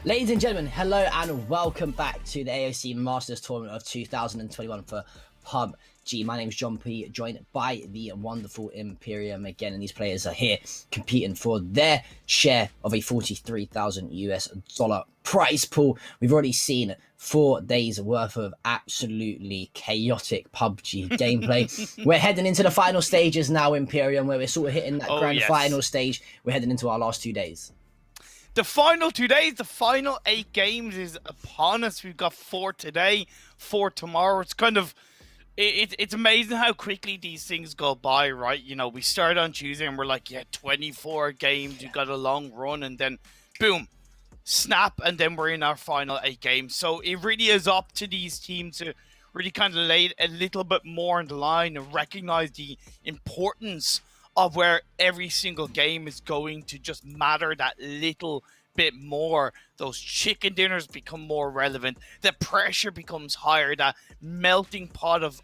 Ladies and gentlemen, hello and welcome back to the AOC Masters Tournament of 2021 for PUBG. My name is John P, joined by the wonderful Imperium again, and these players are here competing for their share of a $43,000 prize pool. We've already seen 4 days worth of absolutely chaotic PUBG gameplay. We're heading into the final stages now, Imperium, where we're sort of hitting that grand final stage. We're heading into our last 2 days. The final 2 days, the final 8 games is upon us. We've got 4 today, 4 tomorrow. It's kind of, it's amazing how quickly these things go by, right? You know, we start on Tuesday and we're like, yeah, 24 games, you got a long run, and then boom, snap, and then we're in our final 8 games. So it really is up to these teams to really kind of lay a little bit more on the line and recognize the importance of where every single game is going to just matter that little bit more. Those chicken dinners become more relevant. The pressure becomes higher. That melting pot of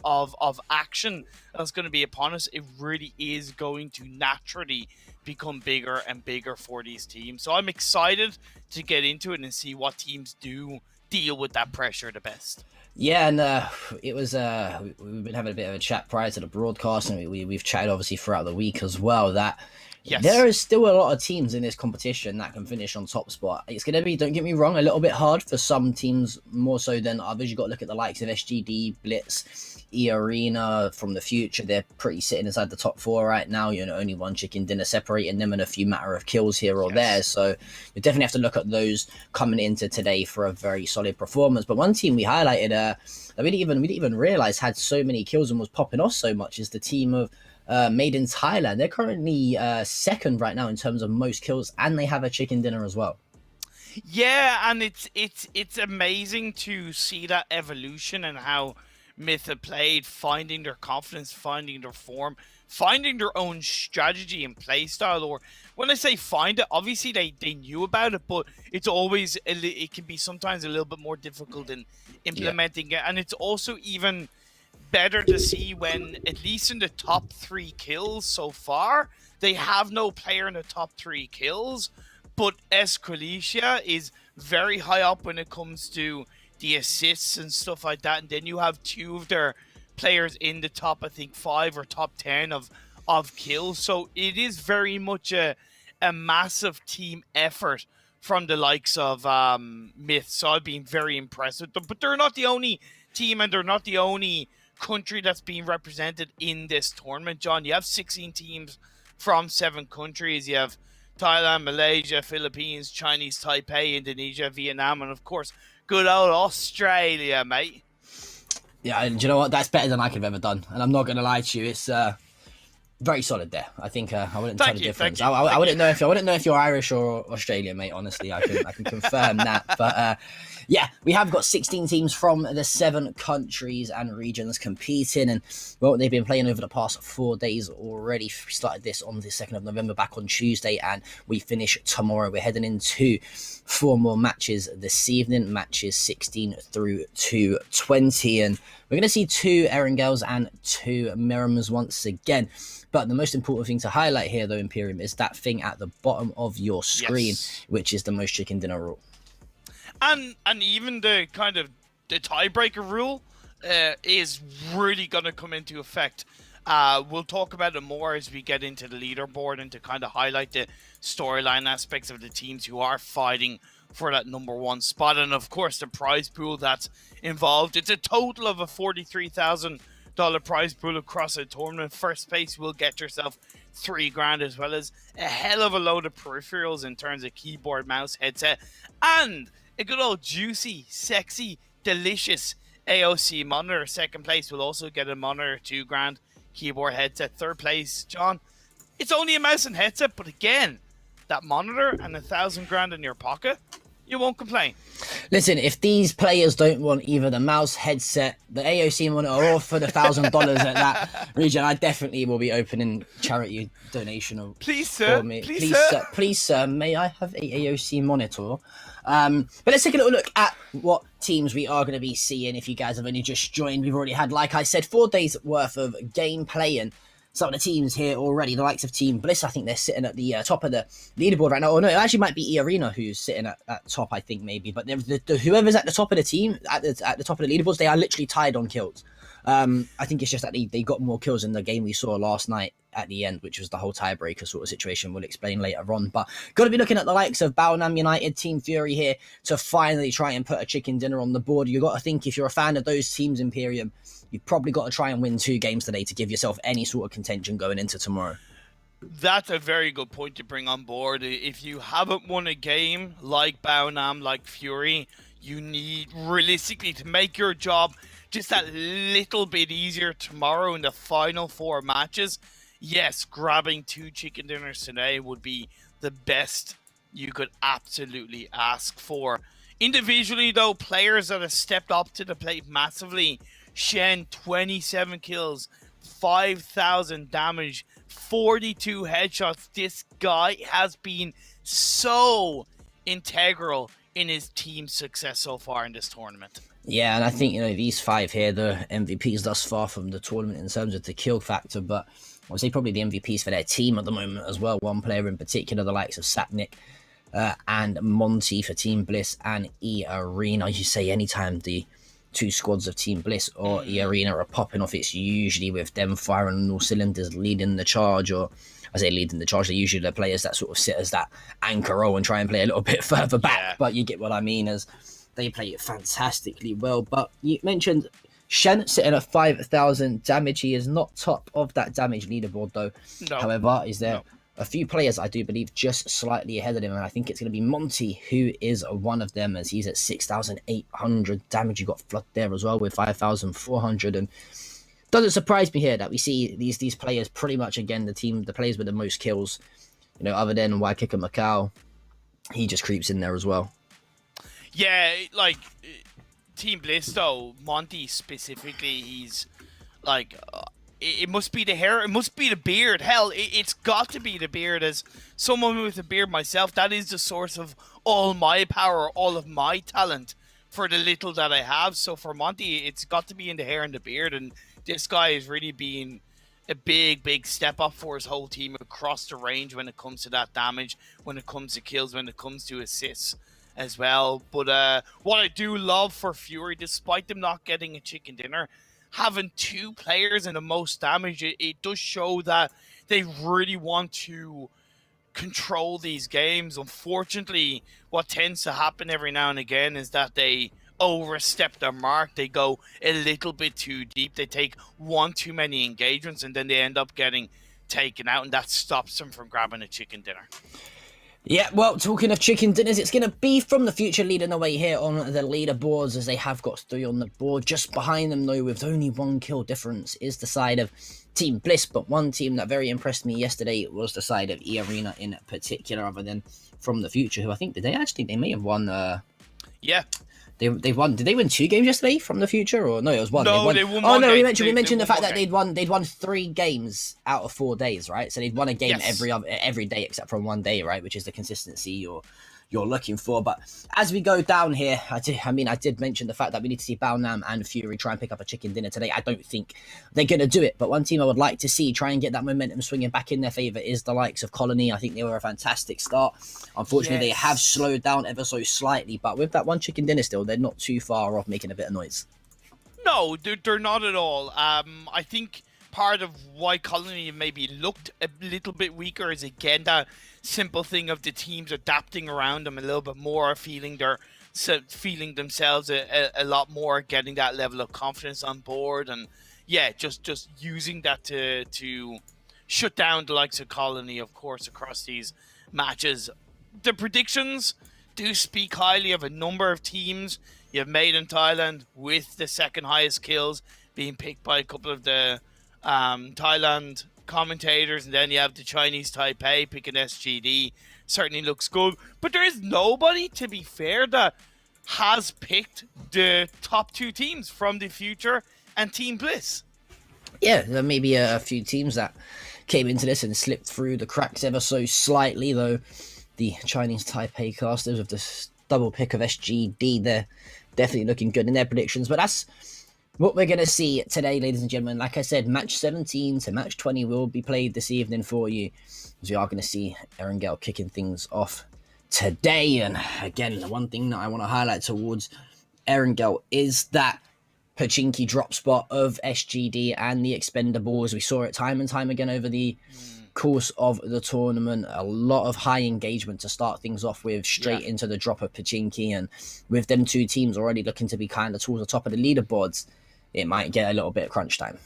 action that's going to be upon us, it really is going to naturally become bigger and bigger for these teams. So I'm excited to get into it and see what teams do deal with that pressure the best. Yeah, and it was we've been having a bit of a chat prior to the broadcast, and we've chatted obviously throughout the week as well, that Yes. There is still a lot of teams in this competition that can finish on top spot. It's going to be, don't get me wrong, a little bit hard for some teams more so than others. You've got to look at the likes of SGD, Blitz, E-Arena from the future. They're pretty sitting inside the top 4 right now. Only one chicken dinner separating them and a few matter of kills here or there. So you definitely have to look at those coming into today for a very solid performance. But one team we highlighted that we didn't even realize had so many kills and was popping off so much is the team of made in Thailand. They're currently second right now in terms of most kills, and they have a chicken dinner as well. Yeah, and it's amazing to see that evolution and how Myth have played, finding their confidence, finding their form, finding their own strategy and play style. Or when I say find it, obviously they knew about it, but it's always it can be sometimes a little bit more difficult in implementing it, and it's also even better to see when, at least in the top 3 kills so far, they have no player in the top 3 kills, but Esquilicia is very high up when it comes to the assists and stuff like that, and then you have 2 of their players in the top, I think, 5 or top 10 of kills, so it is very much a massive team effort from the likes of Myth, so I've been very impressed with them, but they're not the only team, and they're not the only country that's being represented in this tournament, John. You have 16 teams from 7 countries. You have Thailand, Malaysia, Philippines, Chinese Taipei, Indonesia, Vietnam, and of course, good old Australia, mate. Yeah, and do you know what? That's better than I could have ever done. And I'm not going to lie to you, it's very solid there. I think I wouldn't tell the difference. I wouldn't know if you're Irish or Australian, mate. Honestly, I can confirm that. But yeah, we have got 16 teams from the 7 countries and regions competing, and well, they've been playing over the past 4 days already. We started this on the 2nd of November, back on Tuesday, and we finish tomorrow. We're heading into 4 more matches this evening, matches 16 through to 20, and we're going to see 2 Erangels and 2 Miramars once again. But the most important thing to highlight here, though, Imperium, is that thing at the bottom of your screen, which is the most chicken dinner rule. And even the kind of the tiebreaker rule is really going to come into effect. We'll talk about it more as we get into the leaderboard and to kind of highlight the storyline aspects of the teams who are fighting for that number 1 spot. And of course, the prize pool that's involved. It's a total of a $43,000 prize pool across a tournament. First place will get yourself $3,000, as well as a hell of a load of peripherals in terms of keyboard, mouse, headset, and a good old juicy, sexy, delicious AOC monitor. Second place will also get a monitor, $2,000, keyboard, headset. Third place, John, it's only a mouse and headset, but again, that monitor and $1,000 in your pocket, you won't complain. Listen, if these players don't want either the mouse, headset, the AOC monitor, or for the $1,000 at that region, I definitely will be opening charity donation. Please, sir. For me. Please, sir, may I have a AOC monitor? But let's take a little look at what teams we are going to be seeing. If you guys have only just joined, we've already had, like I said, 4 days worth of gameplay, and some of the teams here already, the likes of Team Bliss, I think they're sitting at the top of the leaderboard right now. Oh no, it actually might be E-Arena who's sitting at top, I think, maybe. But whoever's at the top of the team, at the top of the leaderboards, they are literally tied on kills. I think it's just that they got more kills in the game we saw last night at the end, which was the whole tiebreaker sort of situation. We'll explain later on. But got to be looking at the likes of Battlegrounds United, Team Fury here to finally try and put a chicken dinner on the board. You've got to think, if you're a fan of those teams, Imperium, you've probably got to try and win 2 games today to give yourself any sort of contention going into tomorrow. That's a very good point to bring on board. If you haven't won a game like Battlegrounds, like Fury, you need, realistically, to make your job just that little bit easier tomorrow in the final 4 matches. Yes, grabbing 2 chicken dinners today would be the best you could absolutely ask for. Individually, though, players that have stepped up to the plate massively. Shen, 27 kills, 5,000 damage, 42 headshots. This guy has been so integral in his team's success so far in this tournament. Yeah, and I think, these 5 here, the MVPs thus far from the tournament in terms of the kill factor, but I would say probably the MVPs for their team at the moment as well. One player in particular, the likes of Sapnik and Monty for Team Bliss and E-Arena. You say anytime the two squads of Team Bliss or E Arena are popping off, it's usually with them firing on all cylinders, leading the charge, or I say leading the charge, they're usually the players that sort of sit as that anchor role and try and play a little bit further back. Yeah. But you get what I mean, as they play it fantastically well. But you mentioned Shen sitting at 5,000 damage. He is not top of that damage leaderboard though. No. However, is there a few players I do believe just slightly ahead of him, and I think it's going to be Monty, who is one of them, as he's at 6,800 damage. You got Flood there as well with 5,400, and doesn't surprise me here that we see these players pretty much again the players with the most kills. You know, other than Waikika Macau, he just creeps in there as well. Yeah, like Team Bliss though, Monty specifically, he's like. It must be the hair. It must be the beard. Hell, it's got to be the beard. As someone with a beard myself, that is the source of all my power, all of my talent for the little that I have. So for Monty, it's got to be in the hair and the beard. And this guy is really being a big step up for his whole team across the range when it comes to that damage, when it comes to kills, when it comes to assists as well. But what I do love for Fury, despite them not getting a chicken dinner, having two players in the most damage, it does show that they really want to control these games. Unfortunately, what tends to happen every now and again is that they overstep their mark. They go a little bit too deep. They take one too many engagements, and then they end up getting taken out, and that stops them from grabbing a chicken dinner. Yeah, well, talking of chicken dinners, it's going to be From the Future leading the way here on the leaderboards, as they have got 3 on the board. Just behind them, though, with only 1 kill difference, is the side of Team Bliss. But one team that very impressed me yesterday was the side of E Arena in particular, other than From the Future, who I think, they may have won... Yeah. They won. Did they win 2 games yesterday from the future, or no? It was 1. No, they won oh one no, game. we mentioned the fact that game. they'd won 3 games out of 4 days, right? So they'd won a game every day except from 1 day, right? Which is the consistency you're looking for. But as we go down here, I did mention the fact that we need to see Baonam and Fury try and pick up a chicken dinner today. I don't think they're going to do it, but one team I would like to see try and get that momentum swinging back in their favour is the likes of Colony. I think they were a fantastic start. Unfortunately, They have slowed down ever so slightly, but with that 1 chicken dinner still, they're not too far off making a bit of noise. No, they're not at all. I think part of why Colony maybe looked a little bit weaker is, again, that simple thing of the teams adapting around them a little bit more, feeling themselves a lot more, getting that level of confidence on board, and yeah, just using that to shut down the likes of Colony, of course, across these matches. The predictions do speak highly of a number of teams. You have Made in Thailand with the second highest kills being picked by a couple of the Thailand commentators, and then you have the Chinese Taipei picking SGD. Certainly looks good, but there is nobody, to be fair, that has picked the top 2 teams, From the Future and Team Bliss. Yeah, there may be a few teams that came into this and slipped through the cracks ever so slightly, though. The Chinese Taipei casters with this double pick of SGD, they're definitely looking good in their predictions, but that's what we're going to see today, ladies and gentlemen. Like I said, match 17 to match 20 will be played this evening for you, as we are going to see Erangel kicking things off today. And again, the one thing that I want to highlight towards Erangel is that Pachinki drop spot of SGD and the Expendables. We saw it time and time again over the course of the tournament. A lot of high engagement to start things off with, straight into the drop of Pachinki. And with them 2 teams already looking to be kind of towards the top of the leaderboards, it might get a little bit of crunch time.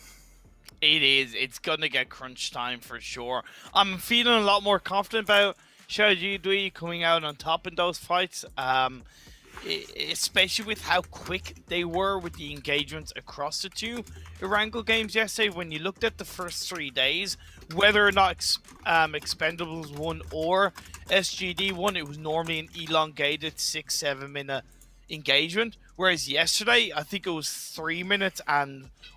It is. It's going to get crunch time for sure. I'm feeling a lot more confident about Xiao Dui coming out on top in those fights, especially with how quick they were with the engagements across the 2 Erangel games yesterday. When you looked at the first 3 days, whether or not Expendables won or SGD won, it was normally an elongated 6-7 minute engagement. Whereas yesterday, I think it was 3 minutes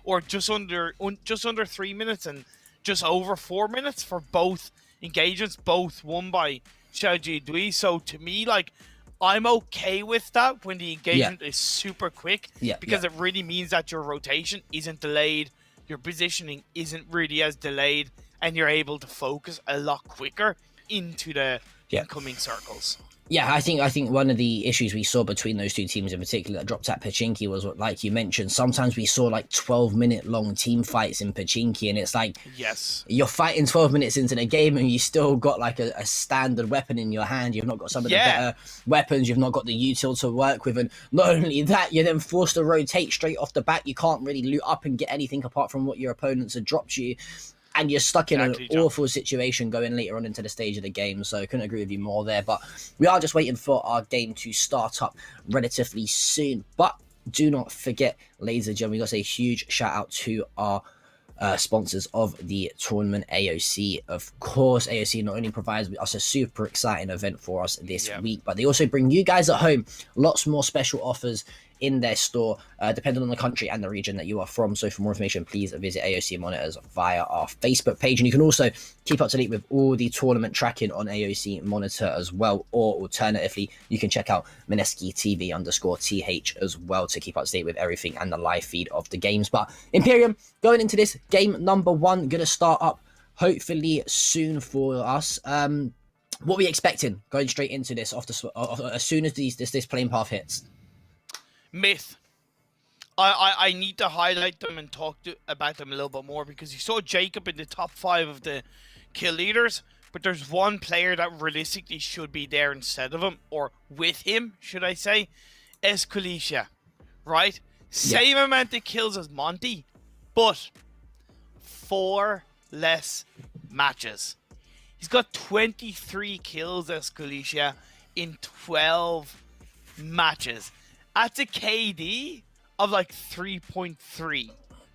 or just under 3 minutes and just over 4 minutes for both engagements, both won by Xiao Dui. So to me, like, I'm okay with that when the engagement is super quick, because it really means that your rotation isn't delayed, your positioning isn't really as delayed, and you're able to focus a lot quicker into the incoming circles. Yeah, I think one of the issues we saw between those two teams in particular that dropped at Pachinki was what, like you mentioned, sometimes we saw like 12-minute long team fights in Pachinki, and it's like Yes. you're fighting 12 minutes into the game and you still got like a standard weapon in your hand. You've not got some of the Yeah. better weapons. You've not got the util to work with. And not only that, you're then forced to rotate straight off the bat. You can't really loot up and get anything apart from what your opponents have dropped you. And you're stuck in Exactly, an John. awful situation going later on into the stage of the game. So I couldn't agree with you more there. But we are just waiting for our game to start up relatively soon. But do not forget, ladies and gentlemen, we got to say a huge shout out to our sponsors of the tournament, AOC. Of course, AOC not only provides us a super exciting event for us this week, but they also bring you guys at home lots more special offers in their store, depending on the country and the region that you are from. So for more information, please visit AOC Monitors via our Facebook page. And you can also keep up to date with all the tournament tracking on AOC Monitor as well. Or alternatively, you can check out Mineski TV _TH as well to keep up to date with everything and the live feed of the games. But Imperium, going into this game number 1, going to start up hopefully soon for us. What are we expecting going straight into this as soon as this playing path hits? Myth. I need to highlight them and talk about them a little bit more, because you saw Jacob in the top 5 of the kill leaders, but there's one player that realistically should be there instead of him, or with him, should I say, Escalicia, right? Same amount of kills as Monty, but 4 less matches. He's got 23 kills, Escalicia, in 12 matches. That's a KD of like 3.3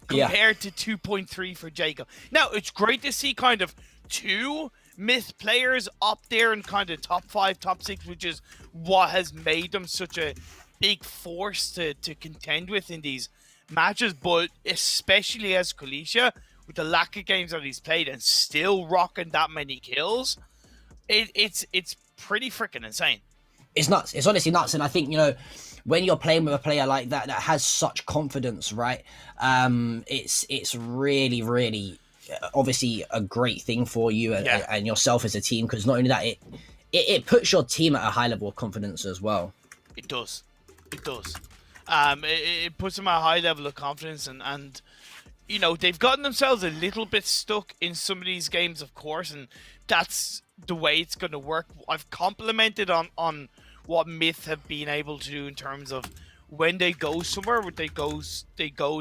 compared to 2.3 for Jacob. Now, it's great to see kind of 2 myth players up there in kind of top 5, top 6, which is what has made them such a big force to contend with in these matches. But especially as Kalisha, with the lack of games that he's played and still rocking that many kills, it's pretty freaking insane. It's nuts. It's honestly nuts. And I think, when you're playing with a player like that has such confidence, right? It's really, really obviously a great thing for you and yourself as a team, because not only that, it puts your team at a high level of confidence as well. It does. It puts them at a high level of confidence, and they've gotten themselves a little bit stuck in some of these games, of course, and that's the way it's going to work. I've complimented on what Myth have been able to do in terms of when they go somewhere, they go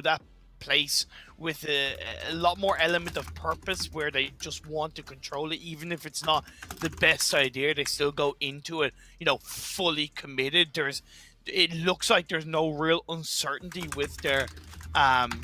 that place with a lot more element of purpose, where they just want to control it, even if it's not the best idea. They still go into it, fully committed. It looks like there's no real uncertainty with their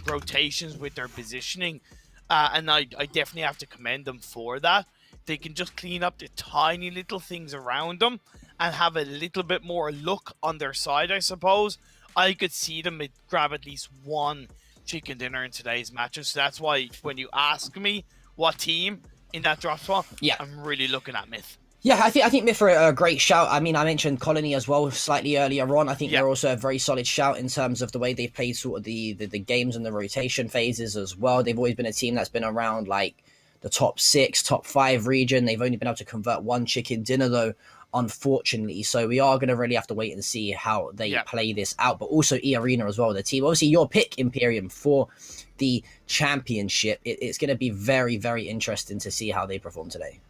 rotations, with their positioning, and I definitely have to commend them for that. They can just clean up the tiny little things around them and have a little bit more luck on their side, I suppose. I could see them grab at least 1 chicken dinner in today's matches. So that's why when you ask me what team in that drop spot, I'm really looking at Myth. Yeah, I think Myth are a great shout. I mean, I mentioned Colony as well slightly earlier on. I think they're also a very solid shout in terms of the way they've played sort of the games and the rotation phases as well. They've always been a team that's been around like the top 6, top 5 region. They've only been able to convert 1 chicken dinner though, unfortunately. So we are going to really have to wait and see how they play this out. But also E-Arena as well, the team. Obviously, your pick, Imperium, for the championship. It's going to be very, very interesting to see how they perform today.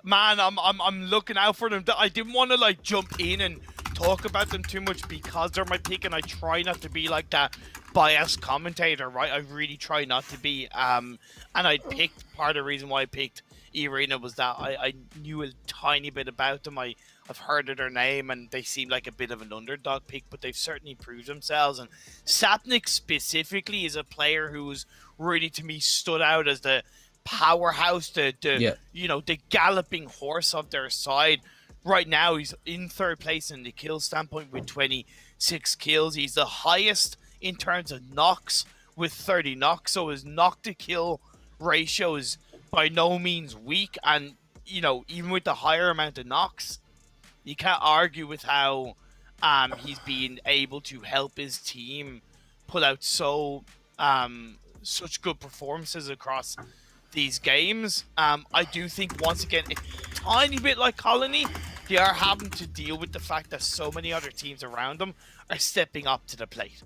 Man, I'm looking out for them. I didn't want to like jump in and talk about them too much because they're my pick, and I try not to be like that biased commentator, right? I really try not to be. And I picked, part of the reason why I picked E-Arena was that I knew a tiny bit about them. I've heard of their name, and they seem like a bit of an underdog pick, but they've certainly proved themselves. And Sapnik specifically is a player who's really, to me, stood out as the powerhouse, the galloping horse of their side. Right now, he's in 3rd place in the kill standpoint with 26 kills. He's the highest in terms of knocks with 30 knocks, so his knock to kill ratio is by no means weak. And even with the higher amount of knocks, you can't argue with how he's been able to help his team pull out such good performances across these games. I do think, once again, a tiny bit like Colony, they are having to deal with the fact that so many other teams around them are stepping up to the plate.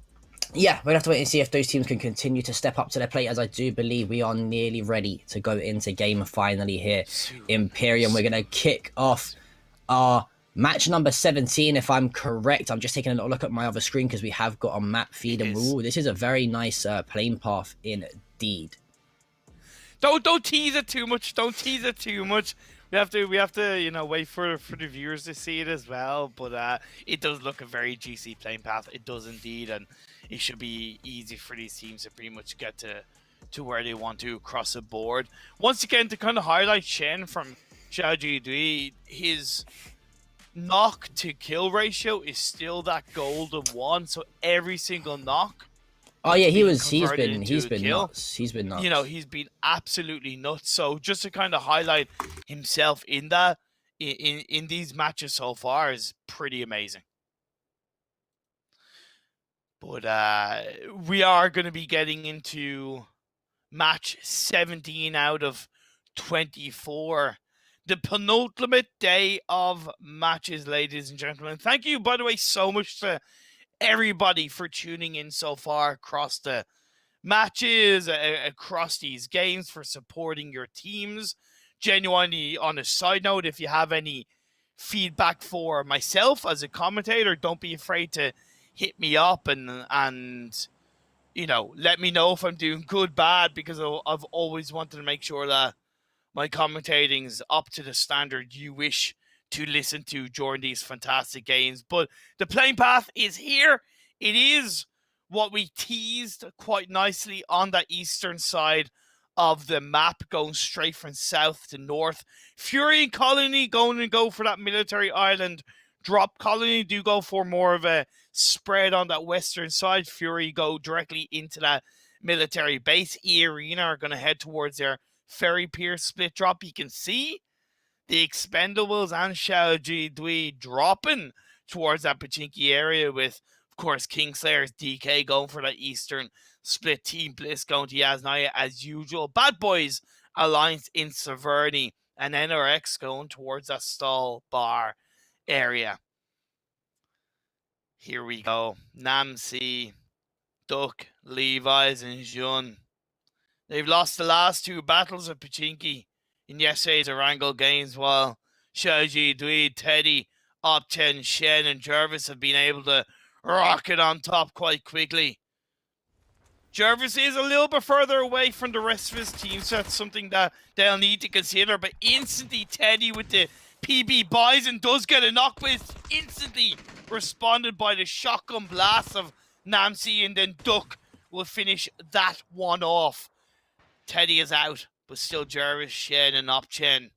Yeah, we'll have to wait and see if those teams can continue to step up to their plate, as I do believe we are nearly ready to go into game finally here. Imperium, we're going to kick off our match number 17, if I'm correct. I'm just taking a little look at my other screen because we have got a map feed. And ooh, this is a very nice playing path indeed. Don't tease it too much. Don't tease it too much. We have to, you know, wait for the viewers to see it as well. But it does look a very juicy playing path. It does indeed, and it should be easy for these teams to pretty much get to where they want to across the board. Once again, to kind of highlight Shen from Xiaoji Dui, his knock to kill ratio is still that golden one. So every single knock. Oh yeah, he's been nuts. He's been nuts. You know, he's been absolutely nuts. So just to kind of highlight himself in that in these matches so far is pretty amazing. But we are going to be getting into match 17 out of 24. The penultimate day of matches, ladies and gentlemen. Thank you, by the way, so much to everybody for tuning in so far across the matches, across these games, for supporting your teams. Genuinely, on a side note, if you have any feedback for myself as a commentator, don't be afraid to hit me up and you know, let me know if I'm doing good, bad, because I've always wanted to make sure that my commentating is up to the standard you wish to listen to during these fantastic games. But the playing path is here. It is what we teased quite nicely on the eastern side of the map, going straight from south to north. Fury and Colony going to go for that military island drop. Colony do go for more of a spread on that western side. Fury go directly into that military base. E Arena are going to head towards their ferry pier split drop. You can see the Expendables and Xiaoji Dui dropping towards that Pachinki area, with, of course, Kingslayer's DK going for that eastern split. Team Bliss going to Yasnaya as usual. Bad Boys Alliance in Severny, and NRX going towards that stall bar area. Here we go. Namsi, Duck, Levi's, and Jun. They've lost the last two battles of Pachinki in yesterday's Erangel games, while Xiaoji Dui, Teddy, Opten, Shen, and Jervis have been able to rocket on top quite quickly. Jervis is a little bit further away from the rest of his team, so that's something that they'll need to consider. But instantly, Teddy with the PB Bison does get a knock, but it's instantly responded by the shotgun blast of Namsi, and then Duck will finish that one off. Teddy is out, but still Jervis, Shen, and Opchen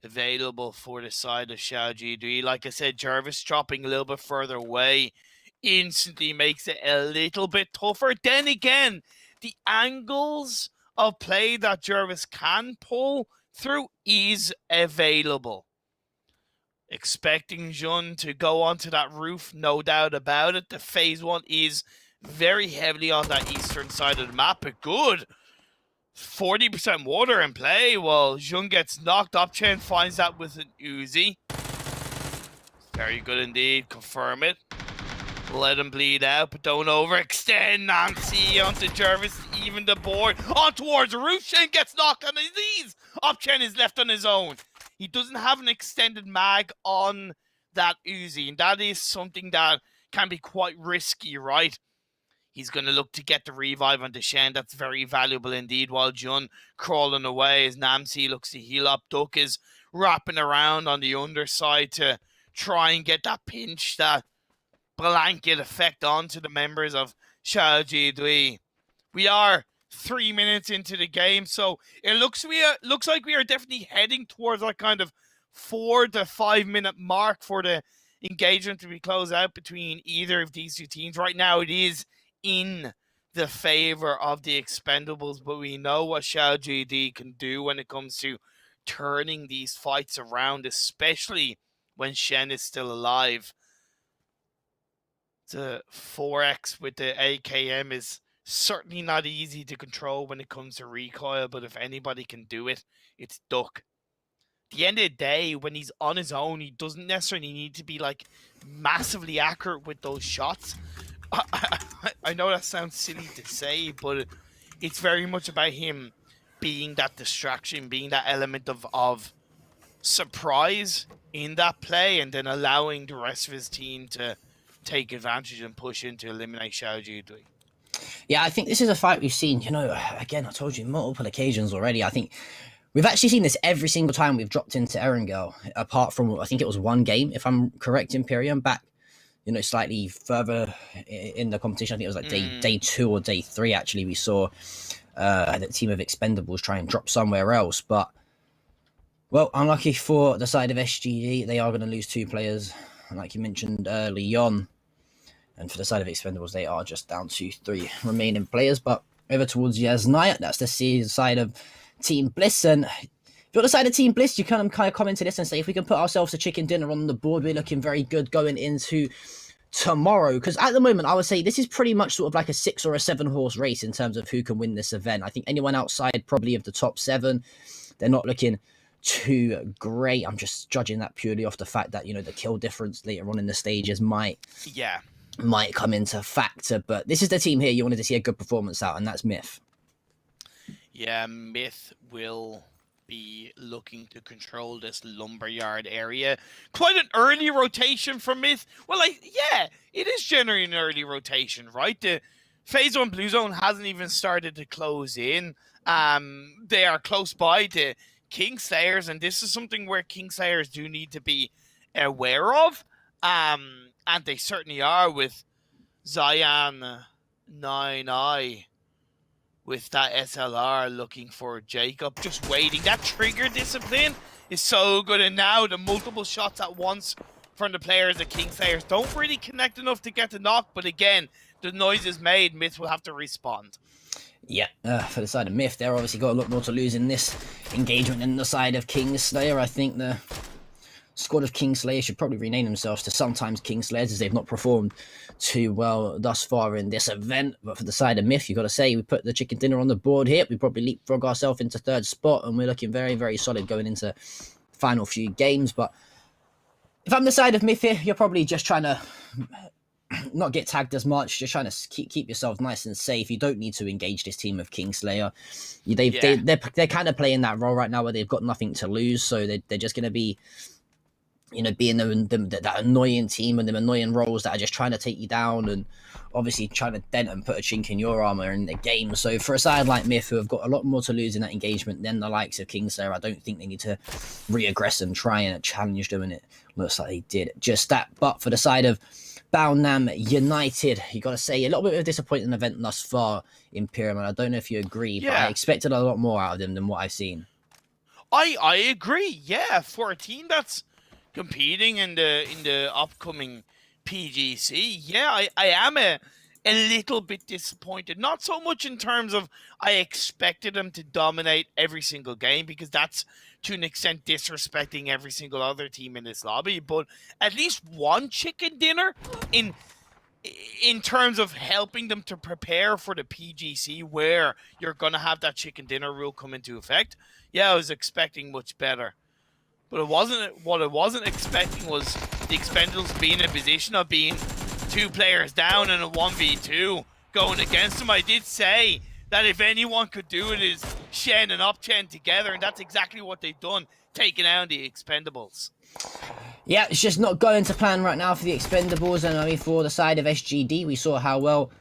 available for the side of Xiaoji Dui. Like I said, Jervis dropping a little bit further away instantly makes it a little bit tougher. Then again, the angles of play that Jervis can pull through is available. Expecting Jun to go onto that roof, no doubt about it. The phase one is very heavily on that eastern side of the map, but good 40% water in play. While Jun gets knocked up, Chen finds that with an Uzi. Very good indeed. Confirm it. Let him bleed out, but don't overextend. Nancy onto Jervis, even the board. On towards the roof. Shen gets knocked on his knees. Opchen is left on his own. He doesn't have an extended mag on that Uzi, and that is something that can be quite risky, right? He's going to look to get the revive onto Shen. That's very valuable indeed, while Jun crawling away as Namsi looks to heal up. Duck is wrapping around on the underside to try and get that pinch, that blanket effect onto the members of Xiaoji Dui. We are 3 minutes into the game, so it looks like we are definitely heading towards that kind of 4 to 5 minute mark for the engagement to be closed out between either of these two teams. Right now, it is in the favor of the Expendables, but we know what Xiaoji Dui can do when it comes to turning these fights around, especially when Shen is still alive. The 4x with the AKM is certainly not easy to control when it comes to recoil, but if anybody can do it, it's Duck. the end of the day, when he's on his own, he doesn't necessarily need to be like massively accurate with those shots. I know that sounds silly to say, but it's very much about him being that distraction, being that element of surprise in that play, and then allowing the rest of his team to take advantage and push in to eliminate Xiao Judui. Yeah, I think this is a fight we've seen, again, I told you multiple occasions already. I think we've actually seen this every single time we've dropped into Erangel, apart from, I think it was one game, if I'm correct, Imperium, back, slightly further in the competition. I think it was like day 2 or day 3, actually, we saw the team of Expendables try and drop somewhere else. But, well, unlucky for the side of SGD, they are going to lose 2 players, like you mentioned early on. And for the side of Expendables, they are just down to 3 remaining players. But over towards Yaznaya, that's the side of Team Bliss. And if you're the side of Team Bliss, you kind of come into this and say, if we can put ourselves a chicken dinner on the board, we're looking very good going into tomorrow. Because at the moment, I would say this is pretty much sort of like a 6 or a 7 horse race in terms of who can win this event. I think anyone outside probably of the top 7, they're not looking too great. I'm just judging that purely off the fact that, the kill difference later on in the stages might come into factor. But this is the team here you wanted to see a good performance out, and that's Myth. Yeah, Myth will be looking to control this lumberyard area. Quite an early rotation for Myth. Well, it is generally an early rotation, right? The Phase 1 Blue Zone hasn't even started to close in. They are close by to Kingslayers, and this is something where Kingslayers do need to be aware of. And they certainly are, with Zion 9i with that SLR looking for Jacob, just waiting. That trigger discipline is so good, and now the multiple shots at once from the players of Kingslayers don't really connect enough to get the knock, but again, the noise is made. Myth will have to respond. Yeah, for the side of Myth, they're obviously got a lot more to lose in this engagement than the side of Kingslayer. I think the squad of Kingslayer should probably rename themselves to sometimes Kingslayers, as they've not performed too well thus far in this event. But for the side of Myth, you've got to say, we put the chicken dinner on the board here. We probably leapfrog ourselves into 3rd spot, and we're looking very, very solid going into the final few games. But if I'm the side of Myth here, you're probably just trying to not get tagged as much, just trying to keep yourself nice and safe. You don't need to engage this team of Kingslayer. They're kind of playing that role right now where they've got nothing to lose, so they're just going to be, being that annoying team and them annoying roles that are just trying to take you down and obviously trying to dent and put a chink in your armor in the game. So for a side like Myth, who have got a lot more to lose in that engagement than the likes of Kingslayer, I don't think they need to re-aggress and try and challenge them, and it looks like they did just that. But for the side of Baonam United, you got to say, a little bit of a disappointing event thus far in Pyramid. I don't know if you agree, but I expected a lot more out of them than what I've seen. I agree. Yeah, for a team that's competing in the upcoming PGC, yeah, I am a little bit disappointed. Not so much in terms of I expected them to dominate every single game, because that's to an extent disrespecting every single other team in this lobby, but at least one chicken dinner in terms of helping them to prepare for the PGC, where you're going to have that chicken dinner rule come into effect. Yeah, I was expecting much better. But what I wasn't expecting was the Expendables being in a position of being 2 players down in a 1v2 going against them. I did say that if anyone could do it, is Shen and Upchen together, and that's exactly what they've done, taking out the Expendables. Yeah, it's just not going to plan right now for the Expendables, and I mean, for the side of SGD, we saw how well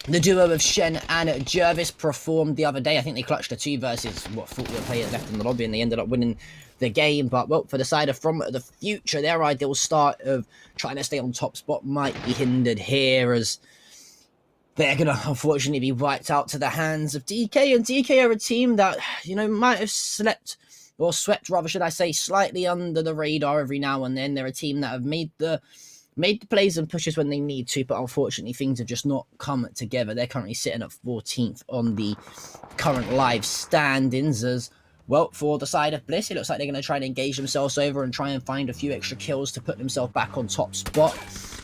the duo of Shen and Jervis performed the other day. I think they clutched a 2 versus 40 players left in the lobby, and they ended up winning the game. But, well, for the side of From the Future, their ideal start of trying to stay on top spot might be hindered here, as they're going to unfortunately be wiped out to the hands of DK. And DK are a team that, might have swept, rather should I say, slightly under the radar every now and then. They're a team that have made the plays and pushes when they need to, but unfortunately things have just not come together. They're currently sitting at 14th on the current live standings. As well, for the side of Bliss, it looks like they're going to try and engage themselves over and try and find a few extra kills to put themselves back on top spot.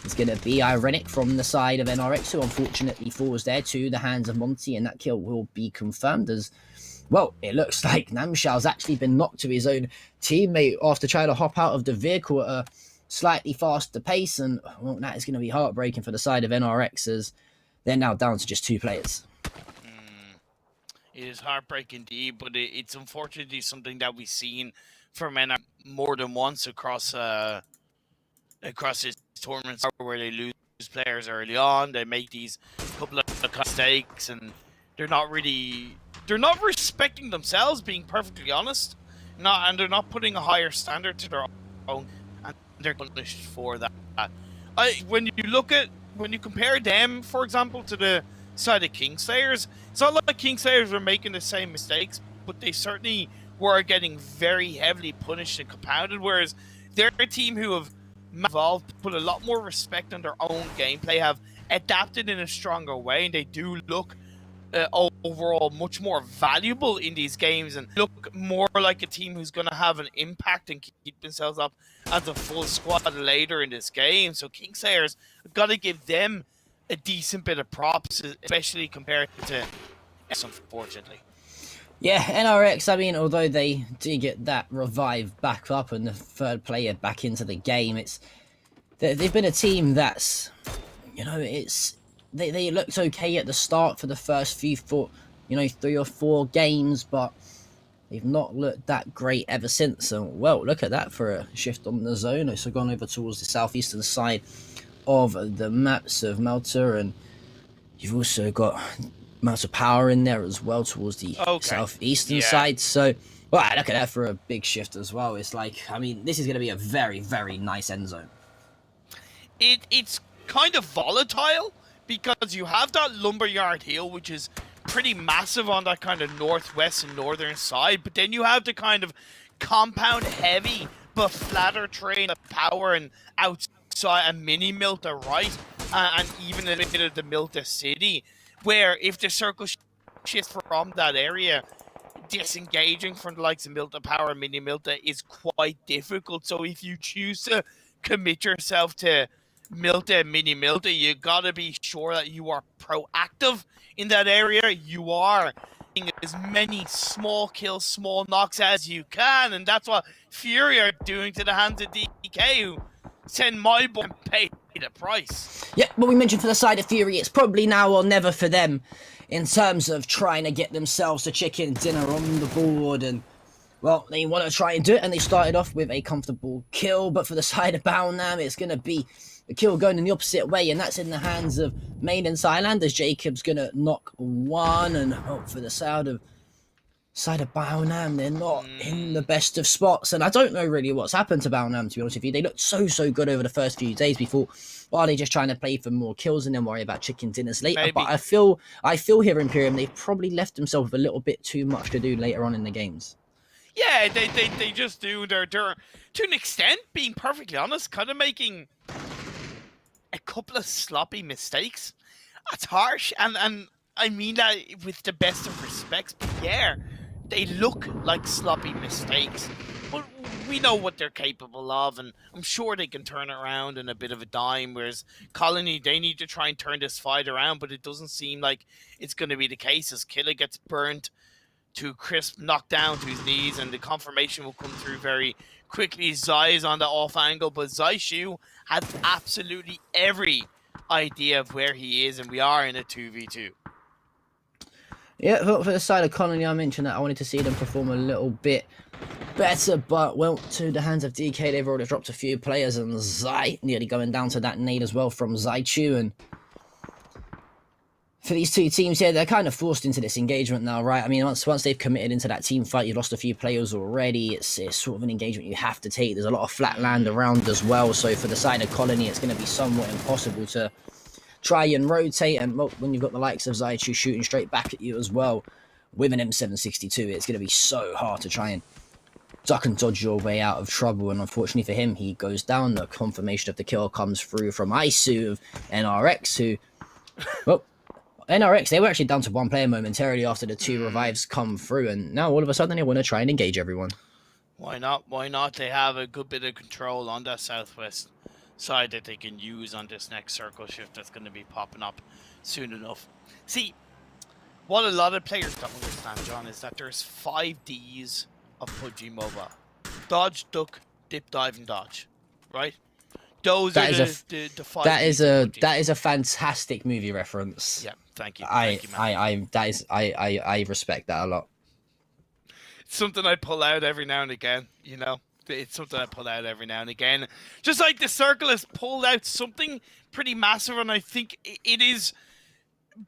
It's going to be Ironic from the side of NRX, who unfortunately falls there to the hands of Monty, and that kill will be confirmed, as well, it looks like Namshao's actually been knocked to his own teammate after trying to hop out of the vehicle at a slightly faster pace. And, well, that is going to be heartbreaking for the side of NRX as they're now down to just 2 players. It is heartbreaking indeed, but it's unfortunately something that we've seen from NR more than once across this tournaments where they lose players early on. They make these couple of mistakes, and they're not respecting themselves. Being perfectly honest, and they're not putting a higher standard to their own, and they're punished for that. When you compare them, for example, to the side of Kingslayers, it's not like Kingslayers were making the same mistakes, but they certainly were getting very heavily punished and compounded. Whereas they're a team who have evolved, put a lot more respect on their own gameplay, have adapted in a stronger way, and they do look overall much more valuable in these games and look more like a team who's going to have an impact and keep themselves up as a full squad later in this game. So Kingslayers, got to give them a decent bit of props, especially compared to S, unfortunately. Yeah, NRX, I mean, although they do get that revive back up and the third player back into the game, they've been a team that's, they looked okay at the start for the first few 3 or 4 games, but they've not looked that great ever since. And, well, look at that for a shift on the zone. It's gone over towards the southeastern side of the maps of Malta, and you've also got Malta Power in there as well towards the southeastern side. So, well, look at that for a big shift as well. It's like, I mean, this is going to be a very, very nice end zone. It's kind of volatile because you have that Lumberyard Hill, which is pretty massive on that kind of northwest and northern side, but then you have the kind of compound heavy but flatter terrain of Power and outside a mini Milta right, and even a bit of the Milta city, where if the circle shifts from that area, disengaging from the likes of Milta Power and mini Milta is quite difficult. So if you choose to commit yourself to Milta and mini Milta, you gotta be sure that you are proactive in that area. You are getting as many small kills, small knocks as you can, and that's what Fury are doing to the hands of DK, who send my boy and pay the price. Yeah, what we mentioned for the side of Fury, it's probably now or never for them in terms of trying to get themselves a chicken dinner on the board. And, well, they want to try and do it, and they started off with a comfortable kill. But for the side of Baonam, it's going to be a kill going in the opposite way, and that's in the hands of Main and Thailand, as Jacob's going to knock one. And for the side of Baonam, they're not in the best of spots, and I don't know really what's happened to Baonam, to be honest with you. They looked so good over the first few days. We thought, well, are they just trying to play for more kills and then worry about chicken dinners later? Maybe. But I feel here in Imperium, they've probably left themselves with a little bit too much to do later on in the games. Yeah, they just do. They're to an extent, being perfectly honest, kind of making a couple of sloppy mistakes. That's harsh, and I mean that with the best of respects, but yeah, they look like sloppy mistakes, but we know what they're capable of, and I'm sure they can turn it around in a bit of a dime. Whereas Colony, they need to try and turn this fight around, but it doesn't seem like it's going to be the case, as Killa gets burnt to crisp, knocked down to his knees, and the confirmation will come through very quickly. Zai is on the off angle, but Zai Shu has absolutely every idea of where he is, and we are in a 2v2. Yeah, for the side of Colony, I mentioned that I wanted to see them perform a little bit better, but, well, to the hands of DK, they've already dropped a few players, and Zai nearly going down to that nade as well from Zai Chu. And for these two teams here, they're kind of forced into this engagement now, right? I mean, once they've committed into that team fight, you've lost a few players already. It's sort of an engagement you have to take. There's a lot of flat land around as well, so for the side of Colony, it's going to be somewhat impossible to try and rotate, and, well, when you've got the likes of Zaichu shooting straight back at you as well with an M762, it's going to be so hard to try and duck and dodge your way out of trouble. And unfortunately for him, he goes down. The confirmation of the kill comes through from Isu of NRX, who, well, NRX, they were actually down to 1 player momentarily after the 2 revives come through, and now all of a sudden they want to try and engage everyone. Why not? Why not? They have a good bit of control on that southwest side that they can use on this next circle shift that's going to be popping up soon enough. See, What a lot of players don't understand, John, is that there's 5 Ds of PUBG Mobile. Dodge, duck, dip, dive, and dodge. Right? Those are the 5 Ds of PUBG. That is a fantastic movie reference. Yeah, thank you. I respect that a lot. It's something I pull out every now and again, you know? It's something I pull out every now and again. Just like the circle has pulled out something pretty massive, and I think it is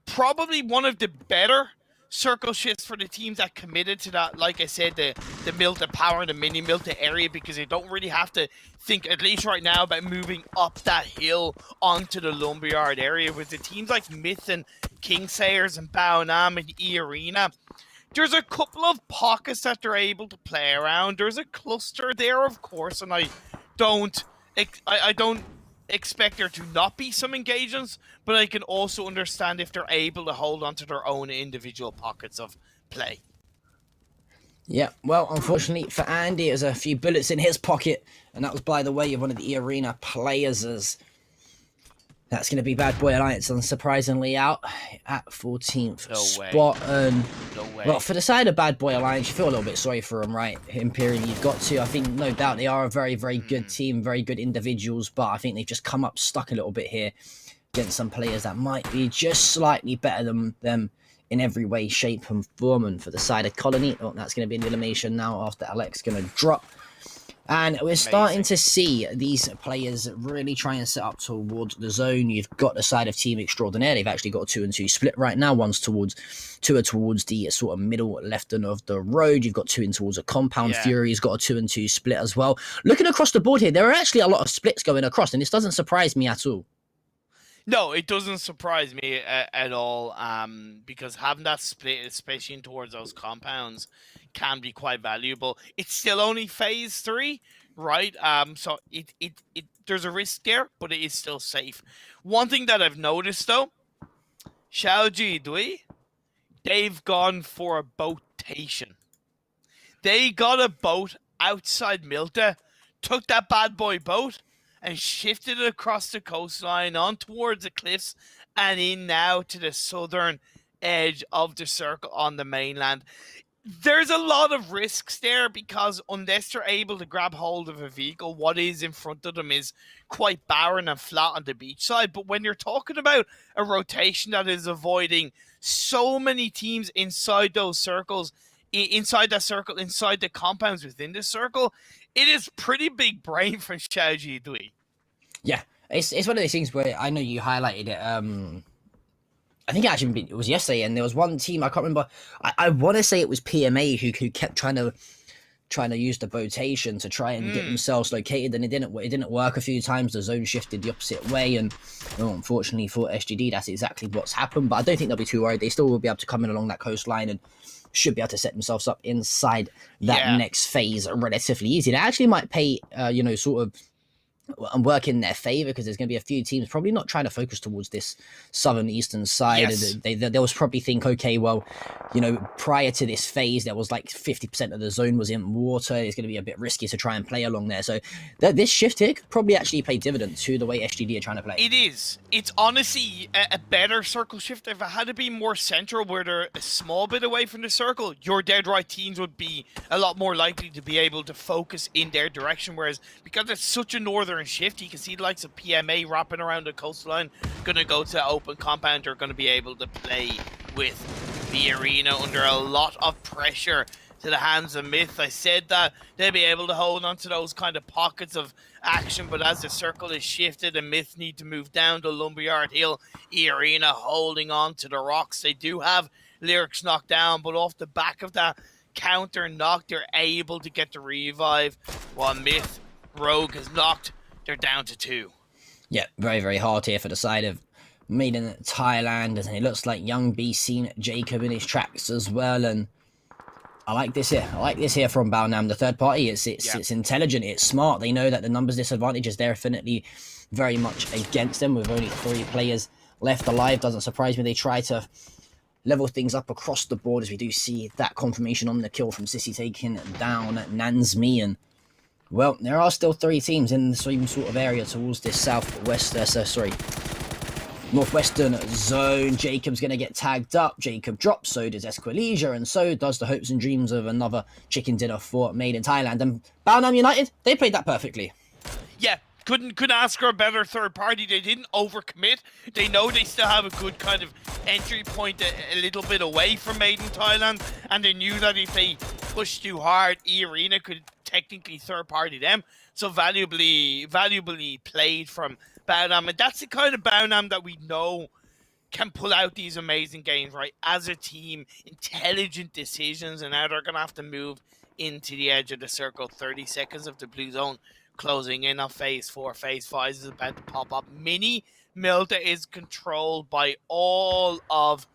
probably one of the better circle shifts for the teams that committed to that. Like I said, the Milta power and the mini Milta area, because they don't really have to think, at least right now, about moving up that hill onto the Lumberyard area. With the teams like Myth and Kingsayers and Baonam and E Arena, there's a couple of pockets that they're able to play around. There's a cluster there, of course, and I don't expect there to not be some engagements, but I can also understand if they're able to hold on to their own individual pockets of play. Yeah, well, unfortunately for Andy, there's a few bullets in his pocket, and that was by the way of one of the arena players. That's going to be Bad Boy Alliance, unsurprisingly, out at 14th spot. And well, for the side of Bad Boy Alliance, you feel a little bit sorry for them, right? Imperium, you've got to. I think, no doubt, they are a very, very good team, very good individuals, but I think they've just come up stuck a little bit here against some players that might be just slightly better than them in every way, shape, and form. And for the side of Colony, oh, that's going to be an elimination now after Alex going to drop. And we're starting to see these players really try and set up towards the zone. You've got the side of Team Extraordinaire. They've actually got a 2-2 split right now. Two are towards the sort of middle left end of the road. You've got 2 in towards a compound. Yeah. Fury's got a 2-2 split as well. Looking across the board here, there are actually a lot of splits going across, and this doesn't surprise me at all. No, it doesn't surprise me at all, because having that split, especially towards those compounds, can be quite valuable. It's still only phase 3, right? So there's a risk there, but it is still safe. One thing that I've noticed though, Xiaoji Dui, they've gone for a boatation. They got a boat outside Milta, took that bad boy boat, and shifted it across the coastline on towards the cliffs and in now to the southern edge of the circle on the mainland. There's a lot of risks there, because unless they're able to grab hold of a vehicle, what is in front of them is quite barren and flat on the beach side. But when you're talking about a rotation that is avoiding so many teams inside those circles, inside that circle, inside the compounds within the circle, it is pretty big brain from Xiaoji Dui. Yeah, it's one of those things where I know you highlighted it. I think it was yesterday, and there was one team, I can't remember. I want to say it was PMA who kept trying to use the boatation to try and get themselves located, and it didn't work a few times. The zone shifted the opposite way, and unfortunately for SGD, that's exactly what's happened. But I don't think they'll be too worried. They still will be able to come in along that coastline and should be able to set themselves up inside that next phase relatively easy. They actually might pay, sort of, and work in their favor, because there's going to be a few teams probably not trying to focus towards this southern eastern side. Yes. They was probably think, okay, well, prior to this phase, there was like 50% of the zone was in water. It's going to be a bit risky to try and play along there. So this shift here could probably actually pay dividends to the way SGD are trying to play. It is. It's honestly a better circle shift. If it had to be more central, where they're a small bit away from the circle, your dead right teams would be a lot more likely to be able to focus in their direction. Whereas because it's such a northern shift, you can see the likes of PMA wrapping around the coastline, going to go to open compound. They're going to be able to play with the arena under a lot of pressure to the hands of Myth. I said that they'll be able to hold on to those kind of pockets of action, but as the circle is shifted and Myth need to move down to Lumberyard Hill, the arena holding on to the rocks. They do have Lyrics knocked down, but off the back of that counter knock, they're able to get the revive, while Myth Rogue is knocked. They're down to 2. Yeah, very, very hard here for the side of Made in Thailand, and it looks like Young B seen Jacob in his tracks as well. And I like this here. I like this here from Baonam, the third party. It's intelligent. It's smart. They know that the numbers disadvantage is definitely very much against them. With only 3 players left alive, doesn't surprise me. They try to level things up across the board, as we do see that confirmation on the kill from Sissy taking down Nansmi. And well, there are still 3 teams in the same sort of area towards this southwest, Northwestern zone. Jacob's going to get tagged up. Jacob drops, so does Esquilija, and so does the hopes and dreams of another chicken dinner for Made in Thailand. And Baonam United, they played that perfectly. Yeah, couldn't ask for a better third party. They didn't overcommit. They know they still have a good kind of entry point a little bit away from Made in Thailand, and they knew that if they pushed too hard, E-Arena could technically third party them. So valuably played from Baonam, and that's the kind of Baonam that we know can pull out these amazing games, right? As a team, intelligent decisions, and now they're going to have to move into the edge of the circle. 30 seconds of the blue zone closing in on phase 4. Phase 5 is about to pop up. Mini Milta is controlled by all of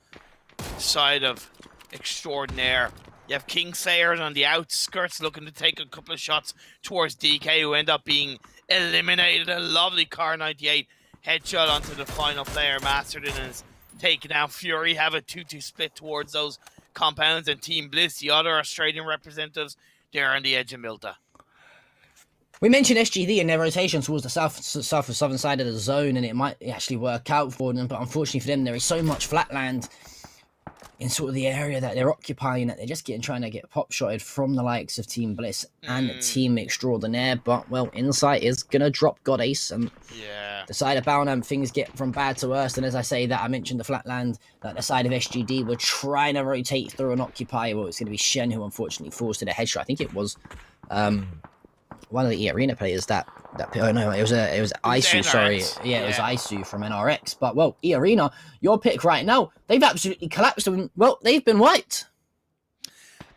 the side of Extraordinaire. You have Kingslayers on the outskirts looking to take a couple of shots towards DK, who end up being eliminated. A lovely Car 98 headshot onto the final player. Masterton is taken out. Fury have a 2-2 split towards those compounds, and Team Bliss, the other Australian representatives, they're on the edge of Milta. We mentioned SGD and their rotation towards the southern side of the zone, and it might actually work out for them, but unfortunately for them, there is so much flatland in sort of the area that they're occupying that they're just trying to get pop-shotted from the likes of Team Bliss and Team Extraordinaire. But, well, Insight is going to drop God Ace, and the side of Baonam, things get from bad to worse. And as I say that, I mentioned the flatland, that the side of SGD were trying to rotate through and occupy. Well, it's going to be Shen who unfortunately falls to the headshot. I think it was one of the E-Arena players that oh no, it was Isu, sorry. Yeah, it was Isu from NRX. But, well, E-Arena, your pick right now, they've absolutely collapsed and, well, they've been wiped.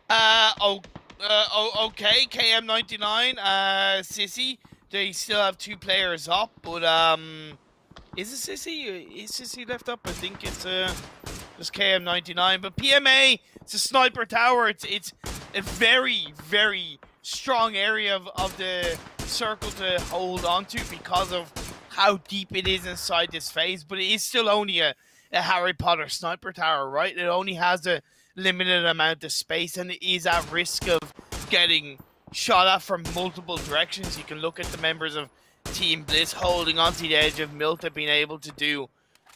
Okay, KM99, Sissy, they still have 2 players up, but, is it Sissy? Is Sissy left up? I think it's, just KM99, but PMA, it's a sniper tower, it's a very, very strong area of the circle to hold on to because of how deep it is inside this phase, but it is still only a Harry Potter sniper tower, right? It only has a limited amount of space, and it is at risk of getting shot at from multiple directions. You can look at the members of Team Bliss holding onto the edge of Milta, being able to do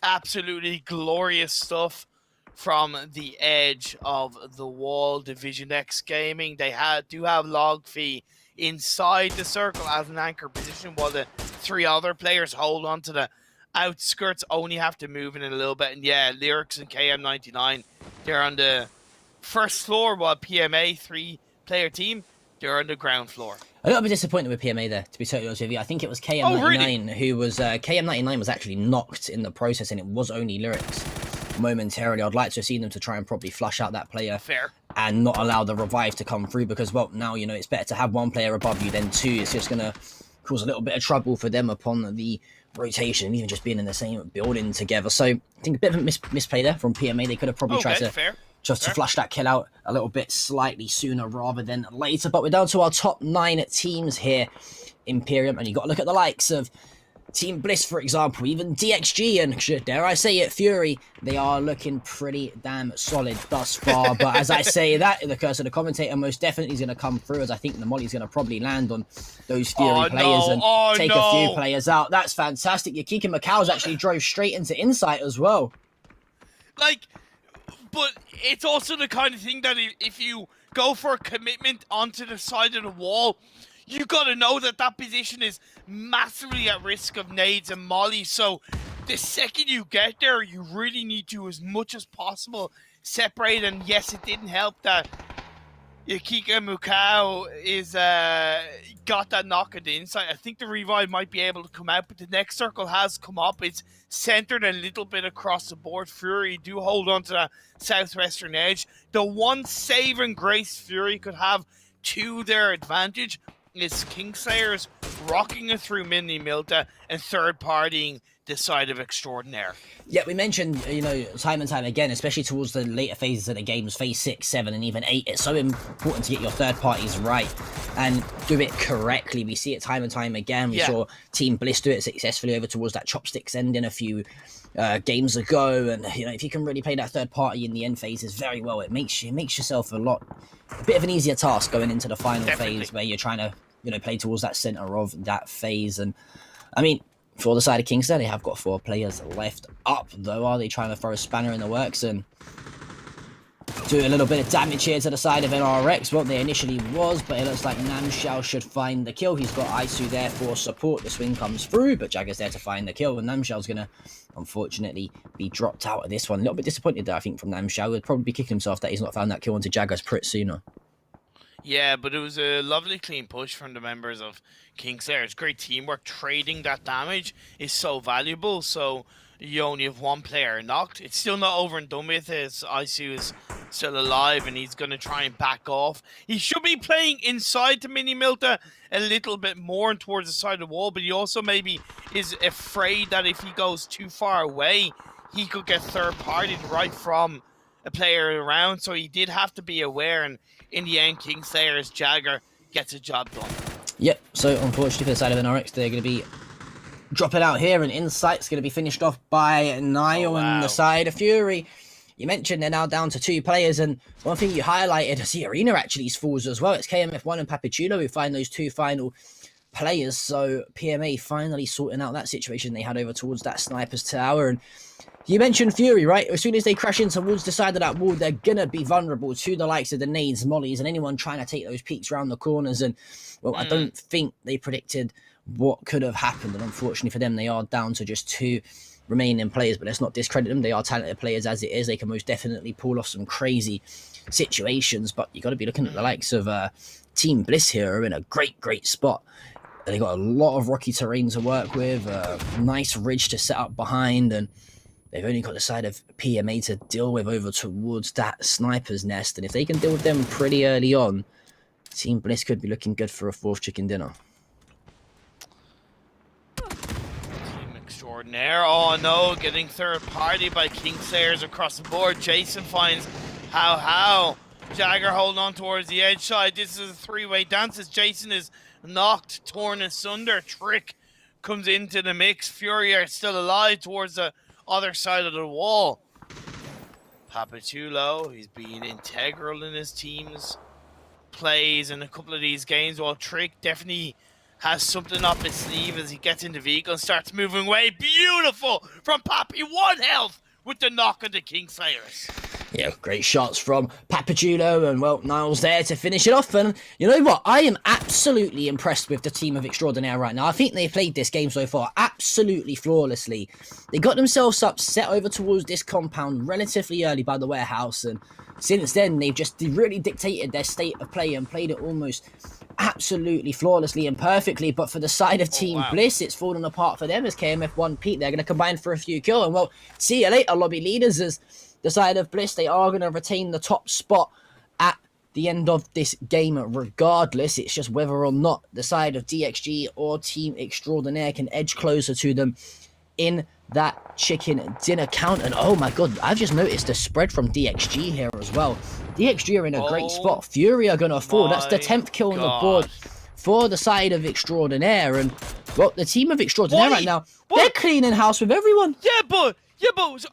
absolutely glorious stuff from the edge of the wall. Division X Gaming, they do have Log Fee inside the circle as an anchor position, while the 3 other players hold on to the outskirts, only have to move in a little bit. And yeah, Lyrics and KM99, they're on the first floor, while PMA, 3-player team, they're on the ground floor. A little bit disappointed with PMA there, to be totally honest with you. I think it was KM99 who was KM99 was actually knocked in the process, and it was only Lyrics momentarily. I'd like to have seen them to try and probably flush out that player. Fair. And not allow the revive to come through, because, well, now, you know, it's better to have 1 player above you than 2. It's just going to cause a little bit of trouble for them upon the rotation, even just being in the same building together. So I think a bit of a misplay there from PMA. They could have probably tried to to flush that kill out a little bit slightly sooner rather than later. But we're down to our top 9 teams here, Imperium, and you've got to look at the likes of Team Bliss, for example, even DXG and, dare I say it, Fury. They are looking pretty damn solid thus far. But as I say that, the curse of the commentator most definitely is going to come through, as I think the molly's going to probably land on those Fury players and take a few players out. That's fantastic. Yakiki Macau's actually drove straight into Insight as well. Like, but it's also the kind of thing that if you go for a commitment onto the side of the wall, you got to know that that position is massively at risk of nades and molly. So the second you get there, you really need to, as much as possible, separate. And yes, it didn't help that Yakika Mukau is got that knock at the inside. I think the revive might be able to come out, but the next circle has come up. It's centered a little bit across the board. Fury do hold on to that southwestern edge. The one save and grace Fury could have to their advantage is Kingslayers rocking it through Mini Milta and third-partying the side of Extraordinaire. Yeah, we mentioned, you know, time and time again, especially towards the later phases of the games, phase 6, 7, and even 8, it's so important to get your third parties right and do it correctly. We see it time and time again. We saw Team Bliss do it successfully over towards that chopsticks ending a few games ago, and you know, if you can really play that third party in the end phases very well, it makes yourself a bit of an easier task going into the final phase, where you're trying to, you know, play towards that center of that phase. And I mean, For the side of Kingston, they have got 4 players left up, though. Are they trying to throw a spanner in the works and do a little bit of damage here to the side of NRX? Well, they initially was, but it looks like Namshao should find the kill. He's got Isu there for support. The swing comes through, but Jagger's there to find the kill, and Namshao's going to, unfortunately, be dropped out of this one. A little bit disappointed there, I think, from Namshao. He'd probably be kicking himself that he's not found that kill onto Jagger's pretty sooner. Yeah, but it was a lovely clean push from the members of Kingslayer. It's great teamwork. Trading that damage is so valuable. So you only have 1 player knocked. It's still not over and done with. His Isu is still alive, and he's going to try and back off. He should be playing inside to Mini Milta a little bit more and towards the side of the wall, but he also maybe is afraid that if he goes too far away, he could get third-partied right from a player around. So he did have to be aware, and in the end, Kingslayer's Jagger gets a job done. Yep, so unfortunately for the side of NRX, they're going to be dropping out here, and Insight's going to be finished off by Niall and the side of Fury. You mentioned they're now down to 2 players, and one thing you highlighted is the arena actually falls as well. It's KMF1 and Papichulo who find those 2 final players, so PMA finally sorting out that situation. They head over towards that sniper's tower, and you mentioned Fury, right? As soon as they crash in towards the side of that wall, they're going to be vulnerable to the likes of the nades, mollies, and anyone trying to take those peeks around the corners. And, well, I don't think they predicted what could have happened. And unfortunately for them, they are down to just 2 remaining players. But let's not discredit them. They are talented players as it is. They can most definitely pull off some crazy situations. But you got to be looking at the likes of Team Bliss here are in a great spot. They got a lot of rocky terrain to work with, a nice ridge to set up behind, and they've only got the side of PMA to deal with over towards that sniper's nest. And if they can deal with them pretty early on, Team Bliss could be looking good for a 4th chicken dinner. Team Extraordinaire. Oh no, getting third party by Kingslayers across the board. Jason finds how. Jagger holding on towards the edge side. This is a 3-way dance as Jason is knocked, torn asunder. Trick comes into the mix. Fury are still alive towards the other side of the wall. Papichulo, he's been integral in his team's plays in a couple of these games, while Trick definitely has something up his sleeve as he gets in the vehicle and starts moving away. Beautiful from Papi, 1 health with the knock of the Kingslayers. Yeah, great shots from Papajulo, and well, Niall's there to finish it off. And you know what? I am absolutely impressed with the team of Extraordinaire right now. I think they've played this game so far absolutely flawlessly. They got themselves up, set over towards this compound relatively early by the warehouse, and since then they've just really dictated their state of play and played it almost absolutely flawlessly and perfectly. But for the side of Team Bliss, it's fallen apart for them as KMF1 Pete. They're going to combine for a few kills, and well, see you later, lobby leaders, as the side of Bliss, they are going to retain the top spot at the end of this game regardless. It's just whether or not the side of DXG or Team Extraordinaire can edge closer to them in that chicken dinner count. And oh my god, I've just noticed the spread from DXG here as well. DXG are in a great spot. Fury are going to fall. That's the 10th kill on the board for the side of Extraordinaire. And well, the team of Extraordinaire right now, they're cleaning house with everyone. Yeah, but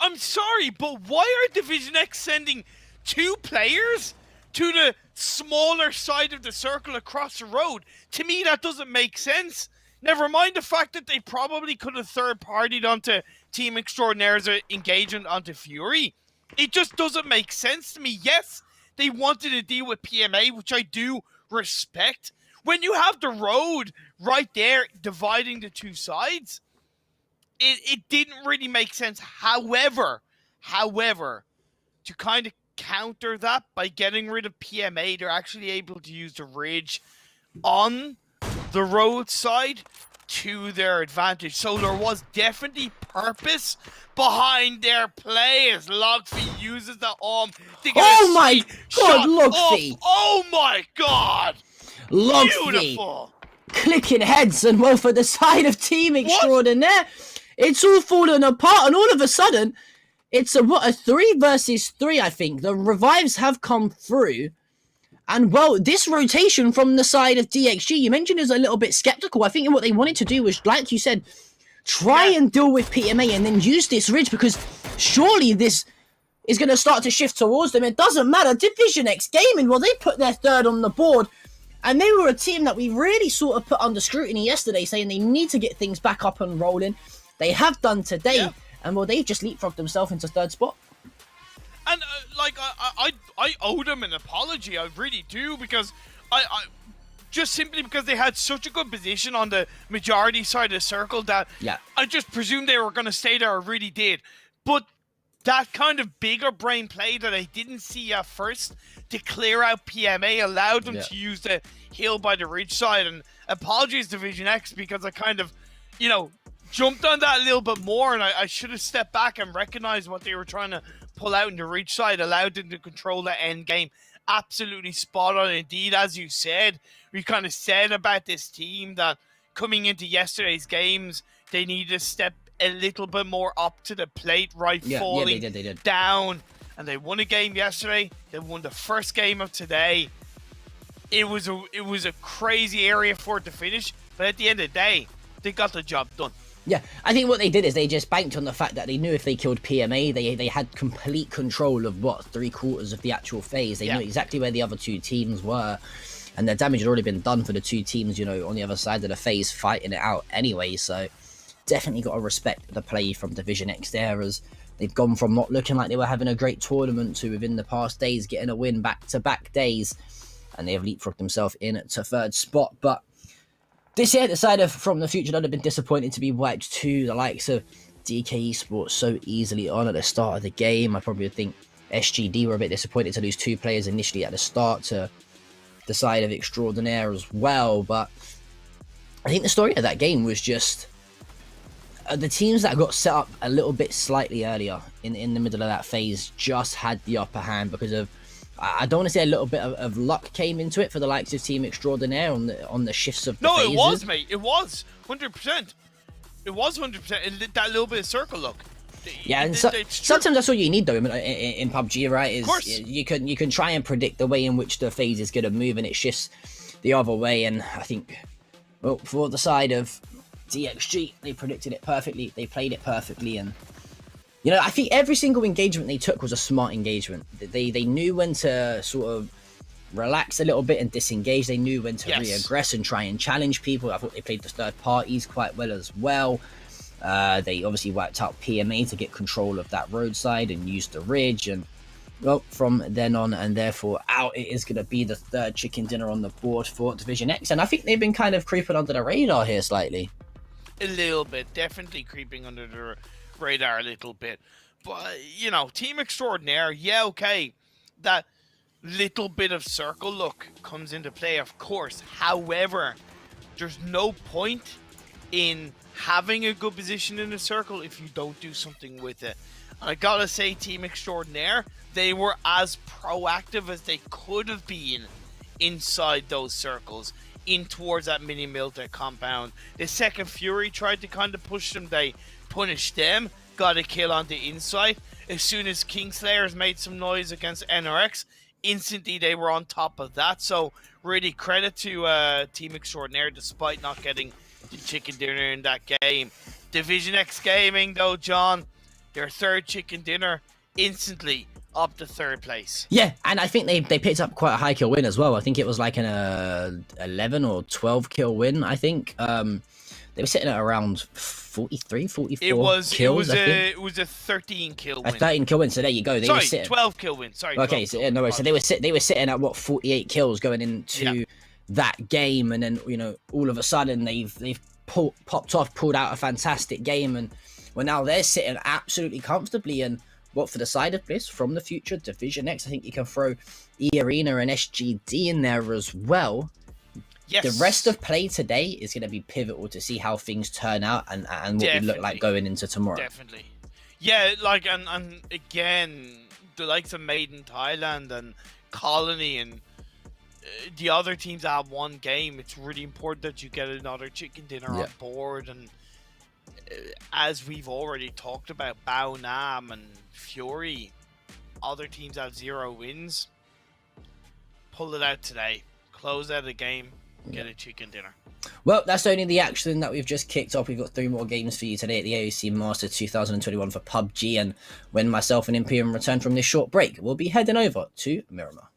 I'm sorry, but why are Division X sending 2 players to the smaller side of the circle across the road? To me, that doesn't make sense. Never mind the fact that they probably could have third-partied onto Team Extraordinaire's engagement onto Fury. It just doesn't make sense to me. Yes, they wanted to deal with PMA, which I do respect. When you have the road right there dividing the 2 sides, it didn't really make sense. However, to kind of counter that by getting rid of PMA, they're actually able to use the ridge on the road side to their advantage. So there was definitely purpose behind their play as Logfee uses the arm to get oh my god, Logfee! Oh my god! Logfee! Beautiful! Clicking heads, and well, for the side of Team Extraordinaire, it's all fallen apart, and all of a sudden, it's a 3 versus 3, I think. The revives have come through. And, well, this rotation from the side of DXG, you mentioned is a little bit skeptical. I think what they wanted to do was, like you said, try and deal with PMA and then use this ridge, because surely this is going to start to shift towards them. It doesn't matter. Division X Gaming, well, they put their 3rd on the board. And they were a team that we really sort of put under scrutiny yesterday, saying they need to get things back up and rolling. They have done today, and well, they've just leapfrogged themselves into third spot. And I owe them an apology. I really do, because I just simply because they had such a good position on the majority side of the circle that I just presumed they were going to stay there. I really did. But that kind of bigger brain play that I didn't see at first to clear out PMA allowed them to use the hill by the ridge side. And apologies, Division X, because I kind of, jumped on that a little bit more, and I should have stepped back and recognized what they were trying to pull out in the ridge side, allowed them to control the end game. Absolutely spot on indeed. As you said, we kind of said about this team that coming into yesterday's games, they need to step a little bit more up to the plate, falling they did. down. And they won a game yesterday. They won the first game of today. It was a crazy area for it to finish, but at the end of the day, they got the job done. Yeah, I think what they did is they just banked on the fact that they knew if they killed PMA, they had complete control of 3/4 of the actual phase. They knew exactly where the other two teams were, and the damage had already been done for the two teams, on the other side of the phase fighting it out anyway. So definitely got to respect the play from Division X there, as they've gone from not looking like they were having a great tournament to within the past days getting a win back-to-back days, and they have leapfrogged themselves in to third spot. But this year, decided from the future, I'd have been disappointed to be wiped to the likes of DK Esports so easily on at the start of the game. I probably think SGD were a bit disappointed to lose two players initially at the start to the side of Extraordinaire as well. But I think the story of that game was just the teams that got set up a little bit slightly earlier in the middle of that phase just had the upper hand because of, I don't want to say a little bit of luck came into it for the likes of Team Extraordinaire on the shifts of the phases. It was, mate. It was 100%. It was 100%. That little bit of circle luck. Yeah, and sometimes that's all you need though in PUBG, right? Is of course. You can try and predict the way in which the phase is going to move, and it shifts the other way. And I think, well, for the side of DXG, they predicted it perfectly. They played it perfectly, and I think every single engagement they took was a smart engagement. They knew when to sort of relax a little bit and disengage. They knew when to re-aggress and try and challenge people. I thought they played the third parties quite well as well. They obviously wiped out PMA to get control of that roadside and used the ridge. And, well, from then on and therefore out, it is going to be the third chicken dinner on the board for Division X. And I think they've been kind of creeping under the radar here slightly. A little bit. Definitely creeping under the radar a little bit. But, Team Extraordinaire, okay, that little bit of circle look comes into play, of course. However, there's no point in having a good position in the circle if you don't do something with it. And I gotta say, Team Extraordinaire, they were as proactive as they could have been inside those circles, in towards that mini military compound. The second Fury tried to kind of push them, they punished them, got a kill on the inside. As soon as Kingslayers made some noise against NRX, instantly they were on top of that. So really credit to Team Extraordinaire despite not getting the chicken dinner in that game. Division X Gaming though, John, their third chicken dinner, instantly up to third place. Yeah, and I think they picked up quite a high kill win as well. I think it was like an 11 or 12 kill win, I think. They were sitting at around 43, 44 kills. It was a 13 kill win. A 13 kill win. So there you go. They were sitting 12 kill win. Sorry. Okay, so they were sitting at 48 kills going into that game, and then all of a sudden they've popped off, pulled out a fantastic game, and now they're sitting absolutely comfortably. And what for the side of this from the future Division X, I think you can throw E-Arena and SGD in there as well. Yes. The rest of play today is going to be pivotal to see how things turn out and what we look like going into tomorrow. Definitely. Yeah, and again, the likes of Maiden Thailand and Colony and the other teams that have one game, it's really important that you get another chicken dinner on board. And as we've already talked about, Bao Nam and Fury, other teams have 0 wins. Pull it out today. Close out the game. Get a chicken dinner. Well, that's only the action that we've just kicked off. We've got 3 more games for you today at the AOC Masters 2021 for PUBG. And when myself and Imperium return from this short break, we'll be heading over to Miramar.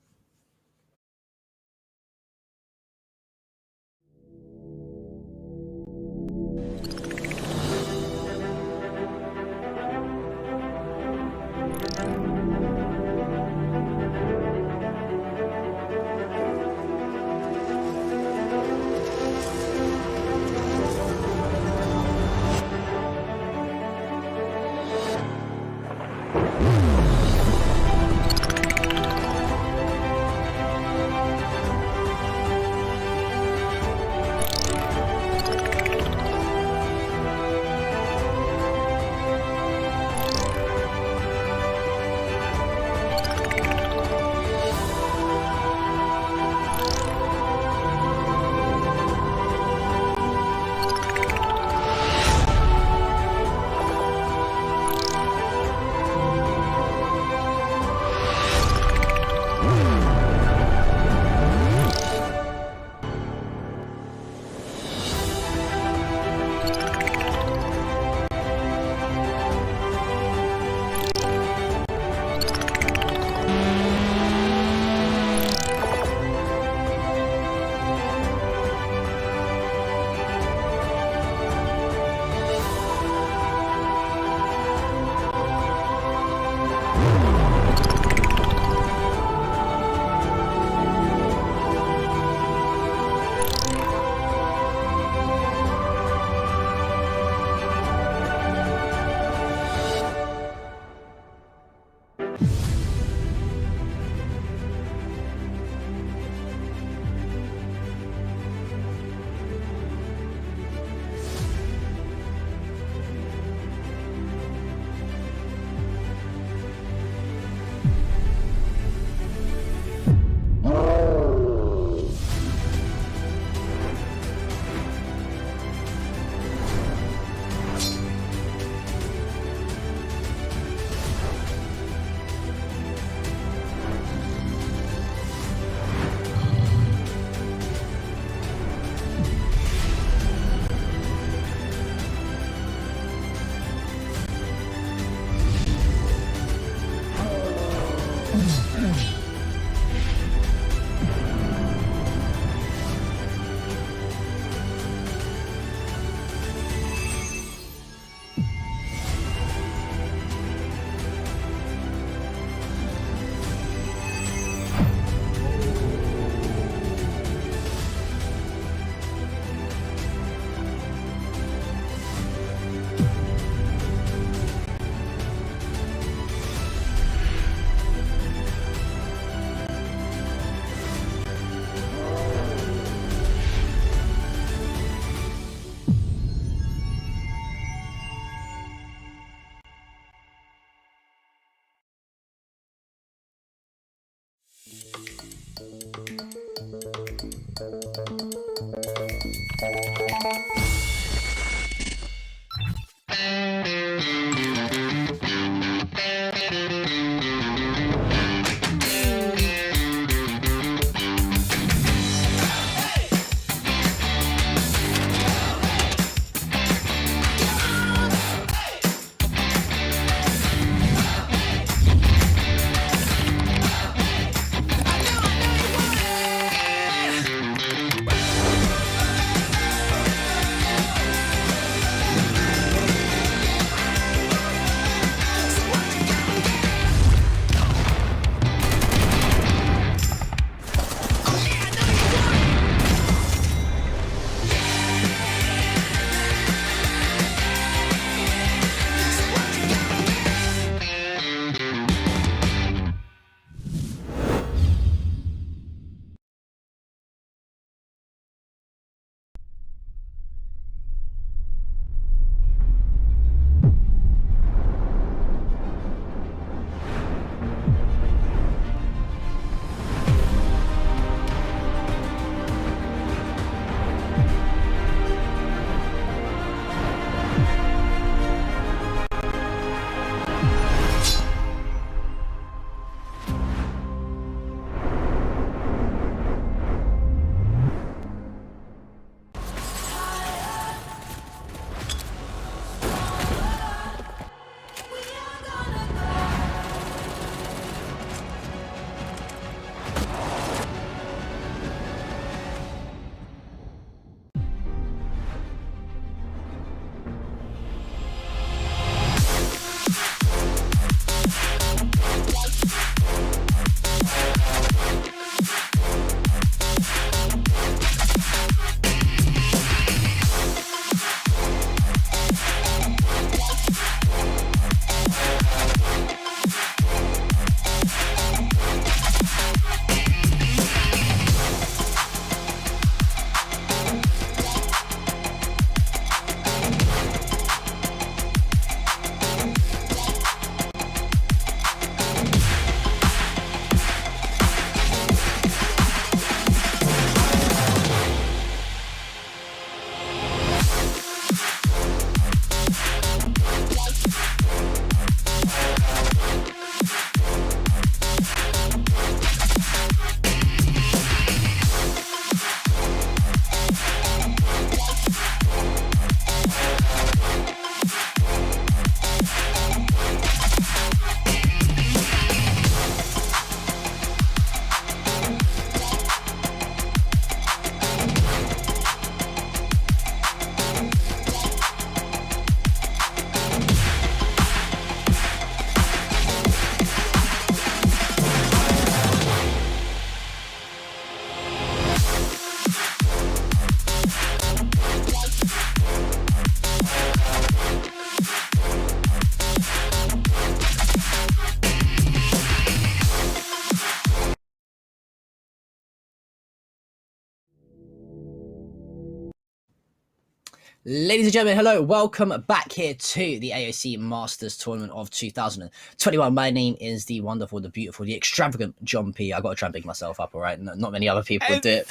Ladies and gentlemen, hello, welcome back here to the AOC Masters Tournament of 2021. My name is the wonderful, the beautiful, the extravagant John P. I got to try and pick myself up, all right? Not many other people do it.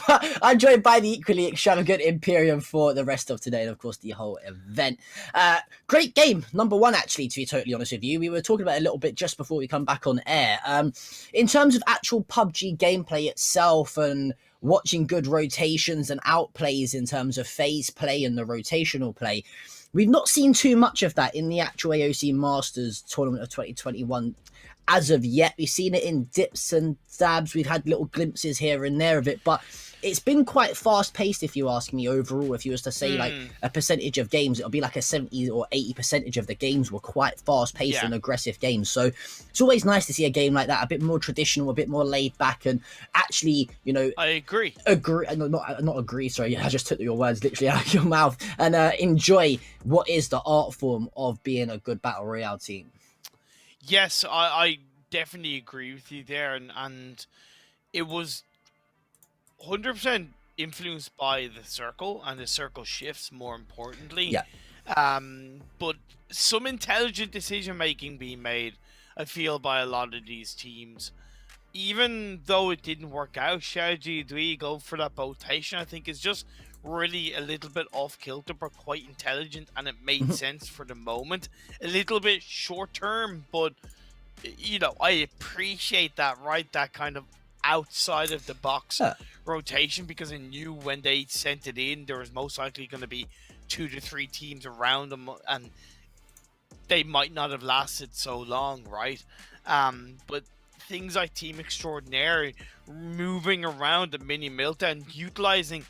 But I'm joined by the equally extravagant Imperium for the rest of today and, of course, the whole event. Great game, number one, actually, to be totally honest with you. We were talking about it a little bit just before we come back on air. In terms of actual PUBG gameplay itself and watching good rotations and outplays in terms of phase play and the rotational play, we've not seen too much of that in the actual AOC Masters Tournament of 2021 as of yet. We've seen it in dips and dabs. We've had little glimpses here and there of it, but it's been quite fast-paced, if you ask me, overall. If you was to say, like, a percentage of games, it'll be like a 70 or 80% of the games were quite fast-paced and aggressive games. So it's always nice to see a game like that, a bit more traditional, a bit more laid back, and actually, you know... I agree. Not agree, sorry. I just took your words literally out of your mouth. And enjoy what is the art form of being a good Battle Royale team. Yes, I definitely agree with you there. And it was 100% influenced by the circle and the circle shifts, more importantly. Yeah. But some intelligent decision making being made, I feel, by a lot of these teams. Even though it didn't work out, strategy Dwee go for that rotation, I think is just really a little bit off kilter, but quite intelligent, and it made sense for the moment. A little bit short term, but you know, I appreciate that, right? That kind of outside of the box rotation, because I knew when they sent it in, there was most likely going to be 2 to 3 teams around them, and they might not have lasted so long, right? But things like Team Extraordinaire moving around the mini Milta and utilizing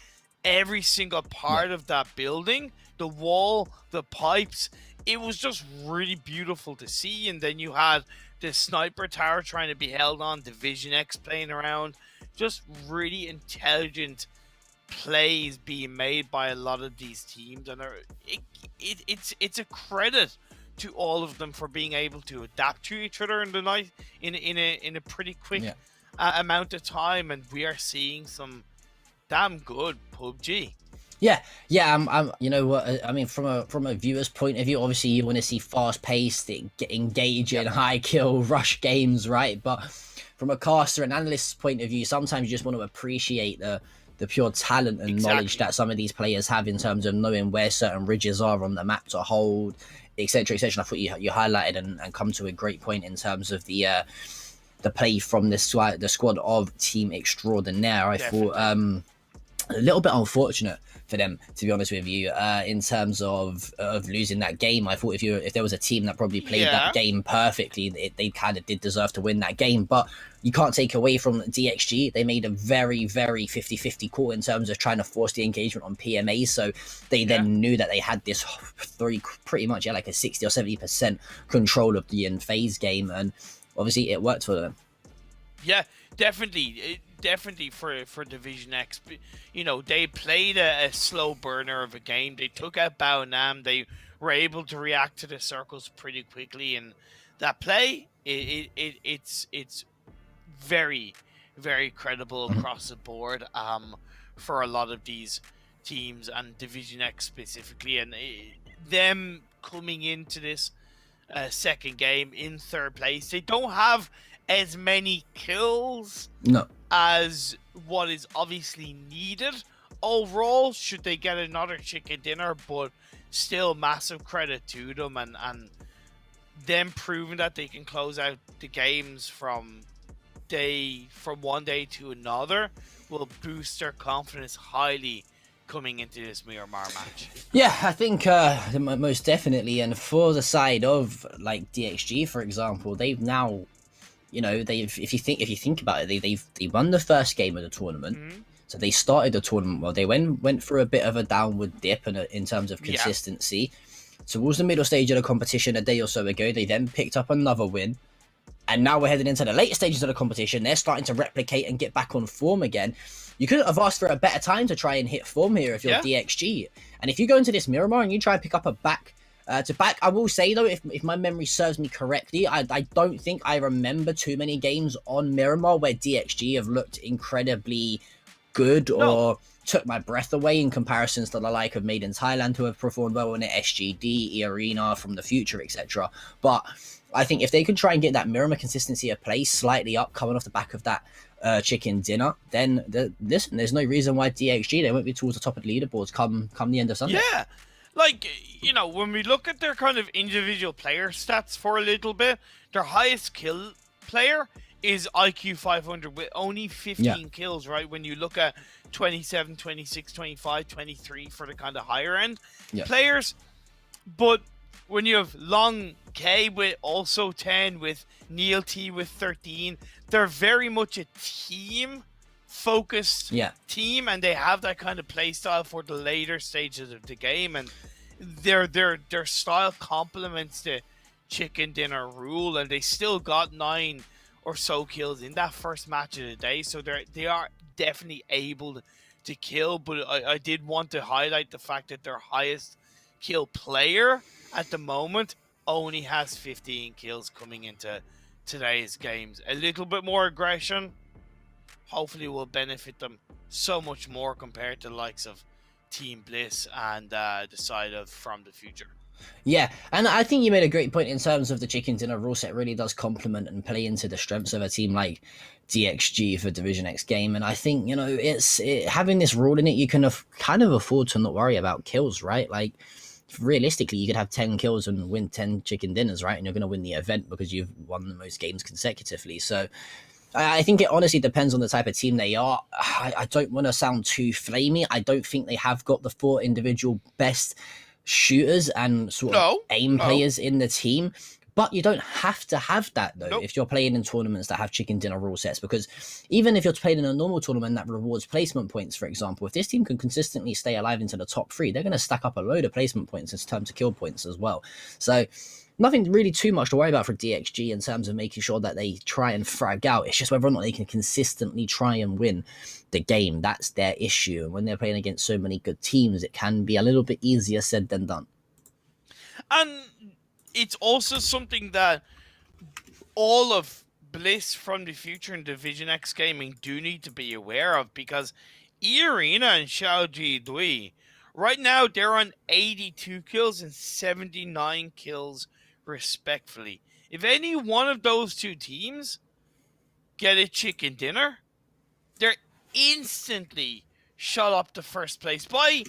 every single part of that building, the wall, the pipes, it was just really beautiful to see. And then you had the sniper tower trying to be held on, Division X playing around, just really intelligent plays being made by a lot of these teams, and it's a credit to all of them for being able to adapt to each other in the night in a pretty quick amount of time, and we are seeing some damn good PUBG. Yeah, I'm. You know what? I mean, from a viewer's point of view, obviously you want to see fast-paced, engaging, high-kill, rush games, right? But from a caster and analyst's point of view, sometimes you just want to appreciate the pure talent and knowledge that some of these players have in terms of knowing where certain ridges are on the map to hold, etc., etc. I thought you highlighted and come to a great point in terms of the play from the squad of Team Extraordinaire. I thought a little bit unfortunate for them, to be honest with you, in terms of losing that game. I thought if there was a team that probably played that game perfectly, they kind of did deserve to win that game. But you can't take away from DXG. They made a very, very 50-50 call in terms of trying to force the engagement on PMA. So they then knew that they had this pretty much like a 60 or 70% control of the in-phase game, and obviously it worked for them. Yeah, definitely for Division X. You know, they played a slow burner of a game. They took out Bao Nam. They were able to react to the circles pretty quickly, and that play, it's very, very credible across the board for a lot of these teams, and Division X specifically, and them coming into this second game in third place. They don't have as many kills as what is obviously needed overall, should they get another chicken dinner, but still massive credit to them, and them proving that they can close out the games from one day to another will boost their confidence highly coming into this Miramar match. Yeah, I think most definitely. And for the side of like DXG, for example, they've now, you know, if you think about it, they won the first game of the tournament. So they started the tournament well. They went through a bit of a downward dip in terms of consistency. Towards the middle stage of the competition a day or so ago, they then picked up another win. And now we're heading into the later stages of the competition. They're starting to replicate and get back on form again. You couldn't have asked for a better time to try and hit form here if you're DXG. And if you go into this Miramar and you try and pick up a back to back, I will say though, if my memory serves me correctly, I don't think I remember too many games on Miramar where DXG have looked incredibly good No. or took my breath away in comparisons to the like of Made in Thailand, who have performed well in it, SGD, Arena from the future, etc. But I think if they could try and get that Miramar consistency of play slightly up, coming off the back of that chicken dinner, then listen, there's no reason why DXG they won't be towards the top of the leaderboards come the end of Sunday. Yeah. Like, you know, when we look at their kind of individual player stats for a little bit, their highest kill player is IQ 500 with only 15 kills, right? When you look at 27, 26, 25, 23 for the kind of higher end players. But when you have Long K with also 10, with Neil T with 13, they're very much a team focused team, and they have that kind of play style for the later stages of the game, and their style complements the chicken dinner rule, and they still got 9 or so kills in that first match of the day, so they are definitely able to kill. But I did want to highlight the fact that their highest kill player at the moment only has 15 kills coming into today's games. A little bit more aggression hopefully will benefit them so much more compared to the likes of Team Bliss and the side of From the Future. Yeah, and I think you made a great point in terms of the chicken dinner rule set really does complement and play into the strengths of a team like DXG for Division X game. And I think, you know, having this rule in it, you can kind of afford to not worry about kills, right? Like, realistically, you could have 10 kills and win 10 chicken dinners, right? And you're going to win the event because you've won the most games consecutively. So I think it honestly depends on the type of team they are. I don't want to sound too flamey. I don't think they have got the 4 individual best shooters and sort of aim players in the team. But you don't have to have that, though, if you're playing in tournaments that have chicken dinner rule sets. Because even if you're playing in a normal tournament that rewards placement points, for example, if this team can consistently stay alive into the top 3, they're going to stack up a load of placement points in terms of kill points as well. So nothing really too much to worry about for DXG in terms of making sure that they try and frag out. It's just whether or not they can consistently try and win the game. That's their issue. And when they're playing against so many good teams, it can be a little bit easier said than done. And it's also something that all of Bliss From the Future and Division X Gaming do need to be aware of, because Arena and Xiaoji Dui, right now they're on 82 kills and 79 kills respectfully. If any one of those two teams get a chicken dinner, they're instantly shot up to first place by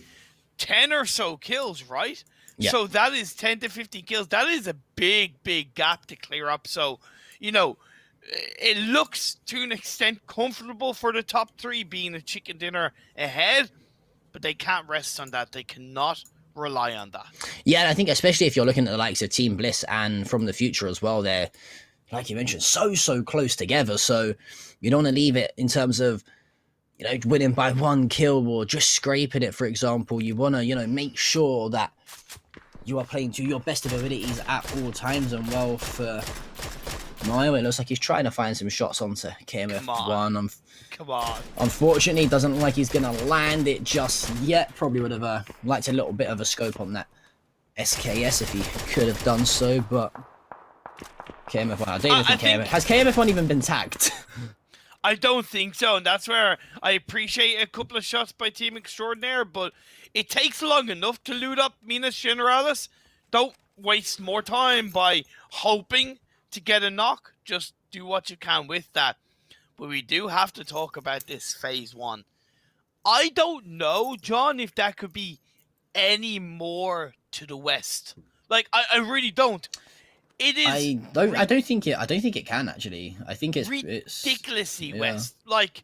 10 or so kills, right? Yeah. So that is 10 to 15 kills. That is a big, big gap to clear up. So, you know, it looks to an extent comfortable for the top 3 being a chicken dinner ahead, but they can't rest on that. They cannot rely on that. Yeah, and I think especially if you're looking at the likes of Team Bliss and From the Future as well, they're, like you mentioned, so close together. So you don't want to leave it in terms of, you know, winning by 1 kill or just scraping it, for example. You want to, you know, make sure that you are playing to your best of abilities at all times. And well, for Mario, it looks like he's trying to find some shots onto KMF1. Come on. Unfortunately, it doesn't look like he's going to land it just yet. Probably would have liked a little bit of a scope on that SKS if he could have done so, but KMF1, I don't even think KMF... Has KMF1 even been tagged? I don't think so, and that's where I appreciate a couple of shots by Team Extraordinaire, but it takes long enough to loot up Minas Generalis. Don't waste more time by hoping to get a knock. Just do what you can with that. But we do have to talk about this Phase 1. I don't know, John, if that could be any more to the west. Like, I really don't. It is. I don't think it can actually. I think it's ridiculously west. Like,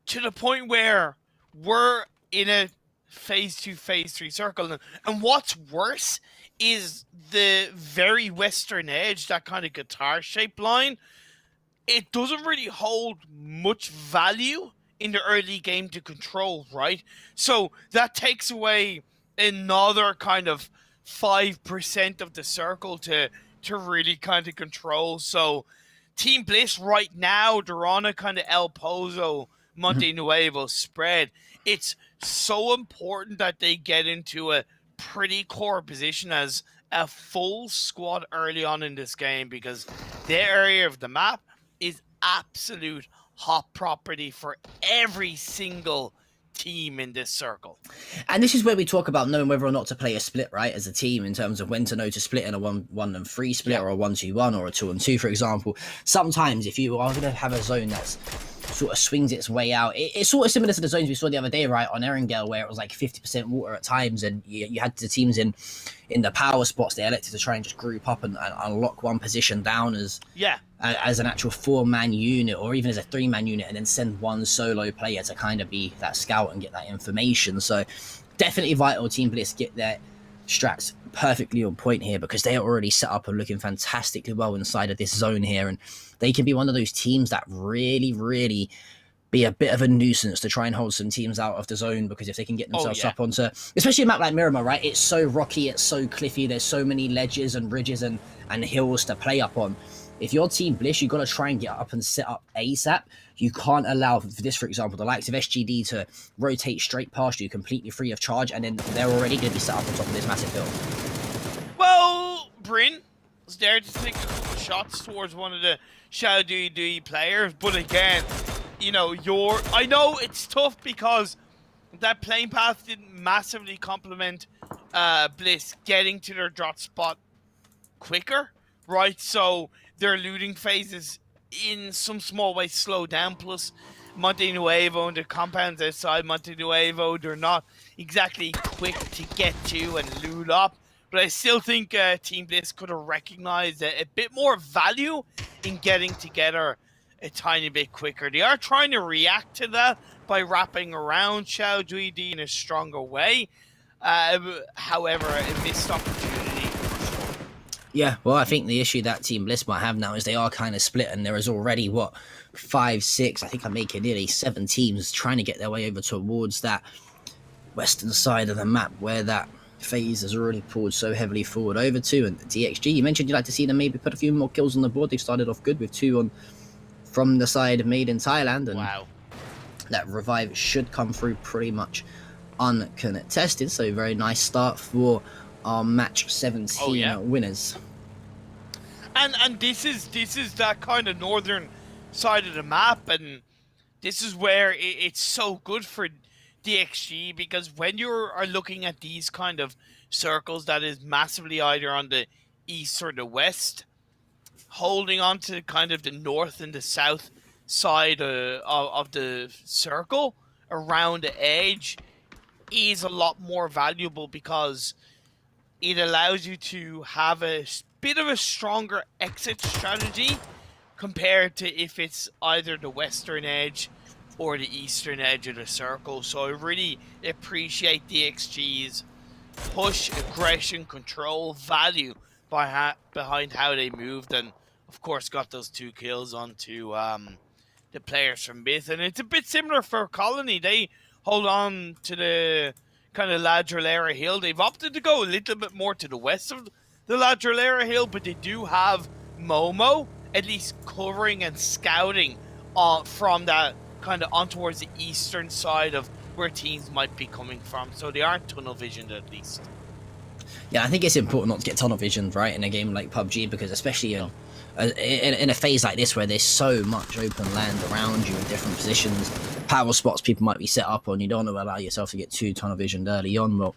to the point where we're in a Phase 2, Phase 3 circle. And what's worse is the very western edge, that kind of guitar-shaped line. It doesn't really hold much value in the early game to control, right? So that takes away another kind of 5% of the circle to really kind of control. So Team Bliss right now, they're on a kind of El Pozo, Monte Nuevo spread. It's so important that they get into a pretty core position as a full squad early on in this game, because their area of the map is absolute hot property for every single team in this circle. And this is where we talk about knowing whether or not to play a split, right, as a team, in terms of when to know to split in a 1-1-3 split, or a 1-2-1, or a 2-2, for example. Sometimes if you are going to have a zone that's sort of swings its way out, it's sort of similar to the zones we saw the other day, right, on Erangel, where it was like 50% water at times, and you had the teams in the power spots. They elected to try and just group up and unlock one position down as an actual 4-man unit, or even as a 3-man unit, and then send one solo player to kind of be that scout and get that information. So definitely vital Team Bliss get their strats perfectly on point here, because they are already set up and looking fantastically well inside of this zone here, and they can be one of those teams that really be a bit of a nuisance to try and hold some teams out of the zone, because if they can get themselves up onto, especially a map like Miramar, right, it's so rocky, it's so cliffy, there's so many ledges and ridges and hills to play up on. If you're Team Bliss, you've got to try and get up and set up ASAP. You can't allow, for this, for example, the likes of SGD to rotate straight past you completely free of charge, and then they're already going to be set up on top of this massive hill. Well, Bryn was there to take a couple of shots towards one of the Xiao Dui players, but again, you know, I know it's tough because that plane path didn't massively complement Bliss getting to their drop spot quicker, right? So their looting phases in some small way slow down, plus Monte Nuevo and the compounds outside Monte Nuevo, they're not exactly quick to get to and loot up. But I still think Team Bliss could have recognized a bit more value in getting together a tiny bit quicker. They are trying to react to that by wrapping around Xiao Duidi in a stronger way. However, a missed opportunity for sure. Yeah, well, I think the issue that Team Bliss might have now is they are kind of split, and there is already, 5, 6, I think I'm making nearly 7 teams trying to get their way over towards that western side of the map where that phase has already pulled so heavily forward over to. And DXG, you mentioned you'd like to see them maybe put a few more kills on the board. They've started off good with 2 from the side made in Thailand, and that revive should come through pretty much uncontested. So very nice start for our match 17 winners. And this is that kind of northern side of the map, and this is where it's so good for DXG, because when you are looking at these kind of circles that is massively either on the east or the west, holding on to kind of the north and the south side of the circle around the edge is a lot more valuable, because it allows you to have a bit of a stronger exit strategy compared to if it's either the western edge or the eastern edge of the circle. So I really appreciate DXG's push, aggression, control, value behind how they moved, and of course got those 2 kills onto the players from Myth. And it's a bit similar for Colony. They hold on to the kind of La Drillera Hill. They've opted to go a little bit more to the west of the La Drillera Hill, but they do have Momo at least covering and scouting from that kind of on towards the eastern side of where teams might be coming from. So they aren't tunnel visioned, at least. Yeah, I think it's important not to get tunnel visioned, right, in a game like PUBG, because especially in a phase like this where there's so much open land around you in different positions, power spots people might be set up on, you don't want to allow yourself to get too tunnel visioned early on. Well,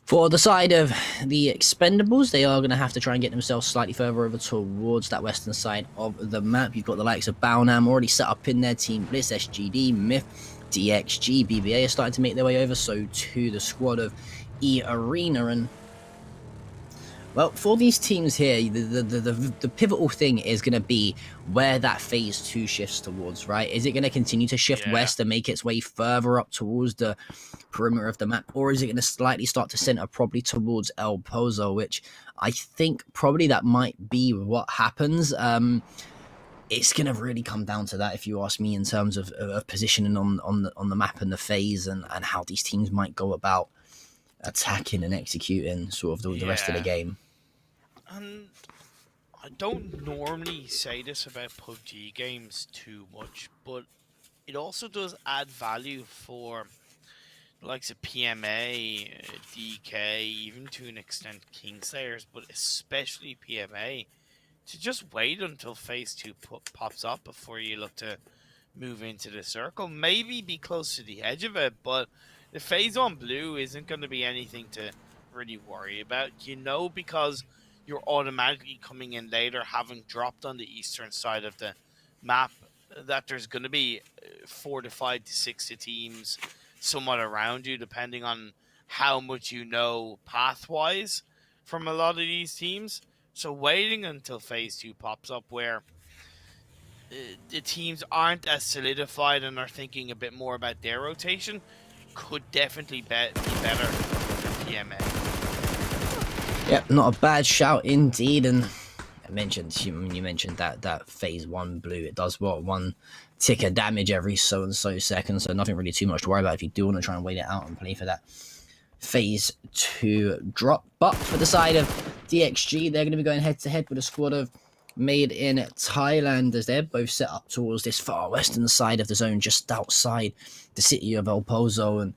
for the side of the Expendables, they are going to have to try and get themselves slightly further over towards that western side of the map. You've got the likes of Baonam already set up in their Team Bliss, SGD, Myth, DXG, BBA are starting to make their way over, so too the squad of E-Arena. And well, for these teams here, the pivotal thing is going to be where that phase 2 shifts towards, right? Is it going to continue to shift west and make its way further up towards the perimeter of the map, or is it going to slightly start to center probably towards El Pozo, which I think probably that might be what happens. It's going to really come down to that, if you ask me, in terms of positioning on the map and the phase, and how these teams might go about attacking and executing sort of the rest of the game. And I don't normally say this about PUBG games too much, but it also does add value for the likes of PMA, DK, even to an extent Kingslayers, but especially PMA, to just wait until phase 2 pops up before you look to move into the circle. Maybe be close to the edge of it, but the phase 1 blue isn't going to be anything to really worry about, because you're automatically coming in later, having dropped on the eastern side of the map, that there's going to be 4 to 5 to 6 teams somewhat around you, depending on how much path-wise from a lot of these teams. So waiting until phase 2 pops up, where the teams aren't as solidified and are thinking a bit more about their rotation, could definitely be better for PMA. Yep, not a bad shout indeed. And you mentioned that phase 1 blue, it does one tick of damage every so and so seconds, so nothing really too much to worry about if you do want to try and wait it out and play for that phase 2 drop. But for the side of DXG, they're going to be going head to head with a squad of Made in Thailand, as they're both set up towards this far western side of the zone, just outside the city of El Pozo. And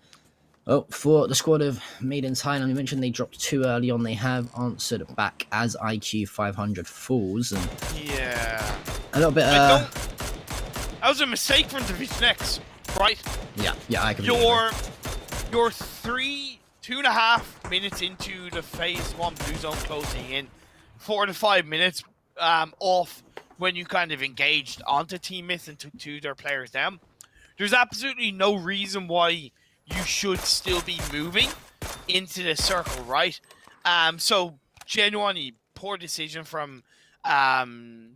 for the squad of Made in Thailand, we mentioned they dropped 2 early on. They have answered back as IQ 500 falls, and yeah, a little bit. That was a mistake from Division X, right? Yeah, I can. You're 2.5 minutes into the phase 1 blue zone closing in, 4 to 5 minutes off when you kind of engaged onto teammates and took 2 of their players down. There's absolutely no reason why you should still be moving into the circle, right? So genuinely poor decision from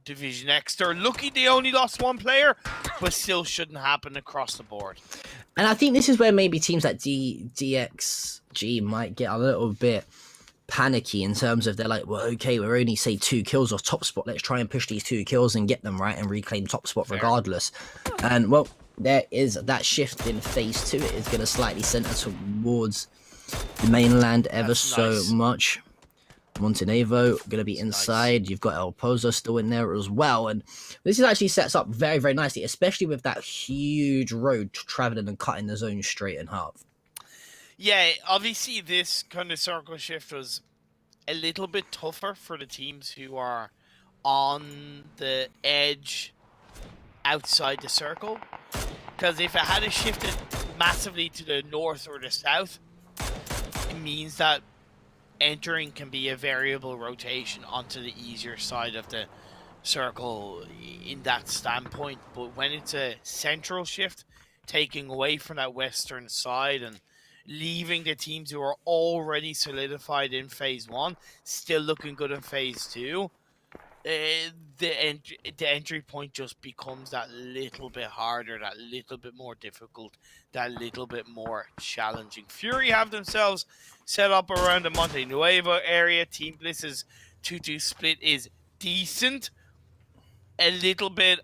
Division X. They're lucky they only lost 1 player, but still shouldn't happen across the board. And I think this is where maybe teams like DXG might get a little bit panicky in terms of, they're like, well, okay, we're only, say, 2 kills off top spot. Let's try and push these 2 kills and get them right and reclaim top spot regardless. And, well, there is that shift in phase 2. It is going to slightly center towards the mainland ever so much. Montenegro going to be inside. You've got El Pozo still in there as well. And this is actually sets up very, very nicely, especially with that huge road traveling and cutting the zone straight in half. Yeah, obviously this kind of circle shift was a little bit tougher for the teams who are on the edge outside the circle. Because if it had shifted massively to the north or the south, it means that entering can be a variable rotation onto the easier side of the circle in that standpoint. But when it's a central shift, taking away from that western side and leaving the teams who are already solidified in phase 1 still looking good in phase 2, the entry point just becomes that little bit harder, that little bit more difficult, that little bit more challenging. Fury have themselves set up around the Monte Nuevo area. Team Bliss's 2-2 split is decent. A little bit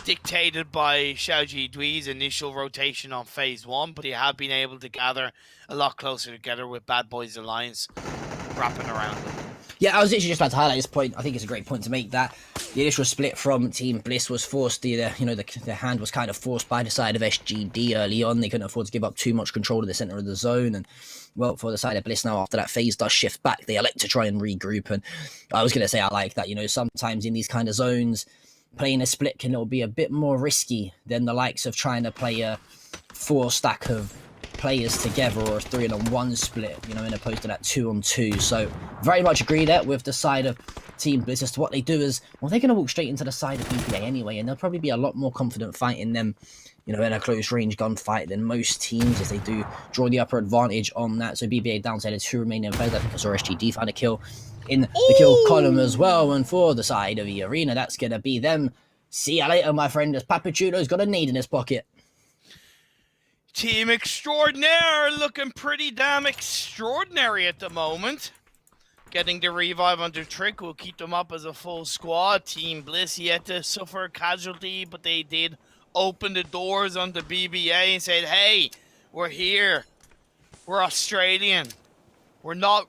dictated by Xiaoji Dui's initial rotation on phase 1, but they have been able to gather a lot closer together with Bad Boys Alliance wrapping around them. Yeah, I was literally just about to highlight this point. I think it's a great point to make, that the initial split from Team Bliss was forced. The hand was kind of forced by the side of SGD early on. They couldn't afford to give up too much control of the center of the zone. And, well, for the side of Bliss now, after that phase does shift back, they elect to try and regroup. And I was going to say, I like that, sometimes in these kind of zones, playing a split can be a bit more risky than the likes of trying to play a 4 stack of players together, or a 3-on-1 split, in opposed to that 2-on-2. So very much agree there with the side of Team Bliss as to what they do is, well, they're going to walk straight into the side of BBA anyway, and they'll probably be a lot more confident fighting them, in a close range gunfight than most teams, as they do draw the upper advantage on that. So BBA downside is 2 remaining players. I think I saw SGD find a kill in the kill column as well. And for the side of the arena, that's going to be them. See ya later, my friend, as Papachulo's got a nade in his pocket. Team Extraordinaire looking pretty damn extraordinary at the moment. Getting the revive under Trick will keep them up as a full squad. Team Bliss yet to suffer a casualty, but they did open the doors on the BBA and said, hey, we're here. We're Australian. We're not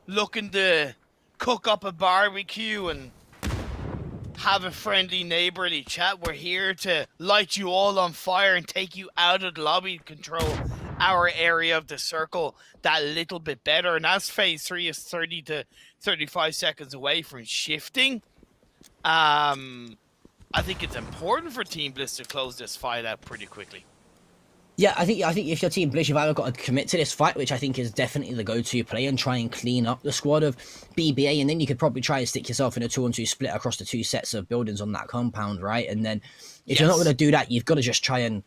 looking to cook up a barbecue and have a friendly neighborly chat. We're here to light you all on fire and take you out of the lobby control our area of the circle that little bit better. And as phase 3 is 30 to 35 seconds away from shifting, I think it's important for Team Bliss to close this fight out pretty quickly. Yeah, I think if your Team Bliss, you've either got to commit to this fight, which I think is definitely the go-to play, and try and clean up the squad of BBA, and then you could probably try and stick yourself in a 2-on-2 split across the 2 sets of buildings on that compound, right? And then if you're not going to do that, you've got to just try and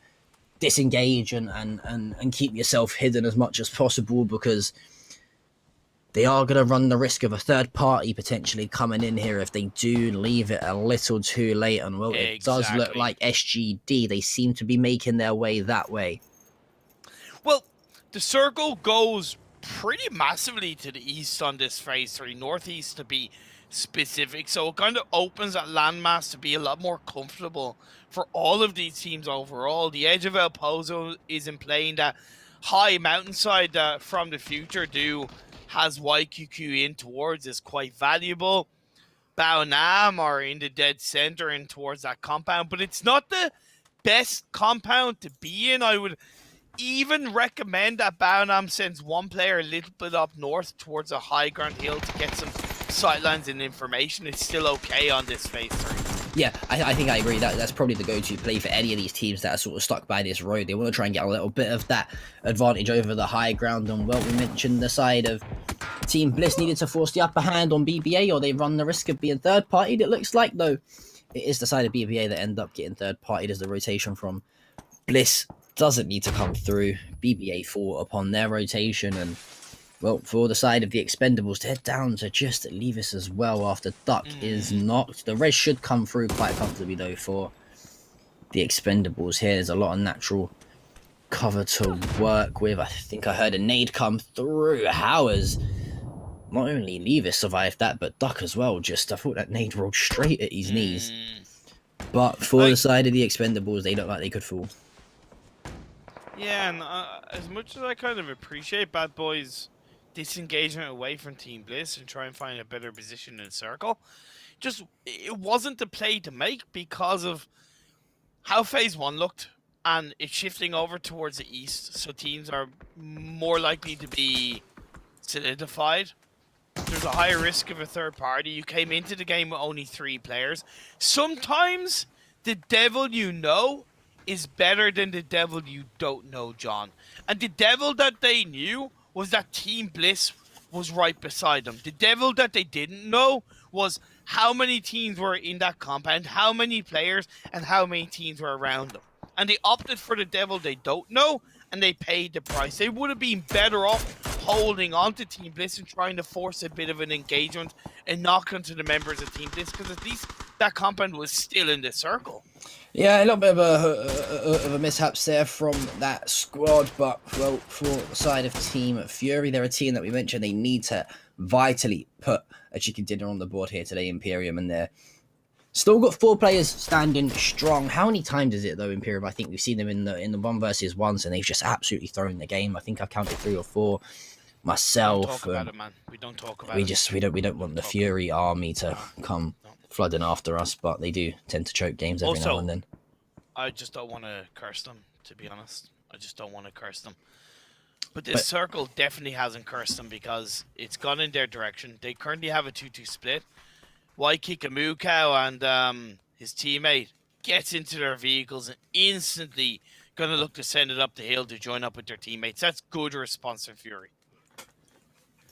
disengage and keep yourself hidden as much as possible, because they are going to run the risk of a third party potentially coming in here if they do leave it a little too late. And well, it does look like SGD, they seem to be making their way that way. Well, the circle goes pretty massively to the east on this phase 3, northeast to be specific, so it kind of opens that landmass to be a lot more comfortable for all of these teams overall. The edge of El Pozo is in play in that high mountainside that From the Future has YQQ in towards is quite valuable. Bao Nam are in the dead center and towards that compound, but it's not the best compound to be in. I would even recommend that Bao Nam sends one player a little bit up north towards a high ground hill to get some sightlines and information. It's still okay on this phase 3. Yeah, I think I agree. That's probably the go-to play for any of these teams that are sort of stuck by this road. They want to try and get a little bit of that advantage over the high ground. And well, we mentioned the side of Team Bliss needed to force the upper hand on BBA, or they run the risk of being third-partied. It looks like, though, it is the side of BBA that end up getting third-partied as the rotation from Bliss doesn't need to come through. BBA fought upon their rotation, and well, for the side of the Expendables, they're down to just leave us as well after Duck is knocked. The res should come through quite comfortably, though, for the Expendables here. There's a lot of natural cover to work with. I think I heard a nade come through. How has not only Levis survived that, but Duck as well? I thought that nade rolled straight at his knees. But for the side of the Expendables, they look like they could fall. Yeah, and as much as I kind of appreciate Bad Boys' disengagement away from Team Bliss and try and find a better position in the circle, just it wasn't the play to make because of how phase 1 looked, and it's shifting over towards the east, so teams are more likely to be solidified. There's a higher risk of a third party. You came into the game with only 3 players. Sometimes the devil you know is better than the devil you don't know, John. And the devil that they knew was that Team Bliss was right beside them. The devil that they didn't know was how many teams were in that compound, how many players, and how many teams were around them. And they opted for the devil they don't know, and they paid the price. They would have been better off holding on to Team Bliss and trying to force a bit of an engagement and knock onto the members of Team Bliss, because at least that compound was still in the circle. Yeah, a little bit of a mishaps there from that squad, but well, for the side of Team Fury, they're a team that we mentioned they need to vitally put a chicken dinner on the board here today, Imperium, and they're still got 4 players standing strong. How many times is it though, Imperium? I think we've seen them in the 1 versus 1s, and they've just absolutely thrown the game. I think I've counted 3 or 4 myself. We don't talk about it, man. We don't talk about it. We don't want the Fury army to come flooding after us, but they do tend to choke games every now and then. I just don't want to curse them, to be honest. I just don't want to curse them. But this circle definitely hasn't cursed them because it's gone in their direction. They currently have a 2-2 split. Waikikamuko and his teammate gets into their vehicles and instantly going to look to send it up the hill to join up with their teammates. That's good response from Fury.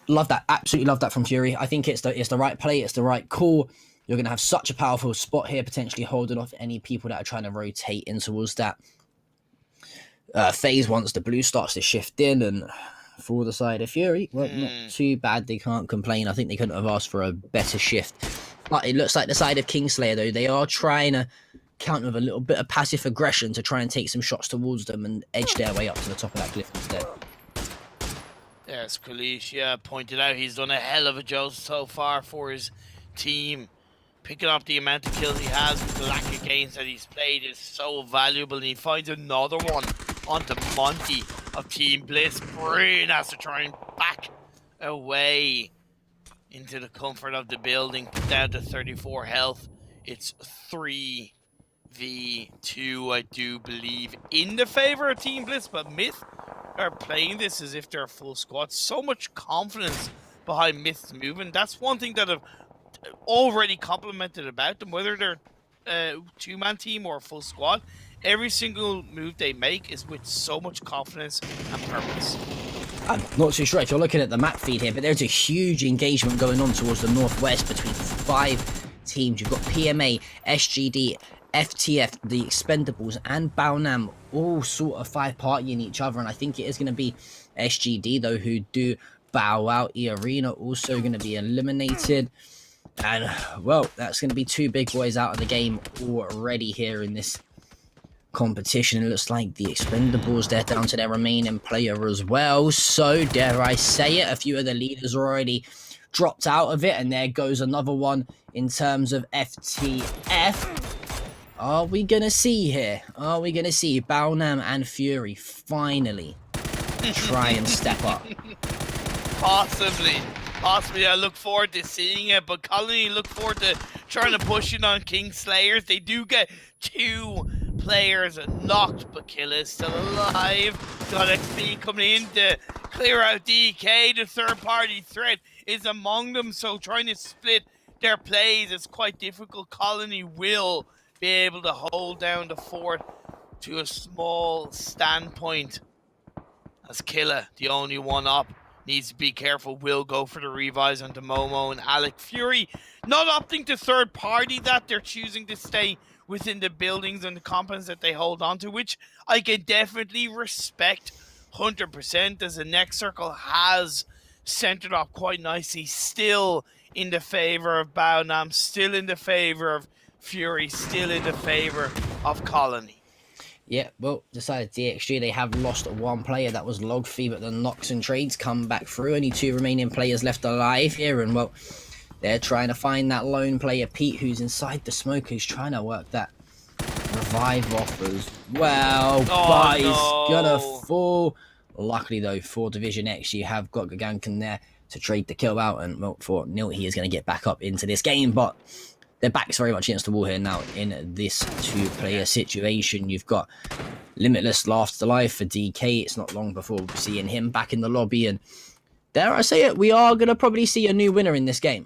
Love that. Absolutely love that from Fury. I think it's the right play. It's the right call. You're going to have such a powerful spot here, potentially holding off any people that are trying to rotate in towards that phase once the blue starts to shift in. And for the side of Fury, well, not too bad. They can't complain. I think they couldn't have asked for a better shift. But it looks like the side of Kingslayer, though, they are trying to counter with a little bit of passive aggression to try and take some shots towards them and edge their way up to the top of that cliff instead. Yes, Kalish, pointed out he's done a hell of a job so far for his team. Picking up the amount of kills he has with the lack of games that he's played is so valuable, and he finds another one onto Monty of Team Bliss. Breen has to try and back away into the comfort of the building, down to 34 health. It's 3v2, I do believe, in the favor of Team Bliss, but Myth are playing this as if they're a full squad. So much confidence behind Myth's movement. That's one thing that I've already complimented about them, whether they're a two-man team or a full squad. Every single move they make is with so much confidence and purpose. I'm not too sure if you're looking at the map feed here, but there's a huge engagement going on towards the northwest between 5 teams. You've got PMA, SGD, FTF, the Expendables, and Baonam all sort of 5-partying each other, and I think it is going to be SGD, though, who do bow out. E-Arena also going to be eliminated. And, well, that's going to be 2 big boys out of the game already here in this competition. It looks like the Expendables, they're down to their remaining player as well. So, dare I say it, a few of the leaders are already dropped out of it. And there goes another one in terms of FTF. Are we going to see here? Are we going to see Baonam and Fury finally try and step up? Possibly. I look forward to seeing it, but Colony look forward to trying to push it on Kingslayers. They do get 2 players knocked, but Kill is still alive. Got XP coming in to clear out DK. The third-party threat is among them, so trying to split their plays is quite difficult. Colony will be able to hold down the fort to a small standpoint, as Killa, the only one up, needs to be careful. Will go for the revives onto Momo and Alec. Fury not opting to third party that. They're choosing to stay within the buildings and the compounds that they hold on to, which I can definitely respect 100%, as the next circle has centered up quite nicely. Still in the favor of Baonam, still in the favor of Fury, still in the favor of Colony. Yeah, well, decided DXG, they have lost 1 player. That was Logfee, but the Knocks and Trades come back through. Only 2 remaining players left alive here, and, well, they're trying to find that lone player, Pete, who's inside the smoke, who's trying to work that revive off as well. But he's gonna fall. Luckily, though, for Division X, you have got Gagankan there to trade the kill out, and, well, for Nil, he is going to get back up into this game, but their back's very much against the wall here now in this 2-player situation. You've got Limitless Laughter Life for DK. It's not long before we're seeing him back in the lobby, and dare I say it, we are going to probably see a new winner in this game.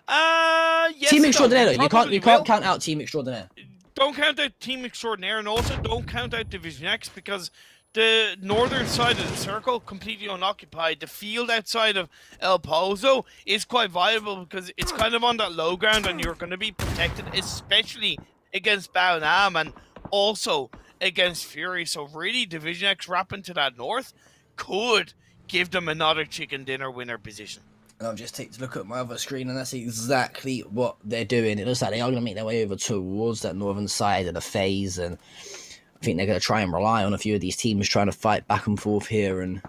Yes, Team Extraordinaire, though. You can't count out Team Extraordinaire. Don't count out Team Extraordinaire, and also don't count out Division X, because the northern side of the circle, completely unoccupied. The field outside of El Pozo is quite viable because it's kind of on that low ground, and you're going to be protected, especially against Baonam and also against Fury. So really, Division X wrapping to that north could give them another chicken dinner winner position. And I've just taken a look at my other screen, and that's exactly what they're doing. It looks like they are going to make their way over towards that northern side of the phase, and I think they're going to try and rely on a few of these teams trying to fight back and forth here and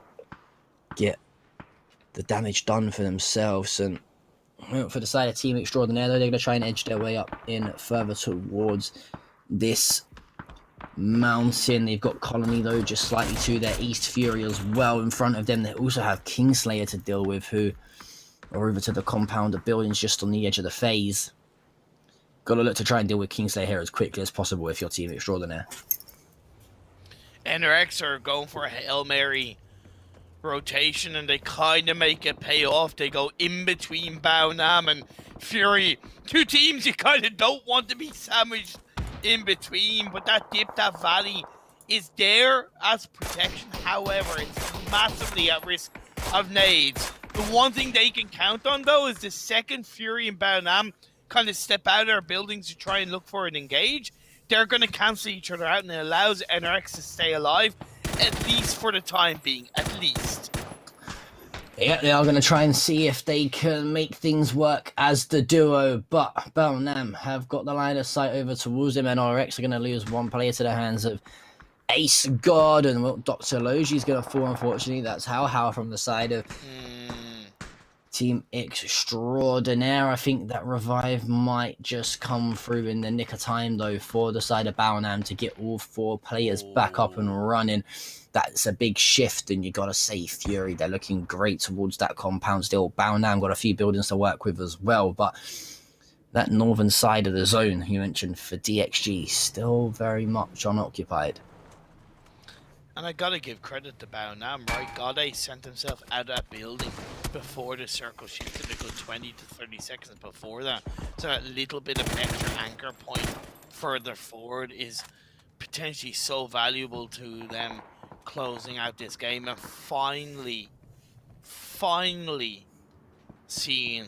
get the damage done for themselves. And, well, for the side of Team Extraordinaire, though, they're going to try and edge their way up in further towards this mountain. They've got Colony, though, just slightly to their east. Fury as well in front of them. They also have Kingslayer to deal with, who are over to the compound of buildings just on the edge of the phase. Got to look to try and deal with Kingslayer here as quickly as possible if you're Team Extraordinaire. NRX are going for a Hail Mary rotation, and they kind of make it pay off. They go in between Baonam and Fury. 2 teams you kind of don't want to be sandwiched in between, but that dip, that valley is there as protection. However, it's massively at risk of nades. The one thing they can count on, though, is the second Fury and Baonam kind of step out of their buildings to try and look for and engage. They're going to cancel each other out, and it allows NRX to stay alive, at least for the time being, at least. Yeah, they are going to try and see if they can make things work as the duo, but Baonam have got the line of sight over towards them. NRX are going to lose 1 player to the hands of Ace God, and, well, Dr. Logi's going to fall, unfortunately. That's how from the side of Team Extraordinaire. I think that revive might just come through in the nick of time, though, for the side of Baonam to get all 4 players back up and running. That's a big shift, and you got to say Fury, they're looking great towards that compound still. Baonam got a few buildings to work with as well, but that northern side of the zone you mentioned for DXG still very much unoccupied. And I gotta give credit to Baonam, right? Gode sent himself out of that building before the circle shifted a good 20 to 30 seconds before that. So that little bit of extra anchor point further forward is potentially so valuable to them closing out this game and finally seeing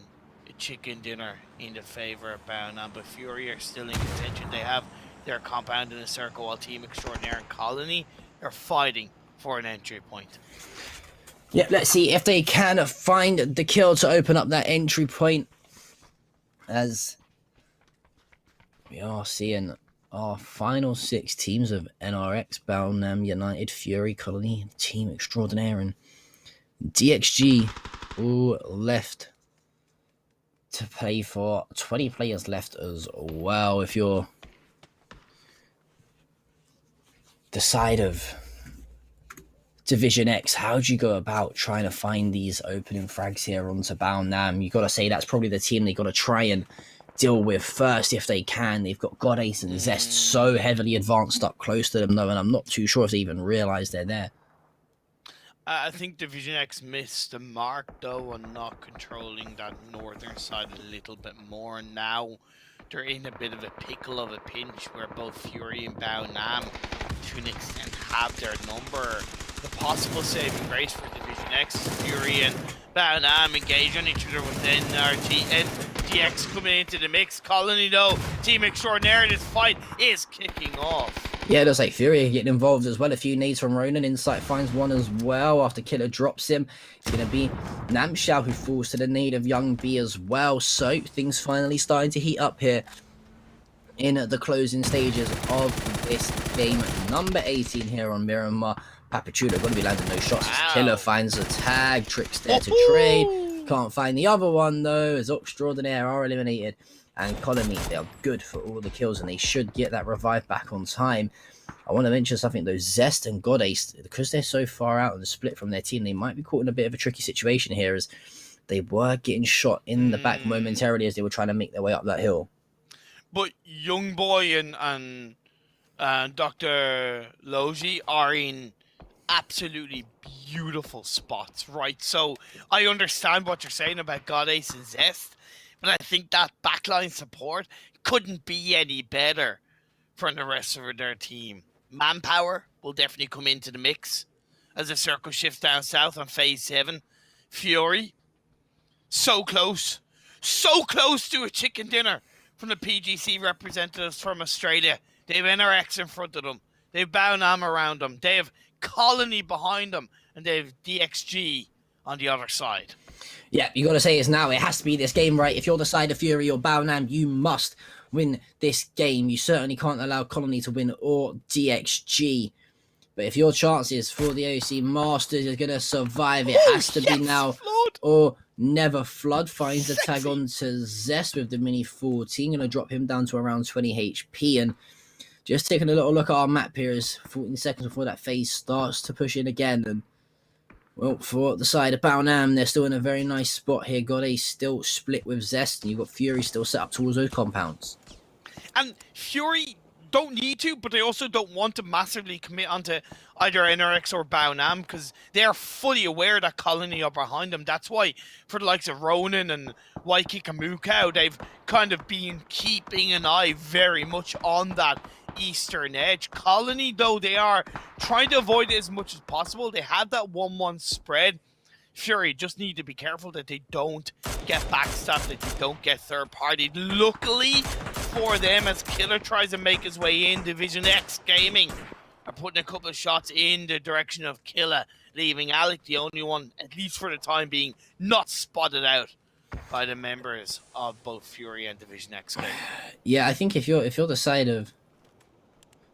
a chicken dinner in the favor of Baonam. But Fury are still in contention. They have their compound in a circle while Team Extraordinaire and Colony are fighting for an entry point. Yeah, let's see if they can find the kill to open up that entry point, as we are seeing our final 6 teams of NRX, Baonam, United, Fury, Colony, Team Extraordinaire, and DXG all left to play for. 20 players left as well. If you're the side of Division X, how do you go about trying to find these opening frags here onto Baonam? You got to say that's probably the team they got to try and deal with first if they can. They've got Godace and Zest so heavily advanced up close to them though, and I'm not too sure if they even realise they're there. I think Division X missed the mark though on not controlling that northern side a little bit more. Now they're in a bit of a pickle of a pinch where both Fury and Baonam to an extent have their number. The possible saving grace for Division X is Fury and Baonam engage on each other within RT and DX coming into the mix. Colony though, Team Extraordinaire in this fight is kicking off. Yeah, it looks like Fury getting involved as well. A few nades from Ronan. Insight finds one as well after Killer drops him. It's going to be Namshao who falls to the nade of Young B as well. So things finally starting to heat up here in the closing stages of this game. Number 18 here on Miramar. Papachulo going to be landing those shots. Wow. Killer finds a tag. Tricks there to trade. Can't find the other one though, as Extraordinaire are eliminated. And Colony, they are good for all the kills, and they should get that revive back on time. I want to mention something though, Zest and Godace, because they're so far out and split from their team, they might be caught in a bit of a tricky situation here, as they were getting shot in the back momentarily as they were trying to make their way up that hill. But Young Boy and Dr. Logi are in absolutely beautiful spots, right? So I understand what you're saying about Godace and Zest, but I think that backline support couldn't be any better from the rest of their team. Manpower will definitely come into the mix as the circle shifts down south on phase 7. Fury, so close to a chicken dinner from the PGC representatives from Australia. They have NRX in front of them. They have Baonam around them. They have Colony behind them. And they have DXG on the other side. Yeah, you got to say it's now. It has to be this game, right? If you're the side of Fury or Baonam, you must win this game. You certainly can't allow Colony to win or DXG. But if your chances for the AOC Masters is going to survive, it has to be now Flood. Or never. Flood finds the tag onto Zest with the mini 14. Going to drop him down to around 20 HP. And just taking a little look at our map here is 14 seconds before that phase starts to push in again. And well, for the side of Baonam, they're still in a very nice spot here. Godace still split with Zest, and you've got Fury still set up towards those compounds. And Fury don't need to, but they also don't want to massively commit onto either NRX or Baonam, because they are fully aware that Colony are behind them. That's why, for the likes of Ronan and Waikiki, they've kind of been keeping an eye very much on that eastern edge. Colony, though, they are trying to avoid it as much as possible. They have that 1-1 spread. Fury just need to be careful that they don't get backstabbed, that they don't get third party. Luckily for them, as Killer tries to make his way in, Division X Gaming are putting a couple of shots in the direction of Killer, leaving Alec the only one, at least for the time being, not spotted out by the members of both Fury and Division X Gaming. Yeah, I think if you're the side of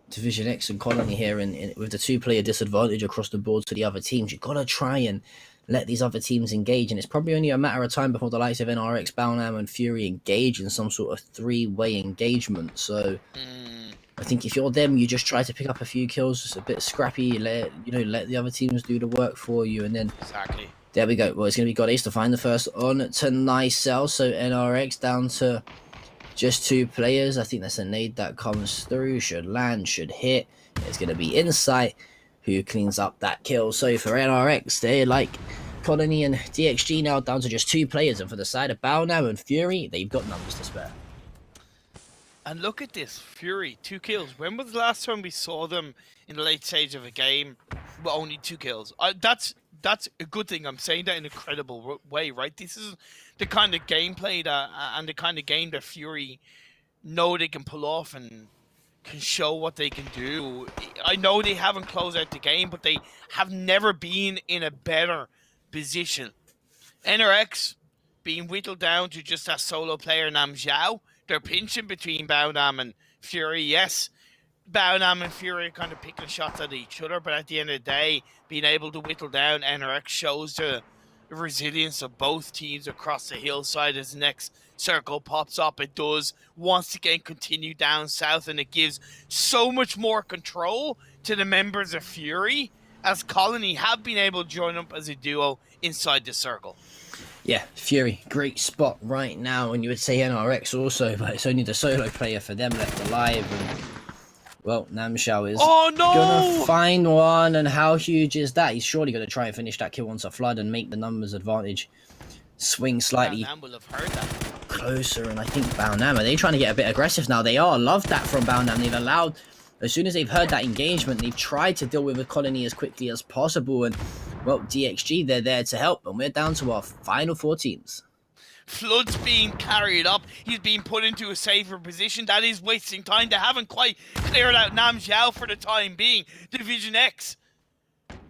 Division X and Colony here, and with the 2-player disadvantage across the board to the other teams, you've got to try and let these other teams engage, and it's probably only a matter of time before the likes of NRX, Baonam, and Fury engage in some sort of 3-way engagement. So I think if you're them, you just try to pick up a few kills, just a bit scrappy, let the other teams do the work for you, and then exactly. There we go. Well, it's going to be Godace to find the first on to Nicel, so NRX down to just 2 players. I think that's a nade that comes through, should land, should hit. It's going to be Insight who cleans up that kill. So for NRX, they're like Colony and DXG now down to just 2 players, and for the side of Baonam and Fury, they've got numbers to spare. And look at this, Fury, 2 kills. When was the last time we saw them in the late stage of a game with only 2 kills? That's a good thing. I'm saying that in a credible way, right? This is the kind of gameplay and the kind of game that Fury know they can pull off and can show what they can do. I know they haven't closed out the game, but they have never been in a better position. NRX being whittled down to just that solo player, Nam Zhao. They're pinching between Baonam and Fury. Yes, Baonam and Fury are kind of picking shots at each other, but at the end of the day, being able to whittle down NRX shows the resilience of both teams across the hillside. As the next circle pops up, it does once again continue down south, and it gives so much more control to the members of Fury, as Colony have been able to join up as a duo inside the circle. Yeah, Fury, great spot right now, and you would say NRX also, but it's only the solo player for them left alive. And well, Namshao is gonna find one, and how huge is that? He's surely gonna try and finish that kill once a flood and make the numbers advantage swing slightly Baonam will have heard that. Closer, and I think Baonam, are they trying to get a bit aggressive now? They are. Love that from Baonam. They've allowed, as soon as they've heard that engagement, they've tried to deal with the Colony as quickly as possible, and well, DXG, they're there to help, and we're down to our final 4 teams. Flood's being carried up. He's being put into a safer position. That is wasting time. They haven't quite cleared out Nam Zhao for the time being. Division X,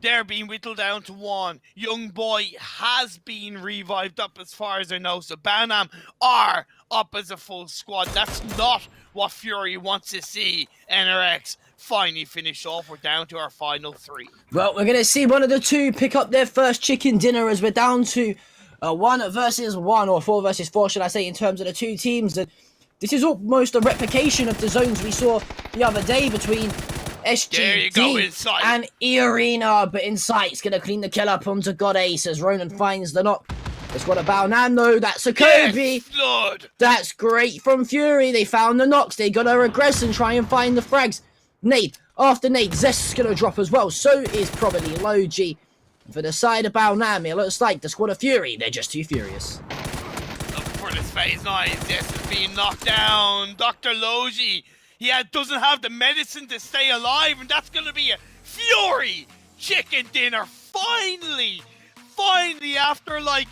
they're being whittled down to 1. Young Boy has been revived up as far as I know. So Baonam are up as a full squad. That's not what Fury wants to see. NRX finally finish off. We're down to our final 3. Well, we're going to see one of the 2 pick up their first chicken dinner, as we're down to 1 versus 1, or 4 versus 4, should I say, in terms of the 2 teams. And this is almost a replication of the zones we saw the other day between SGD and E Arena, but Insight's going to clean the kill up onto God Ace as Ronan finds the knock. It's got a Baonam though, that's a Kobe. Yes, that's great from Fury. They found the knocks, they got to regress and try and find the frags. Nade, after nade, Zest's going to drop as well, so is probably Low G. For the side of Baonam, it looks like the squad of Fury, they're just too furious. Look for this phase 9, Zest is being knocked down. Dr. Logi, he doesn't have the medicine to stay alive, and that's going to be a Fury chicken dinner. Finally, after like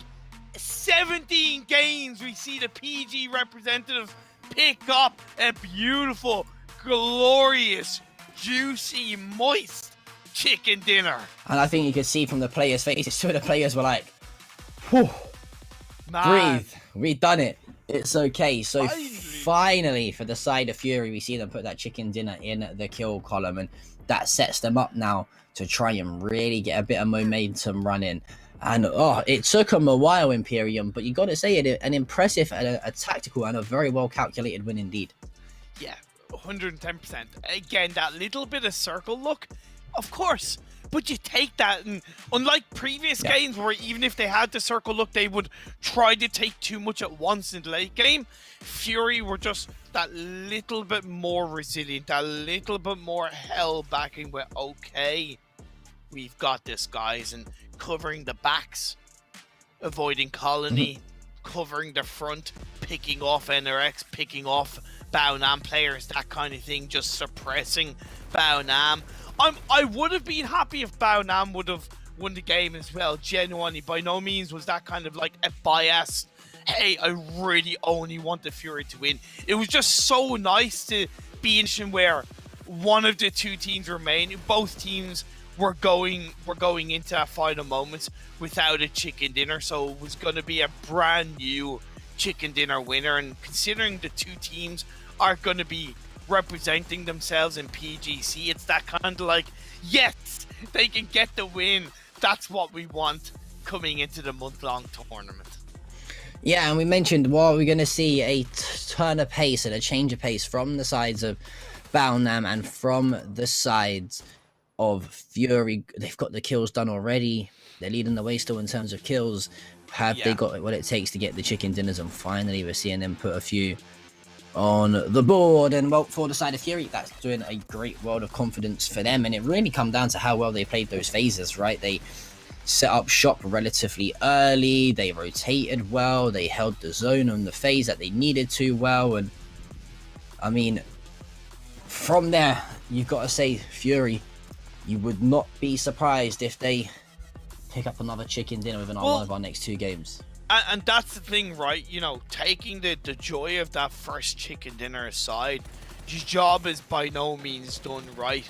17 games, we see the PG representative pick up a beautiful, glorious, juicy, moist chicken dinner. And I think you could see from the players' faces, 2 of the players were like, whew, breathe, we've done it, it's okay. So finally, for the side of Fury, we see them put that chicken dinner in the kill column, and that sets them up now to try and really get a bit of momentum running. And it took them a while, Imperium, but you got to say it, an impressive and a tactical and a very well calculated win indeed. Yeah, 110%. Again, that little bit of circle look, of course, but you take that, and unlike previous games where even if they had the circle look, they would try to take too much at once in the late game, Fury were just that little bit more resilient, that little bit more held backing with, okay, we've got this, guys, and covering the backs, avoiding Colony, covering the front, picking off NRX, picking off Baonam players, that kind of thing, just suppressing Baonam. I would have been happy if Baonam would have won the game as well, genuinely. By no means was that kind of like a biased, hey, I really only want the Fury to win. It was just so nice to be in where one of the 2 teams remain. Both teams were going into our final moments without a chicken dinner, so it was going to be a brand new chicken dinner winner. And considering the 2 teams are going to be representing themselves in PGC, it's that kind of like, yes, they can get the win. That's what we want coming into the month-long tournament. Yeah, and we mentioned, well, we're going to see a turn of pace and a change of pace from the sides of Baonam and from the sides of Fury. They've got the kills done already. They're leading the way still in terms of kills. Have they got what it takes to get the chicken dinners? And finally, we're seeing them put a few on the board. And well, for the side of Fury, that's doing a great world of confidence for them, and it really come down to how well they played those phases, right? They set up shop relatively early, they rotated well, they held the zone on the phase that they needed to well, and I mean, from there, you've got to say, Fury, you would not be surprised if they pick up another chicken dinner within one of our next 2 games. And that's the thing, right? You know, taking the joy of that first chicken dinner aside, his job is by no means done, right?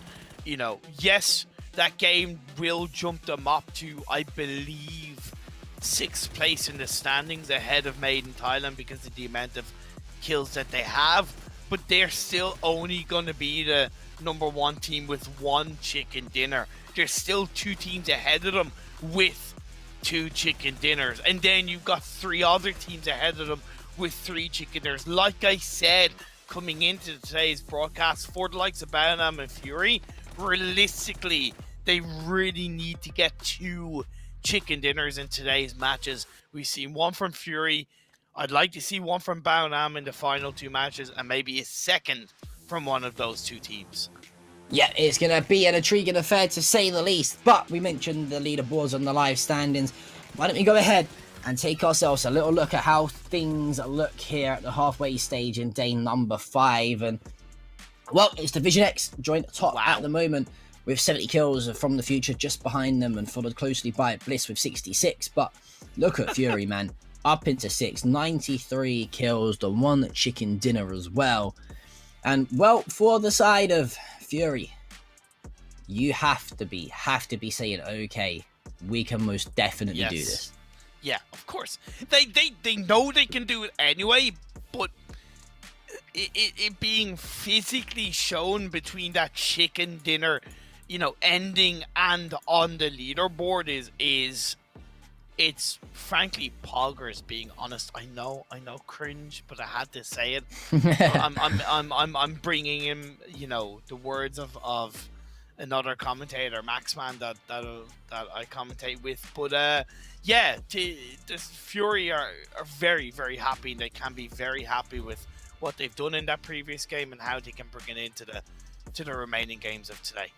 You know, yes, that game will jump them up to, I believe, 6th place in the standings ahead of Made in Thailand because of the amount of kills that they have. But they're still only going to be the number 1 team with 1 chicken dinner. There's still 2 teams ahead of them with 2 chicken dinners, and then you've got 3 other teams ahead of them with 3 chicken dinners. Like I said, coming into today's broadcast, for the likes of Battlegrounds and Fury, realistically, they really need to get 2 chicken dinners in today's matches. We've seen 1 from Fury. I'd like to see 1 from Battlegrounds in the final 2 matches, and maybe a second from one of those 2 teams. Yeah, it's going to be an intriguing affair to say the least, but we mentioned the leaderboards on the live standings. Why don't we go ahead and take ourselves a little look at how things look here at the halfway stage in day number 5. And, well, it's Division X joint top at the moment with 70 kills from the future just behind them, and followed closely by Bliss with 66. But look at Fury, man, up into 6, 93 kills, the 1 chicken dinner as well. And, well, for the side of Fury, you have to be saying, okay, we can most definitely do this. Yeah, of course. They know they can do it anyway, but it being physically shown between that chicken dinner, you know, ending and on the leaderboard is it's frankly poggers, being honest. I know, cringe, but I had to say it. I'm bringing in, you know, the words of another commentator, Maxman, that I commentate with. But yeah, the Fury are very, very happy. They can be very happy with what they've done in that previous game and how they can bring it into the remaining games of today.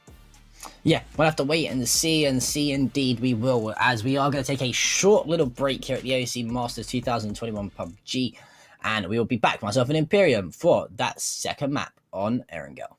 Yeah, we'll have to wait and see indeed we will, as we are going to take a short little break here at the AOC Masters 2021 PUBG, and we will be back, myself and Imperium, for that second map on Erangel.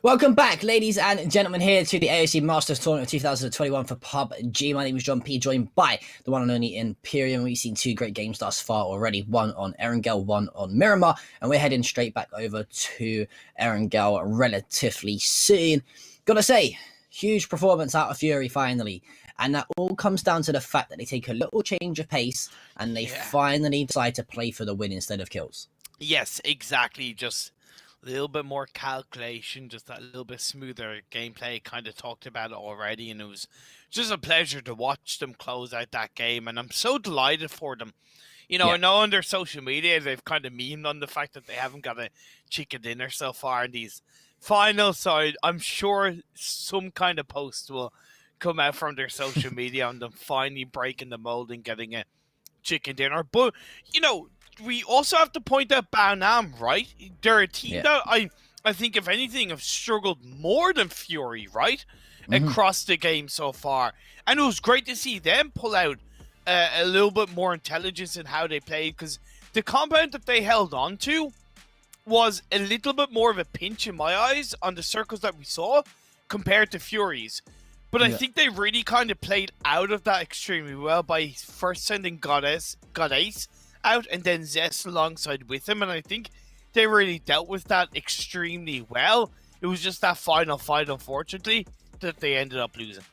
Welcome back, ladies and gentlemen, here to the AOC Masters Tournament of 2021 for PUBG. My name is John P, joined by the one and only Imperium. We've seen two great games thus far already, one on Erangel, one on Miramar, and we're heading straight back over to Erangel relatively soon. Gotta say, huge performance out of Fury finally. And that all comes down to the fact that they take a little change of pace and they finally decide to play for the win instead of kills. Yes, exactly. Just a little bit more calculation, just that little bit smoother gameplay. Kind of talked about it already, and it was just a pleasure to watch them close out that game. And I'm so delighted for them. You know, I know on their social media they've kind of memed on the fact that they haven't got a chicken dinner so far in these finals. So I'm sure some kind of post will come out from their social media on them finally breaking the mold and getting a chicken dinner. But, you know, we also have to point out Baonam, right? They're a team that I think, if anything, have struggled more than Fury, right? Across the game so far. And it was great to see them pull out a little bit more intelligence in how they played, because the compound that they held on to was a little bit more of a pinch in my eyes on the circles that we saw compared to Fury's. But I think they really kind of played out of that extremely well by first sending God Ace out and then Zest alongside with him. And I think they really dealt with that extremely well. It was just that final fight, unfortunately, that they ended up losing.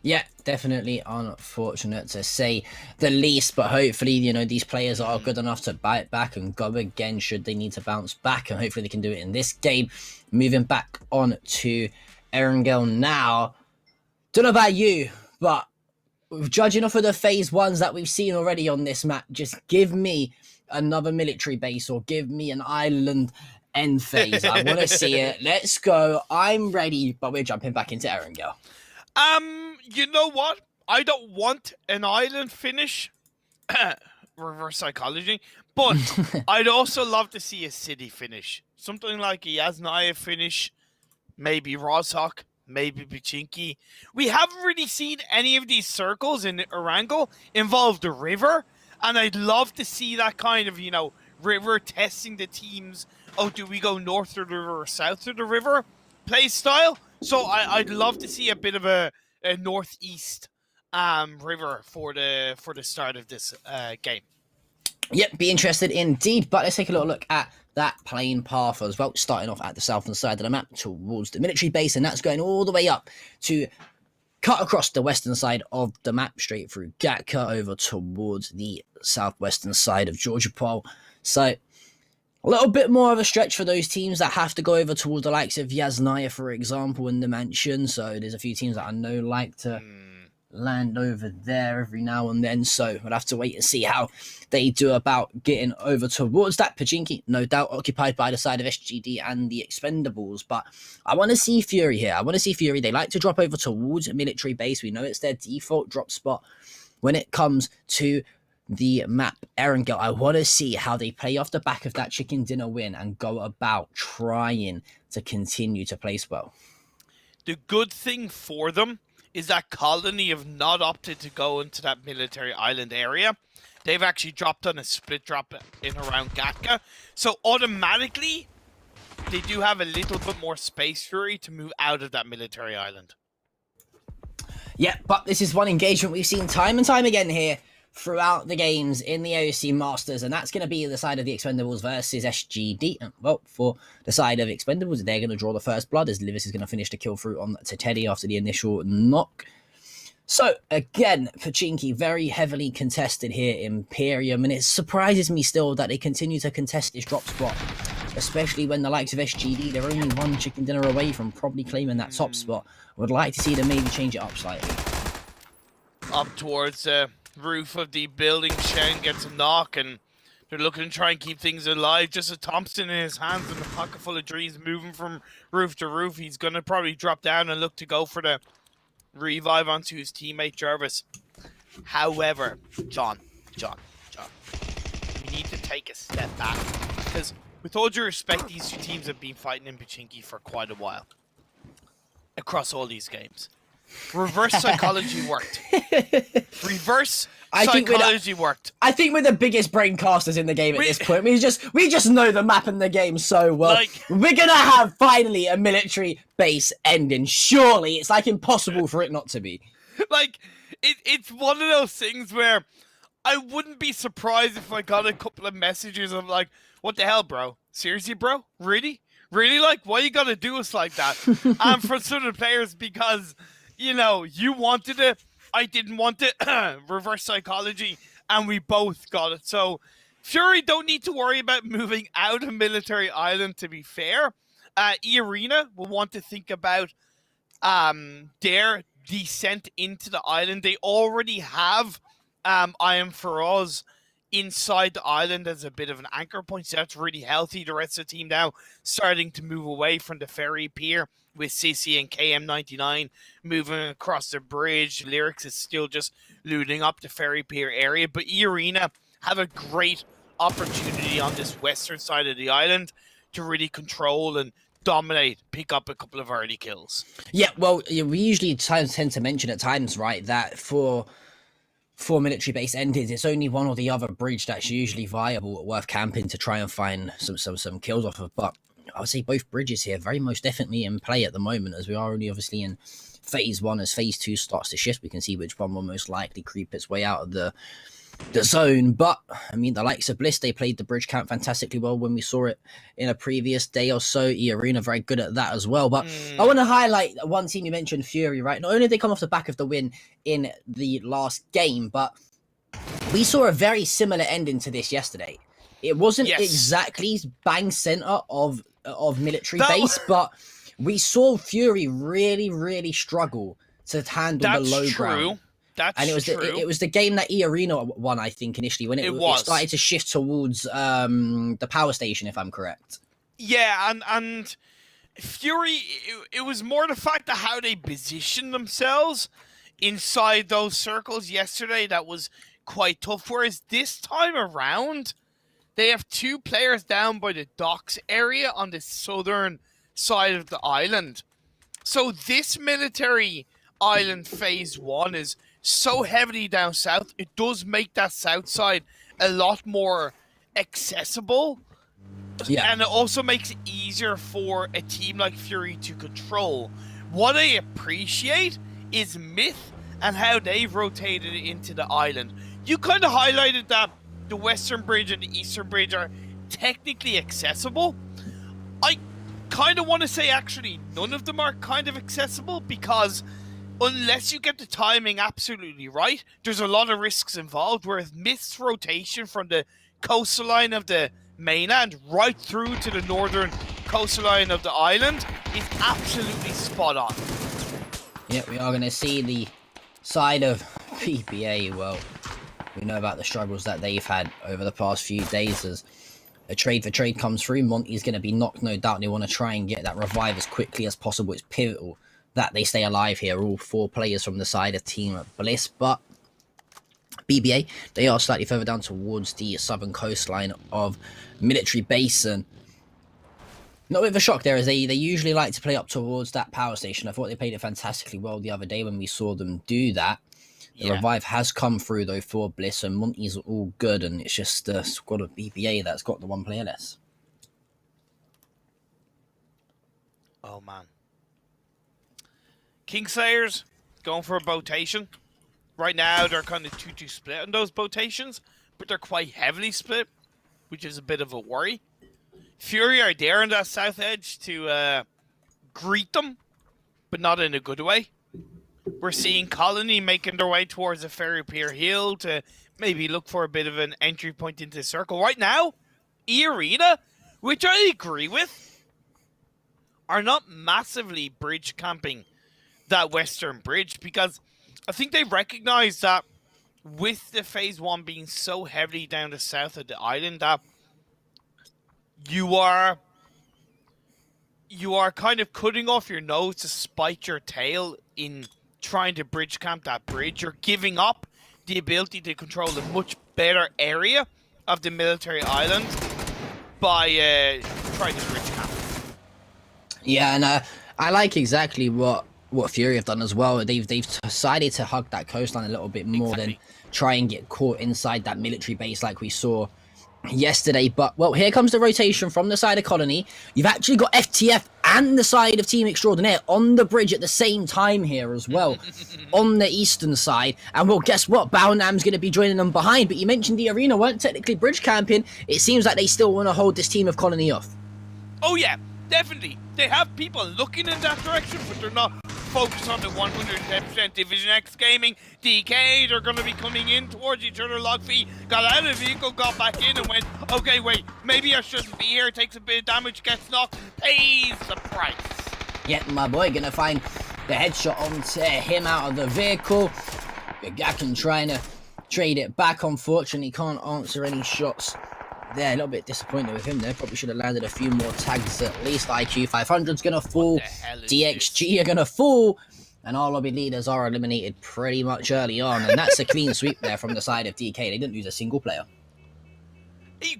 Yeah, definitely unfortunate to say the least, but hopefully, these players are good enough to bite back and go again should they need to bounce back, and hopefully they can do it in this game. Moving back on to Erangel now. Don't know about you, but judging off of the phase ones that we've seen already on this map, just give me another military base or give me an island end phase. I want to see it. Let's go. I'm ready, but we're jumping back into Erangel. You know what? I don't want an island finish, reverse psychology, but I'd also love to see a city finish. Something like a Yasnaya finish, maybe Rozhok, maybe Pachinki. We haven't really seen any of these circles in Erangel involve the river, and I'd love to see that kind of, river testing the teams. Oh, do we go north of the river or south of the river play style? So I'd love to see a bit of a northeast river for the start of this game. Yep, be interested indeed. But let's take a little look at that plane path as well, starting off at the southern side of the map towards the military base, and that's going all the way up to cut across the western side of the map, straight through Gatka over towards the southwestern side of Georgia Pole. So a little bit more of a stretch for those teams that have to go over towards the likes of Yasnaya, for example, in the mansion. So there's a few teams that I know like to land over there every now and then. So we'll have to wait and see how they do about getting over towards that. Pachinki, no doubt, occupied by the side of SGD and the Expendables. But I want to see Fury here. I want to see Fury. They like to drop over towards a military base. We know it's their default drop spot when it comes to the map. Erangel, I want to see how they play off the back of that chicken dinner win and go about trying to continue to place well. The good thing for them is that Colony have not opted to go into that military island area. They've actually dropped on a split drop in around Gatka. So automatically, they do have a little bit more space fury to move out of that military island. Yeah, but this is one engagement we've seen time and time again here throughout the games in the AOC Masters, and that's going to be the side of the Expendables versus SGD. Well, for the side of Expendables, they're going to draw the first blood as Livis is going to finish the kill through on to Teddy after the initial knock. So, again, Pachinki very heavily contested here, Imperium, and it surprises me still that they continue to contest this drop spot, especially when the likes of SGD, they're only one chicken dinner away from probably claiming that top spot. Would like to see them maybe change it up slightly. Up towards the roof of the building, Shen gets a knock, and they're looking to try and keep things alive. Just a Thompson in his hands and a pocket full of trees moving from roof to roof. He's going to probably drop down and look to go for the revive onto his teammate Jarvis. However, John, we need to take a step back, because with all due respect, these two teams have been fighting in Pachinki for quite a while across all these games. Reverse psychology worked. Reverse psychology worked. I think we're the biggest brain casters in the game at this point. We just know the map and the game so well. We're gonna have finally a military base ending. Surely it's impossible for it not to be. It's one of those things where I wouldn't be surprised if I got a couple of messages of what the hell, bro? Seriously, bro? Really? Why you gotta do us like that? And for certain players, because you wanted it, I didn't want it. Reverse psychology, and we both got it. So Fury don't need to worry about moving out of military island, to be fair. E-Arena will want to think about their descent into the island. They already have I Am Feroz inside the island as a bit of an anchor point, so that's really healthy. The rest of the team now starting to move away from the ferry pier, with Sissy and KM99 moving across the bridge. Lyrics is still just looting up the ferry pier area, but E-Arena have a great opportunity on this western side of the island to really control and dominate, pick up a couple of early kills. Yeah, well, we usually tend to mention at times, right, that for military base endings, it's only one or the other bridge that's usually viable, worth camping to try and find some kills off of. But I would say both bridges here very most definitely in play at the moment, as we are only obviously in phase one. As phase two starts to shift, we can see which one will most likely creep its way out of the the zone. But I mean, the likes of Bliss, they played the bridge camp fantastically well when we saw it in a previous day or so. Arena very good at that as well. But I want to highlight one team you mentioned, Fury, right? Not only did they come off the back of the win in the last game, but we saw a very similar ending to this yesterday. It wasn't exactly bang center of military base, but we saw Fury really struggle to handle the low ground. And it was the game that Arena won, I think, initially when it started to shift towards the power station, if I'm correct. Yeah, and Fury, it was more the fact of how they positioned themselves inside those circles yesterday that was quite tough. Whereas this time around, they have 2 players down by the docks area on the southern side of the island. So this military island phase 1 is so heavily down south, it does make that south side a lot more accessible. Yeah. And it also makes it easier for a team like Fury to control. What I appreciate is Myth and how they've rotated into the island. You kind of highlighted that the western bridge and the eastern bridge are technically accessible. I kind of want to say actually none of them are kind of accessible, because unless you get the timing absolutely right, there's a lot of risks involved, whereas Myth's rotation from the coastline of the mainland right through to the northern coastline of the island is absolutely spot on. Yeah, we are going to see the side of PBA. Well, we know about the struggles that they've had over the past few days as a trade for trade comes through. Monty's going to be knocked, no doubt. They want to try and get that revive as quickly as possible. It's pivotal that they stay alive here. All 4 players from the side of Team Bliss, but BBA, they are slightly further down towards the southern coastline of military base, and not with a shock there, as they usually like to play up towards that power station. I thought they played it fantastically well the other day when we saw them do that. The revive has come through though for Bliss, and Monty's all good, and it's just the squad of BBA that's got the 1 player less. Oh man. Kingslayers going for a botation. Right now they're kind of 2-2 split on those botations, but they're quite heavily split, which is a bit of a worry. Fury are there on that south edge to greet them, but not in a good way. We're seeing Colony making their way towards the Ferry Pier Hill to maybe look for a bit of an entry point into the circle. Right now, E-Arena, which I agree with, are not massively bridge camping that western bridge, because I think they recognize that with the phase 1 being so heavily down the south of the island, that you are kind of cutting off your nose to spite your tail in trying to bridge camp that bridge. You're giving up the ability to control a much better area of the military island by trying to bridge camp. Yeah, and I like exactly what Fury have done as well. They've decided to hug that coastline a little bit more than try and get caught inside that military base like we saw yesterday. But, well, here comes the rotation from the side of Colony. You've actually got FTF and the side of Team Extraordinaire on the bridge at the same time here as well, on the eastern side. And, well, guess what? Baonam's going to be joining them behind. But you mentioned the Arena weren't technically bridge camping. It seems like they still want to hold this team of Colony off. Oh, yeah, definitely. They have people looking in that direction, but they're not focused on the 110% Division X gaming. DK, they're going to be coming in towards each other. Logfee got out of the vehicle, got back in and went, okay, wait, maybe I shouldn't be here. Takes a bit of damage, gets knocked, pays the price. Yeah, my boy going to find the headshot onto him out of the vehicle. Gakken trying to trade it back. Unfortunately, can't answer any shots there. A little bit disappointed with him there. Probably should have landed a few more tags at least. IQ 500's going to fall. DXG are going to fall. And our lobby leaders are eliminated pretty much early on. And that's a clean sweep there from the side of DK. They didn't lose a single player.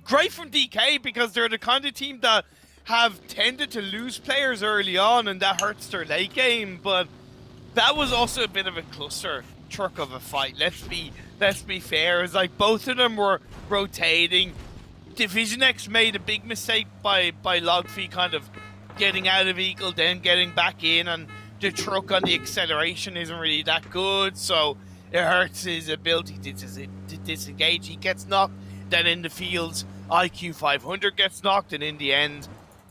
Great from DK, because they're the kind of team that have tended to lose players early on, and that hurts their late game. But that was also a bit of a cluster truck of a fight. Let's be fair. It's like both of them were rotating. Division X made a big mistake by Logfee kind of getting out of vehicle, then getting back in, and the truck on the acceleration isn't really that good, so it hurts his ability to disengage, he gets knocked. Then in the fields, IQ 500 gets knocked, and in the end,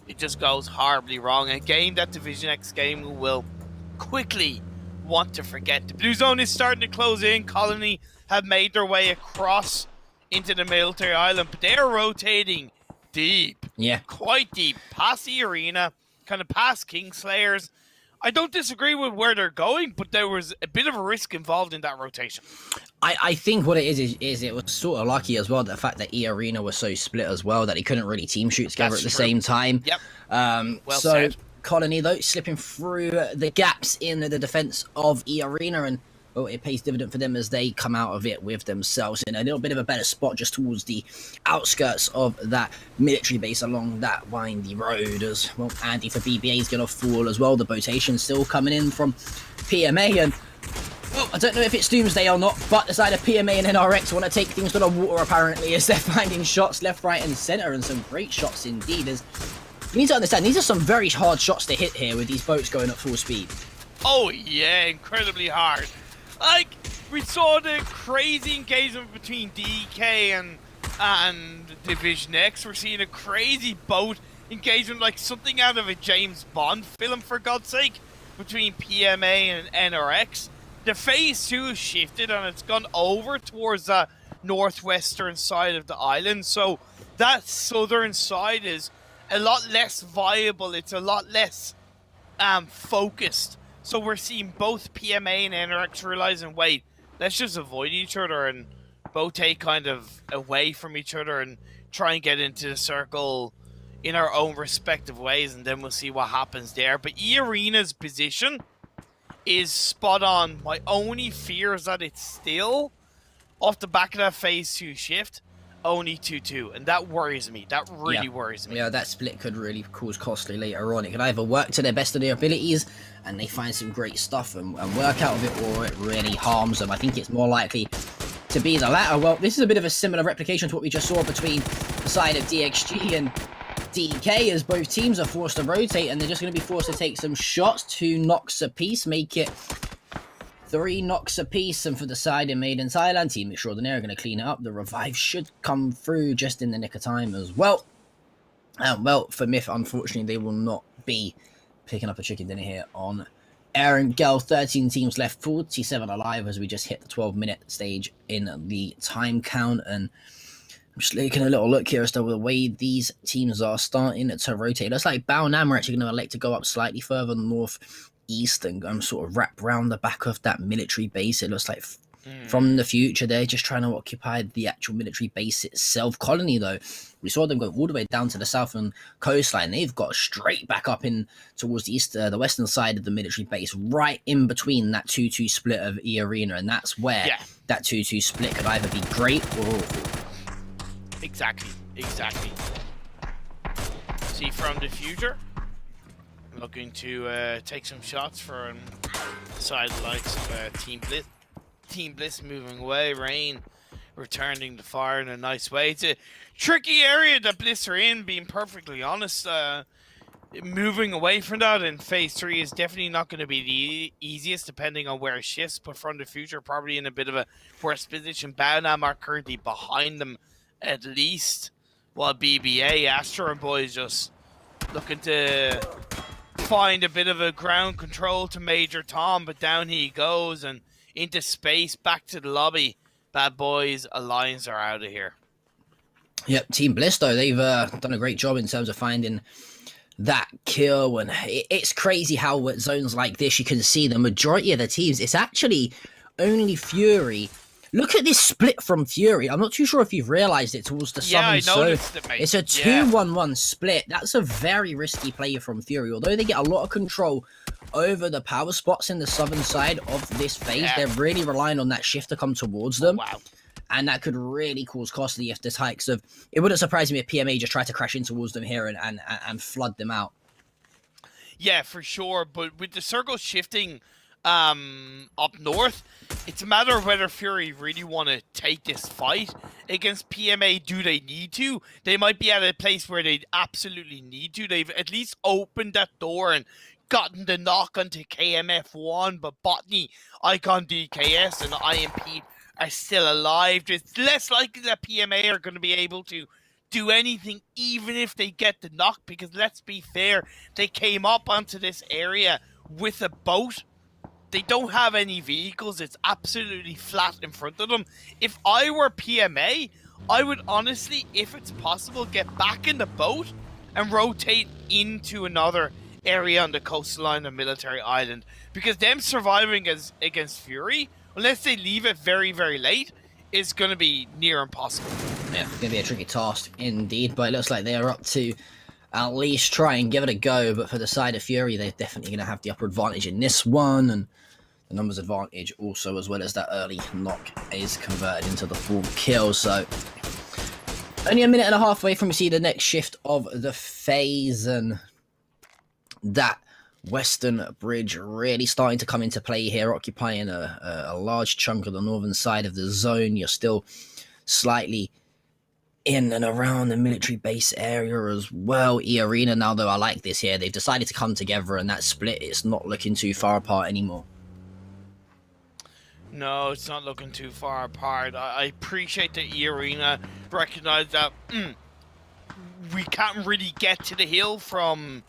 it just goes horribly wrong. A game, that Division X game, will quickly want to forget. The blue zone is starting to close in. Colony have made their way across into the military island, but they're rotating deep. Yeah. Quite deep. Past the arena, kind of past Kingslayers. I don't disagree with where they're going, but there was a bit of a risk involved in that rotation. I think what it is it was sort of lucky as well, the fact that E Arena was so split as well, that he couldn't really team shoot together at the same time. Yep. Well said. Colony, though, slipping through the gaps in the defense of E Arena, and well, it pays dividend for them as they come out of it with themselves in a little bit of a better spot just towards the outskirts of that military base along that windy road. As well, Andy for BBA is going to fall as well. The rotation still coming in from PMA, and well, I don't know if it's Doomsday or not, but the side of PMA and NRX want to take things to the water apparently, as they're finding shots left, right and centre, and some great shots indeed. As you need to understand, these are some very hard shots to hit here with these boats going at full speed. Oh yeah, incredibly hard. Like, we saw the crazy engagement between DK and Division X. We're seeing a crazy boat engagement, like something out of a James Bond film, for God's sake, between PMA and NRX. The phase 2 has shifted and it's gone over towards the northwestern side of the island. So that southern side is a lot less viable. It's a lot less focused. So we're seeing both PMA and NRX realizing, wait, let's just avoid each other and both take kind of away from each other and try and get into the circle in our own respective ways, and then we'll see what happens there. But E Arena's position is spot on. My only fear is that it's still, off the back of that phase 2 shift, only 2-2, and that worries me. That really worries me. Yeah, that split could really cause costly later on. It could either work to the best of their abilities and they find some great stuff and work out of it, or it really harms them. I think it's more likely to be the latter. Well, this is a bit of a similar replication to what we just saw between the side of DXG and DK, as both teams are forced to rotate and they're just going to be forced to take some shots. 2 knocks apiece, make it 3 knocks apiece, and for the side in Maiden's Island, Team Extraordinaire are going to clean it up. The revive should come through just in the nick of time as well. And well, for Myth, unfortunately, they will not be picking up a chicken dinner here on Aaron Gell. 13 teams left, 47 alive as we just hit the 12-minute stage in the time count. And I'm just taking a little look here as to the way these teams are starting to rotate. It looks like Bao Nam are actually going to elect to go up slightly further northeast and sort of wrap around the back of that military base. It looks like from the future they're just trying to occupy the actual military base itself. Colony, though, we saw them go all the way down to the southern coastline. They've got straight back up in towards the east, the western side of the military base, right in between that 2-2 split of E Arena, and that's where that 2-2 split could either be great or awful. Exactly. See, from the future, looking to take some shots from side likes of Team Bliss. Team Bliss moving away. Rain returning to fire in a nice way. It's a tricky area that Bliss are in, being perfectly honest. Moving away from that in phase 3 is definitely not going to be the easiest, depending on where it shifts. But from the future, probably in a bit of a worse position. Baonam are currently behind them, at least, while BBA, Astro and Boys, just looking to find a bit of a ground control to Major Tom, but down he goes and into space, back to the lobby. Bad Boys Alliance are out of here. Yep, Team Bliss, though, they've done a great job in terms of finding that kill, and it's crazy how at zones like this you can see the majority of the teams, it's actually only Fury. Look at this split from Fury. I'm not too sure if you've realized it towards the southern zone. It's a 2-1-1 split. That's a very risky play from Fury. Although they get a lot of control over the power spots in the southern side of this phase, they're really relying on that shift to come towards them. Wow. And that could really cause costly if this hikes of. It wouldn't surprise me if PMA just tried to crash in towards them here and flood them out. Yeah, for sure. But with the circle shifting up north, it's a matter of whether Fury really want to take this fight against PMA. Do they need to? They might be at a place where they absolutely need to. They've at least opened that door and gotten the knock onto KMF1, but Botany, Icon DKS, and IMP are still alive. It's less likely that PMA are going to be able to do anything, even if they get the knock, because let's be fair, they came up onto this area with a boat. They don't have any vehicles. It's absolutely flat in front of them. If I were PMA, I would honestly, if it's possible, get back in the boat and rotate into another area on the coastline of Military Island. Because them surviving against Fury, unless they leave it very, very late, is going to be near impossible. Yeah, it's going to be a tricky task indeed, but it looks like they are up to at least try and give it a go. But for the side of Fury, they're definitely going to have the upper advantage in this one, and the numbers advantage also, as well as that early knock is converted into the full kill. So only a minute and a half away from we see the next shift of the phase, and that western bridge really starting to come into play here, occupying a large chunk of the northern side of the zone. You're still slightly in and around the military base area as well. E-Arena now, though, I like this here. They've decided to come together, and that split, it's not looking too far apart anymore. No, it's not looking too far apart. I appreciate that E-Arena recognize that we can't really get to the hill from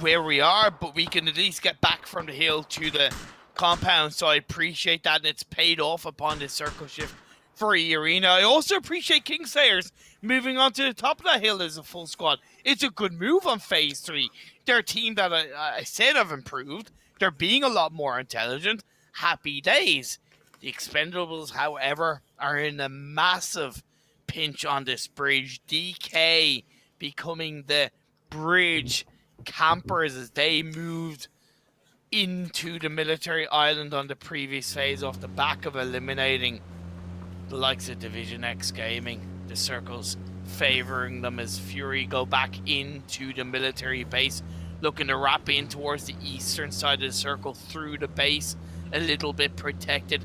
where we are, but we can at least get back from the hill to the compound. So I appreciate that, and it's paid off upon this circle shift for E-Arena. I also appreciate Kingslayers moving on to the top of that hill as a full squad. It's a good move on phase 3. They're a team that I said have improved. They're being a lot more intelligent. Happy days. The Expendables, however, are in a massive pinch on this bridge. DK becoming the bridge campers as they moved into the Military Island on the previous phase off the back of eliminating the likes of Division X Gaming. The circles favoring them as Fury go back into the military base, looking to wrap in towards the eastern side of the circle through the base, a little bit protected.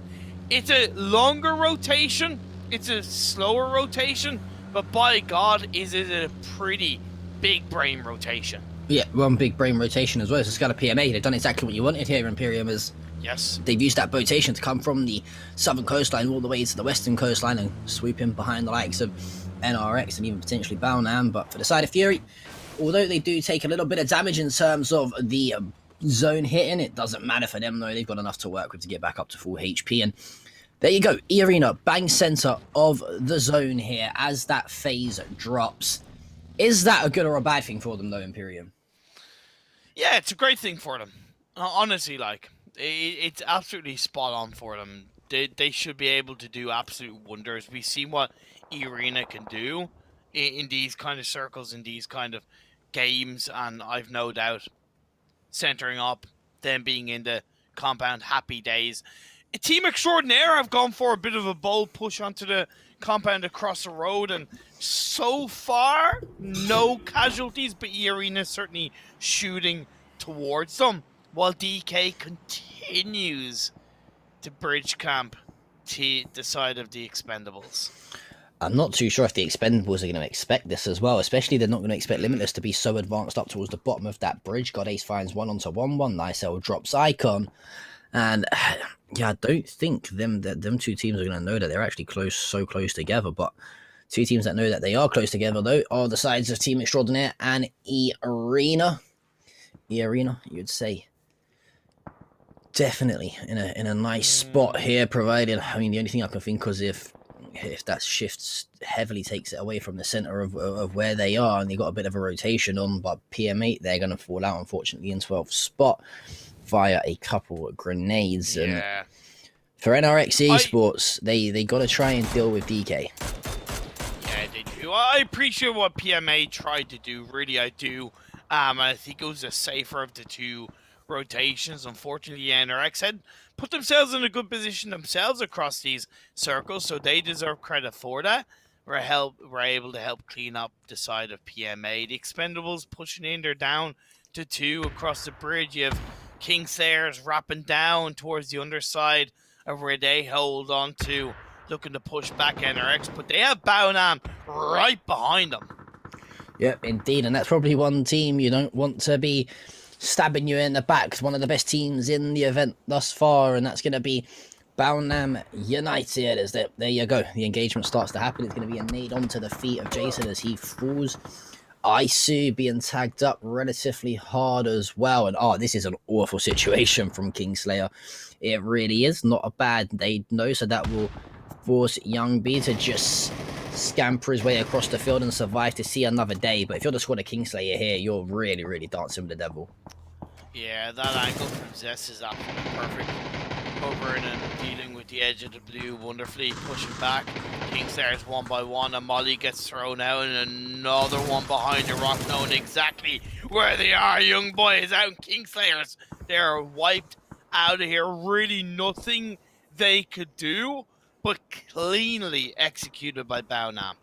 It's a longer rotation, it's a slower rotation, but by God, is it a pretty big brain rotation. Yeah, one big brain rotation as well. It's got a PMA. They've done exactly what you wanted here, Imperium, is yes, they've used that rotation to come from the southern coastline all the way to the western coastline and swoop in behind the likes of NRX and even potentially Balnam. But for the side of Fury, although they do take a little bit of damage in terms of the zone hitting, it doesn't matter for them though. They've got enough to work with to get back up to full HP. And there you go, E-Arena, bang center of the zone here as that phase drops. Is that a good or a bad thing for them though, Imperium? Yeah, it's a great thing for them. Honestly, like, it's absolutely spot on for them. They should be able to do absolute wonders. We've seen what E-Arena can do in these kind of circles, in these kind of games, and I've no doubt centering up, them being in the compound, happy days. Team Extraordinaire have gone for a bit of a bold push onto the compound across the road, and so far, no casualties, but E-Arena is certainly shooting towards them, while DK continues to bridge camp to the side of the Expendables. I'm not too sure if the Expendables are going to expect this as well, especially they're not going to expect Limitless to be so advanced up towards the bottom of that bridge. God Ace finds 1-on-1, nice L drops Icon, and yeah, I don't think them two teams are going to know that they're actually so close together, but two teams that know that they are close together, though, are the sides of Team Extraordinaire and E-Arena. E-Arena, you'd say, definitely in a nice spot here, provided, I mean, the only thing I can think is if that shift heavily takes it away from the center of where they are, and they got a bit of a rotation on, but PM8, they're going to fall out, unfortunately, in 12th spot via a couple of grenades. And for NRX Esports, they got to try and deal with DK. Yeah, they do. I appreciate what PMA tried to do, really, I do. I think it was a safer of the two rotations. Unfortunately, NRX had put themselves in a good position themselves across these circles, so they deserve credit for that. We're able to help clean up the side of PMA. The Expendables pushing in, they're down to 2 across the bridge. You have Kingslayers wrapping down towards the underside of where they hold on to, looking to push back NRX, but they have Baonam right behind them. Yep, indeed, and that's probably one team you don't want to be stabbing you in the back. It's one of the best teams in the event thus far, and that's going to be Baunam United, as there you go. The engagement starts to happen. It's going to be a nade onto the feet of Jason as he falls. Isu being tagged up relatively hard as well. And this is an awful situation from Kingslayer. It really is not a bad nade, no, so that will force Young B to just scamper his way across the field and survive to see another day. But if you're the squad of Kingslayer here, you're really, really dancing with the devil. Yeah, that angle from Zest is absolutely perfect. Covering and dealing with the edge of the blue wonderfully, pushing back. Kingslayer's one by one, and Molly gets thrown out, and another one behind the rock, knowing exactly where they are. Young boy is out, and Kingslayers, they're wiped out of here. Really nothing they could do, but cleanly executed by Baunam.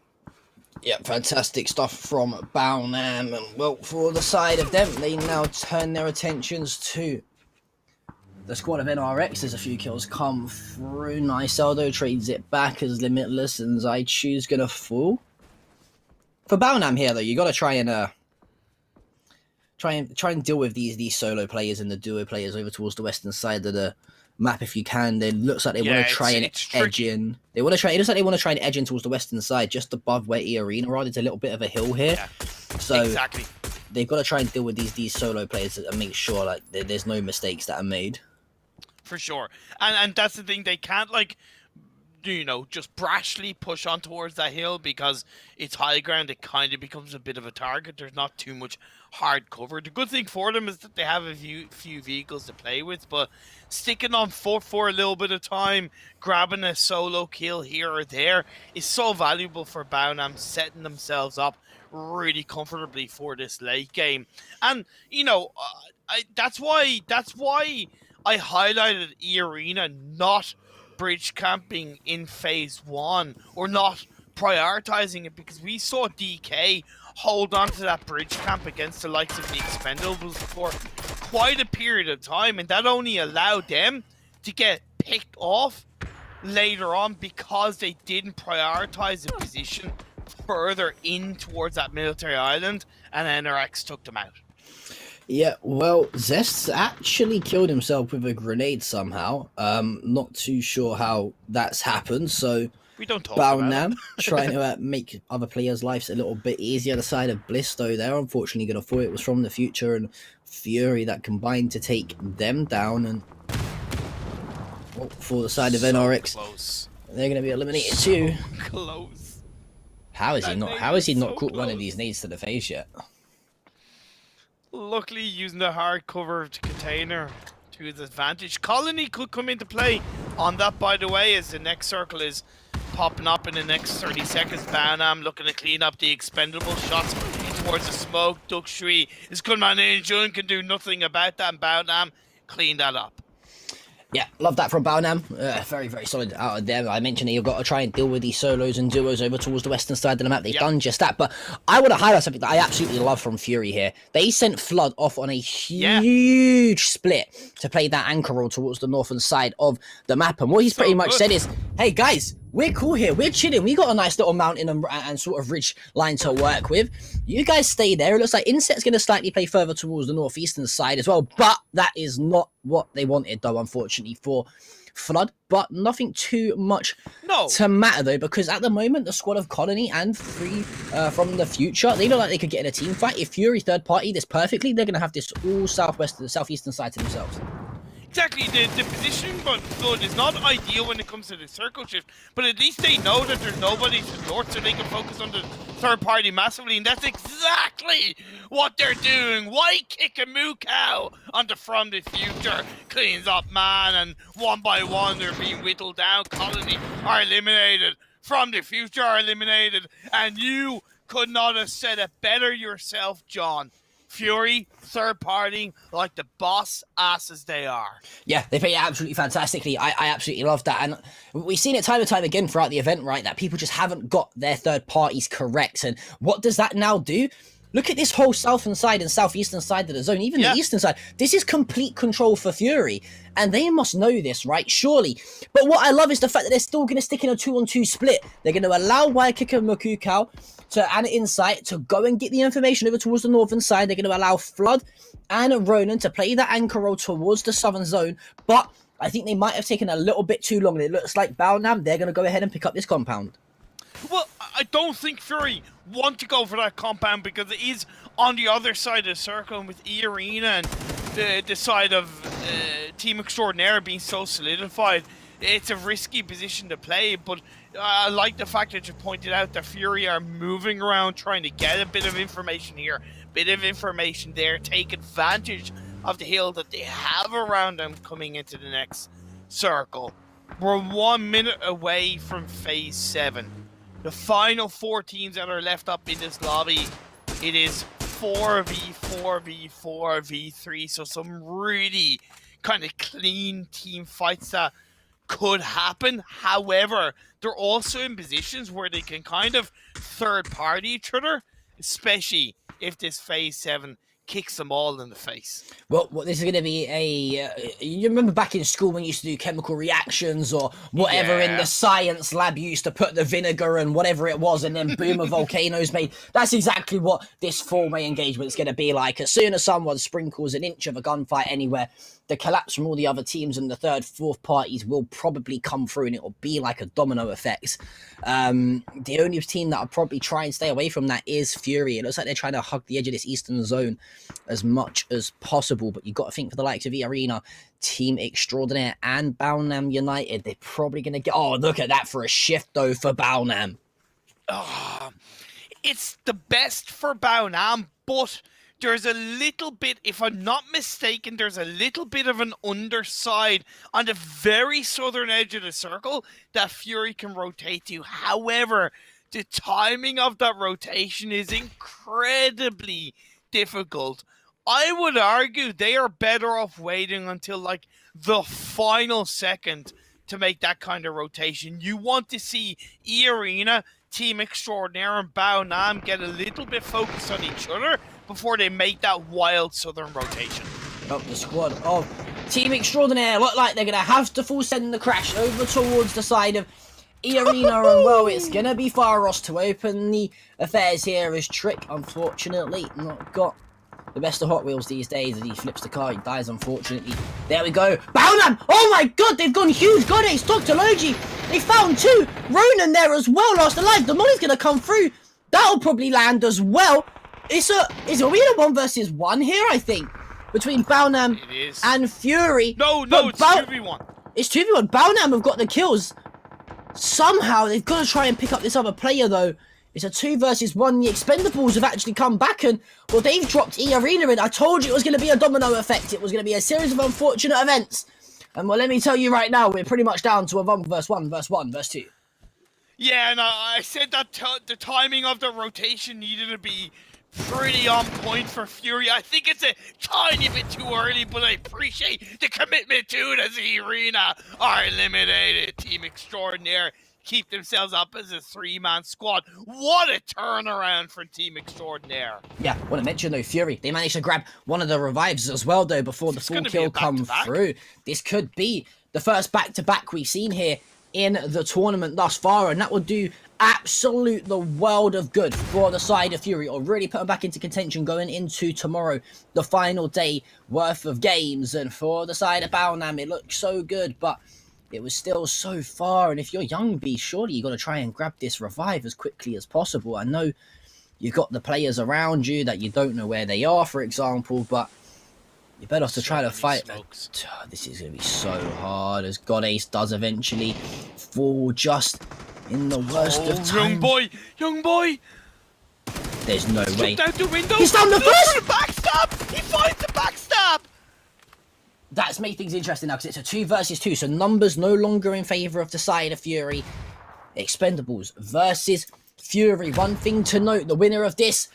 Yeah, fantastic stuff from Baunam. And well, for the side of them, they now turn their attentions to the squad of NRX. There's a few kills come through. Nice Aldo trades it back as Limitless, and Zaichu's gonna fall. For Baunam here, though, you got to try and deal with these solo players and the duo players over towards the western side of the map if you can. It looks like they want to try and edge in. It looks like they want to try and edge in towards the western side, just above where E Arena are. There's a little bit of a hill here, so exactly. They've got to try and deal with these solo players and make sure like there's no mistakes that are made. For sure, and that's the thing. They can't just brashly push on towards that hill because it's high ground. It kind of becomes a bit of a target. There's not too much hard cover. The good thing for them is that they have a few vehicles to play with, but sticking on foot for a little bit of time, grabbing a solo kill here or there is so valuable for Baunam, setting themselves up really comfortably for this late game. And that's why I highlighted E Arena not bridge camping in phase 1 or not prioritizing it, because we saw DK hold on to that bridge camp against the likes of the Expendables for quite a period of time, and that only allowed them to get picked off later on because they didn't prioritize the position further in towards that military island, and NRX took them out. Yeah, well, Zest's actually killed himself with a grenade somehow. Not too sure how that's happened, so we don't talk about it. trying to make other players' lives a little bit easier. The side of Bliss, though, they're unfortunately going to fall. It was from the Future and Fury that combined to take them down, and for the side of NRX, close. They're going to be eliminated too. Close. How is he not caught one of these nades to the face yet? Luckily, using the hard cover container to his advantage. Colony could come into play on that, by the way, as the next circle is popping up in the next 30 seconds. Baunam looking to clean up the expendable shots towards the smoke. Dukshui is coming on in. Jun can do nothing about that, and Baunam clean that up. Yeah, love that from Baunam. Very, very solid out of them. I mentioned that you've got to try and deal with these solos and duos over towards the western side of the map. They've done just that. But I want to highlight something that I absolutely love from Fury here. They sent Flood off on a huge split to play that anchor roll towards the northern side of the map. And what he's pretty much said is, hey, guys, we're cool here. We're chilling. We got a nice little mountain and sort of ridge line to work with. You guys stay there. It looks like Inset's going to slightly play further towards the northeastern side as well. But that is not what they wanted, though, unfortunately, for Flood. But nothing too much to matter, though, because at the moment, the squad of Colony and Free from the Future, they look like they could get in a team fight. If Fury third party this perfectly, they're going to have this all southeastern side to themselves. Exactly, the positioning but Flood is not ideal when it comes to the circle shift, but at least they know that there's nobody to the north, so they can focus on the third party massively, and that's exactly what they're doing. Why kick a moo cow onto From the Future? Cleans up, man, and one by one they're being whittled down. Colony are eliminated. From the Future are eliminated, and you could not have said it better yourself, John. Fury, third party, like the boss asses they are. Yeah, they play absolutely fantastically. I absolutely love that. And we've seen it time and time again throughout the event, right? That people just haven't got their third parties correct. And what does that now do? Look at this whole southern side and southeastern side of the zone, even the eastern side. This is complete control for Fury, and they must know this, right? Surely. But what I love is the fact that they're still going to stick in a 2-on-2 split. They're going to allow Waikiki and Makukau and Insight to go and get the information over towards the northern side. They're going to allow Flood and Ronan to play that anchor role towards the southern zone, but I think they might have taken a little bit too long. And it looks like Battlegrounds, they're going to go ahead and pick up this compound. Well, I don't think Fury want to go for that compound because it is on the other side of the circle, and with E-Arena and the side of Team Extraordinaire being so solidified, it's a risky position to play. But I like the fact that you pointed out that Fury are moving around, trying to get a bit of information here, bit of information there, take advantage of the hill that they have around them coming into the next circle. We're 1 minute away from Phase 7. The final 4 teams that are left up in this lobby, it is 4v4v4v3, so some really kind of clean team fights that could happen. However, they're also in positions where they can kind of third party each other, especially if this Phase 7 kicks them all in the face. Well, this is going to be you remember back in school when you used to do chemical reactions or whatever in the science lab, you used to put the vinegar and whatever it was, and then boom, a volcano's made. That's exactly what this four-way engagement is going to be like. As soon as someone sprinkles an inch of a gunfight anywhere, the collapse from all the other teams and the third, fourth parties will probably come through, and it will be like a domino effect. The only team that will probably try and stay away from that is Fury. It looks like they're trying to hug the edge of this eastern zone as much as possible, but you've got to think for the likes of E-Arena, Team Extraordinaire, and Battlegrounds United, they're probably going to get... Oh, look at that for a shift, though, for Battlegrounds. It's the best for Battlegrounds, but there's a little bit, if I'm not mistaken, there's a little bit of an underside on the very southern edge of the circle that Fury can rotate to. However, the timing of that rotation is incredibly difficult. I would argue they are better off waiting until like the final second to make that kind of rotation. You want to see E-Arena, Team Extraordinaire, and Battlegrounds get a little bit focused on each other before they make that wild southern rotation. Oh, the squad of Team Extraordinaire look like they're going to have to full send the crash over towards the side of E-Arena, and well, it's going to be Faros to open the affairs here as Trick, unfortunately, not got the best of Hot Wheels these days. As he flips the car, he dies, unfortunately. There we go. Battlegrounds! Oh my god, they've gone huge. God, it's Dr. Logi. They found 2. Ronan there as well, last alive. The molly's going to come through. That'll probably land as well. Is it a 1 versus 1 here, I think, between Battlegrounds and Fury. No, it's 2v1. It's 2v1. Battlegrounds have got the kills. Somehow, they've got to try and pick up this other player, though. It's a 2 versus 1. The Expendables have actually come back, and, well, they've dropped E-Arena in. I told you it was going to be a domino effect. It was going to be a series of unfortunate events. And, well, let me tell you right now, we're pretty much down to a 1 versus 1 versus 1 versus 2. Yeah, and I said that the timing of the rotation needed to be pretty on point for Fury. I think it's a tiny bit too early, but I appreciate the commitment to it as E-Arena are eliminated. Team Extraordinaire keep themselves up as a 3-man squad. What a turnaround for Team Extraordinaire. Yeah, I want to mention, though, Fury, they managed to grab one of the revives as well, though, before the full kill come through. This could be the first back-to-back we've seen here in the tournament thus far, and that will do absolute the world of good for the side of Fury, or really put them back into contention going into tomorrow, the final day worth of games. And for the side of Battlegrounds, it looked so good, but it was still so far. And if you're young B, surely you got to try and grab this revive as quickly as possible. I know you've got the players around you that you don't know where they are, for example, but you better have to try to fight. This is going to be so hard, as God Ace does eventually fall just in the worst of times. Young boy! There's no way. Out the window. He's down the first! The backstab! He finds the backstab! That's made things interesting now, because it's a 2 versus 2, so numbers no longer in favour of the side of Fury. Expendables versus Fury. One thing to note, the winner of this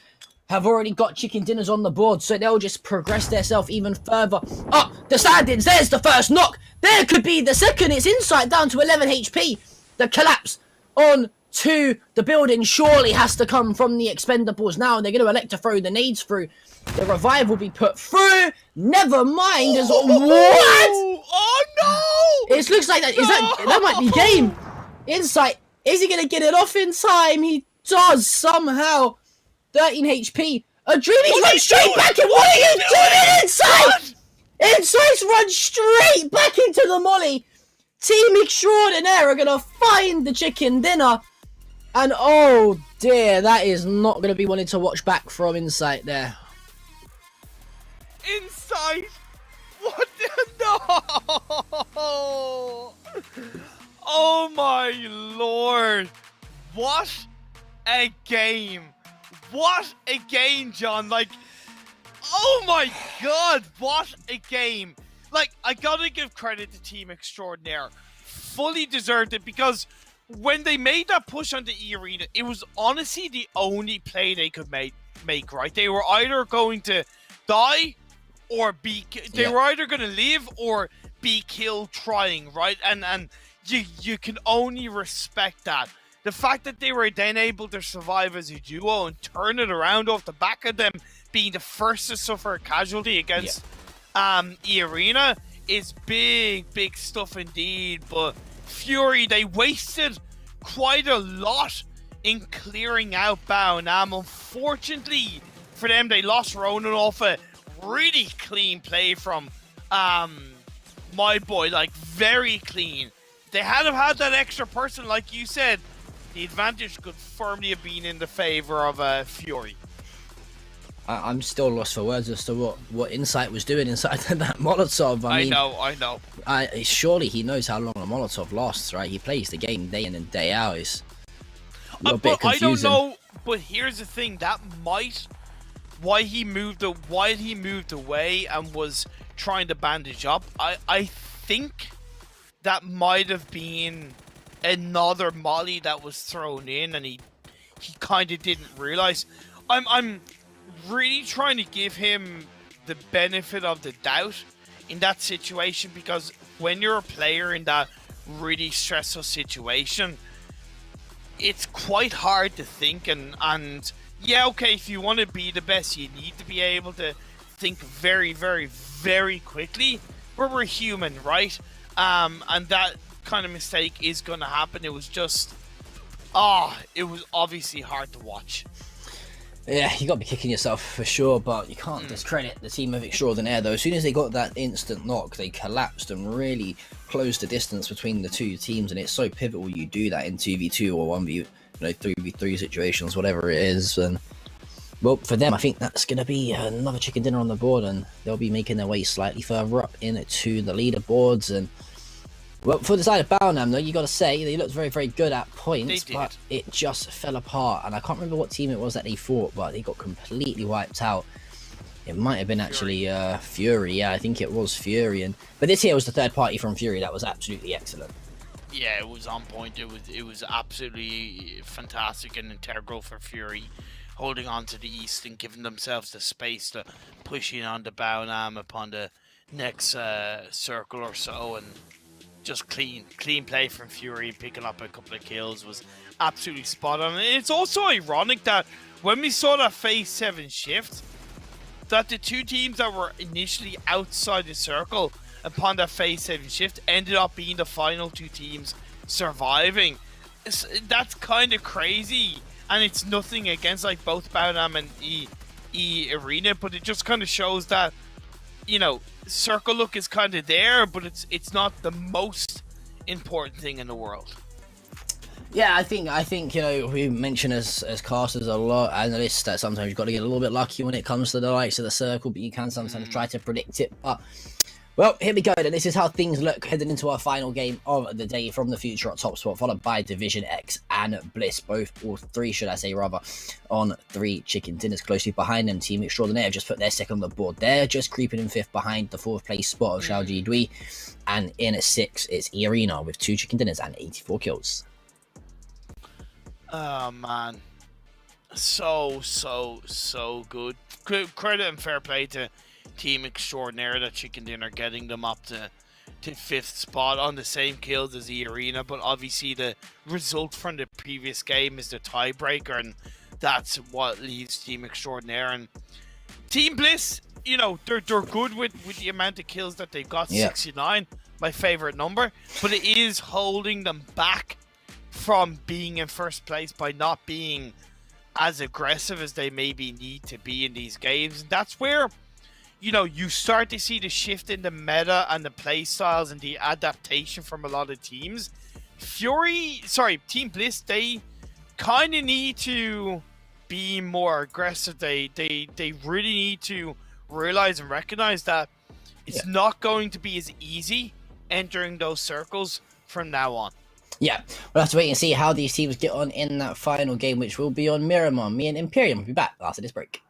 have already got chicken dinners on the board, so they'll just progress themselves even further up the standings. There's the first knock. There could be the second. It's Insight down to 11 HP. The collapse on to the building surely has to come from the Expendables now, and they're going to elect to throw the nades through. The revive will be put through. Never mind. What? Oh no! It looks like that. Is that might be game. Insight, is he going to get it off in time? He does somehow. 13 HP. A dream. He's run straight back. And what are you doing, Insight? Insights run straight back into the molly. Team Extraordinaire are going to find the chicken dinner. And oh dear, that is not going to be wanting to watch back from Insight there. Insight? What the... No! Oh my lord. What a game. What a game, John. Like, oh my god, what a game. Like, I gotta give credit to Team Extraordinaire. Fully deserved it, because when they made that push onto E-Arena, it was honestly the only play they could make, right? They were either going to die or be... They were either going to live or be killed trying, right? And you can only respect that. The fact that they were then able to survive as a duo and turn it around off the back of them being the first to suffer a casualty against E-Arena is big stuff indeed. But Fury, they wasted quite a lot in clearing out Battlegrounds. Unfortunately for them, they lost Ronan off a really clean play from my boy, like very clean. They had have had that extra person, like you said, the advantage could firmly have been in the favor of Fury. I'm still lost for words as to what Insight was doing inside that Molotov. I mean, I know. Surely he knows how long a Molotov lasts, right? He plays the game day in and day out. It's a little bit confusing. I don't know, but here's the thing. That might... Why he moved away and was trying to bandage up, I think that might have been another molly that was thrown in, and he kind of didn't realize. I'm really trying to give him the benefit of the doubt in that situation, because when you're a player in that really stressful situation, it's quite hard to think and yeah, okay, if you want to be the best, you need to be able to think very, very, very quickly. But we're human, right? And that kind of mistake is going to happen. It was just... it was obviously hard to watch. Yeah, you got to be kicking yourself for sure, but you can't discredit the team of Extraordinaire, though. As soon as they got that instant knock, they collapsed and really closed the distance between the two teams, and it's so pivotal you do that in 2v2 or 1v... 3v3 situations, whatever it is. And well, for them, I think that's going to be another chicken dinner on the board, and they'll be making their way slightly further up into the leaderboards. And well, for the side of Battlegrounds, though, you got to say they looked very, very good at points, but it just fell apart. And I can't remember what team it was that they fought, but they got completely wiped out. It might have been actually Fury. Yeah, I think it was Fury. But this here was the third party from Fury that was absolutely excellent. Yeah, it was on point. It was absolutely fantastic and integral for Fury, holding on to the East and giving themselves the space to push in on the Battlegrounds upon the next circle or so, and just clean play from Fury, picking up a couple of kills was absolutely spot on. And it's also ironic that when we saw that phase 7 shift, that the two teams that were initially outside the circle upon that phase 7 shift ended up being the final two teams surviving. That's kind of crazy, and it's nothing against like both Battlegrounds and E-Arena, but it just kind of shows that, you know, circle look is kind of there, but it's not the most important thing in the world. Yeah, I think you know, we mention as casters a lot, analysts, that sometimes you've got to get a little bit lucky when it comes to the likes of the circle, but you can sometimes try to predict it. But well, here we go, and this is how things look heading into our final game of the day from the future at top spot, followed by Division X and Bliss, or three, should I say, rather, on 3 chicken dinners. Closely behind them, Team Extraordinaire have just put their second on the board. They're just creeping in 5th behind the 4th place spot of Xiaoji Dui, and in 6th, it's E-Arena with 2 chicken dinners and 84 kills. Oh man, so good. Credit and fair play to Team Extraordinaire, that chicken dinner getting them up to 5th spot on the same kills as E-Arena, but obviously the result from the previous game is the tiebreaker, and that's what leaves Team Extraordinaire. And Team Bliss, you know, they're good with the amount of kills that they've got. 69, my favorite number, but it is holding them back from being in first place by not being as aggressive as they maybe need to be in these games. And that's where, you know, you start to see the shift in the meta and the play styles and the adaptation from a lot of teams. Team Bliss, they kind of need to be more aggressive. They really need to realize and recognize that it's not going to be as easy entering those circles from now on. Yeah, we'll have to wait and see how these teams get on in that final game, which will be on Miramar. Me and Imperium will be back after this break.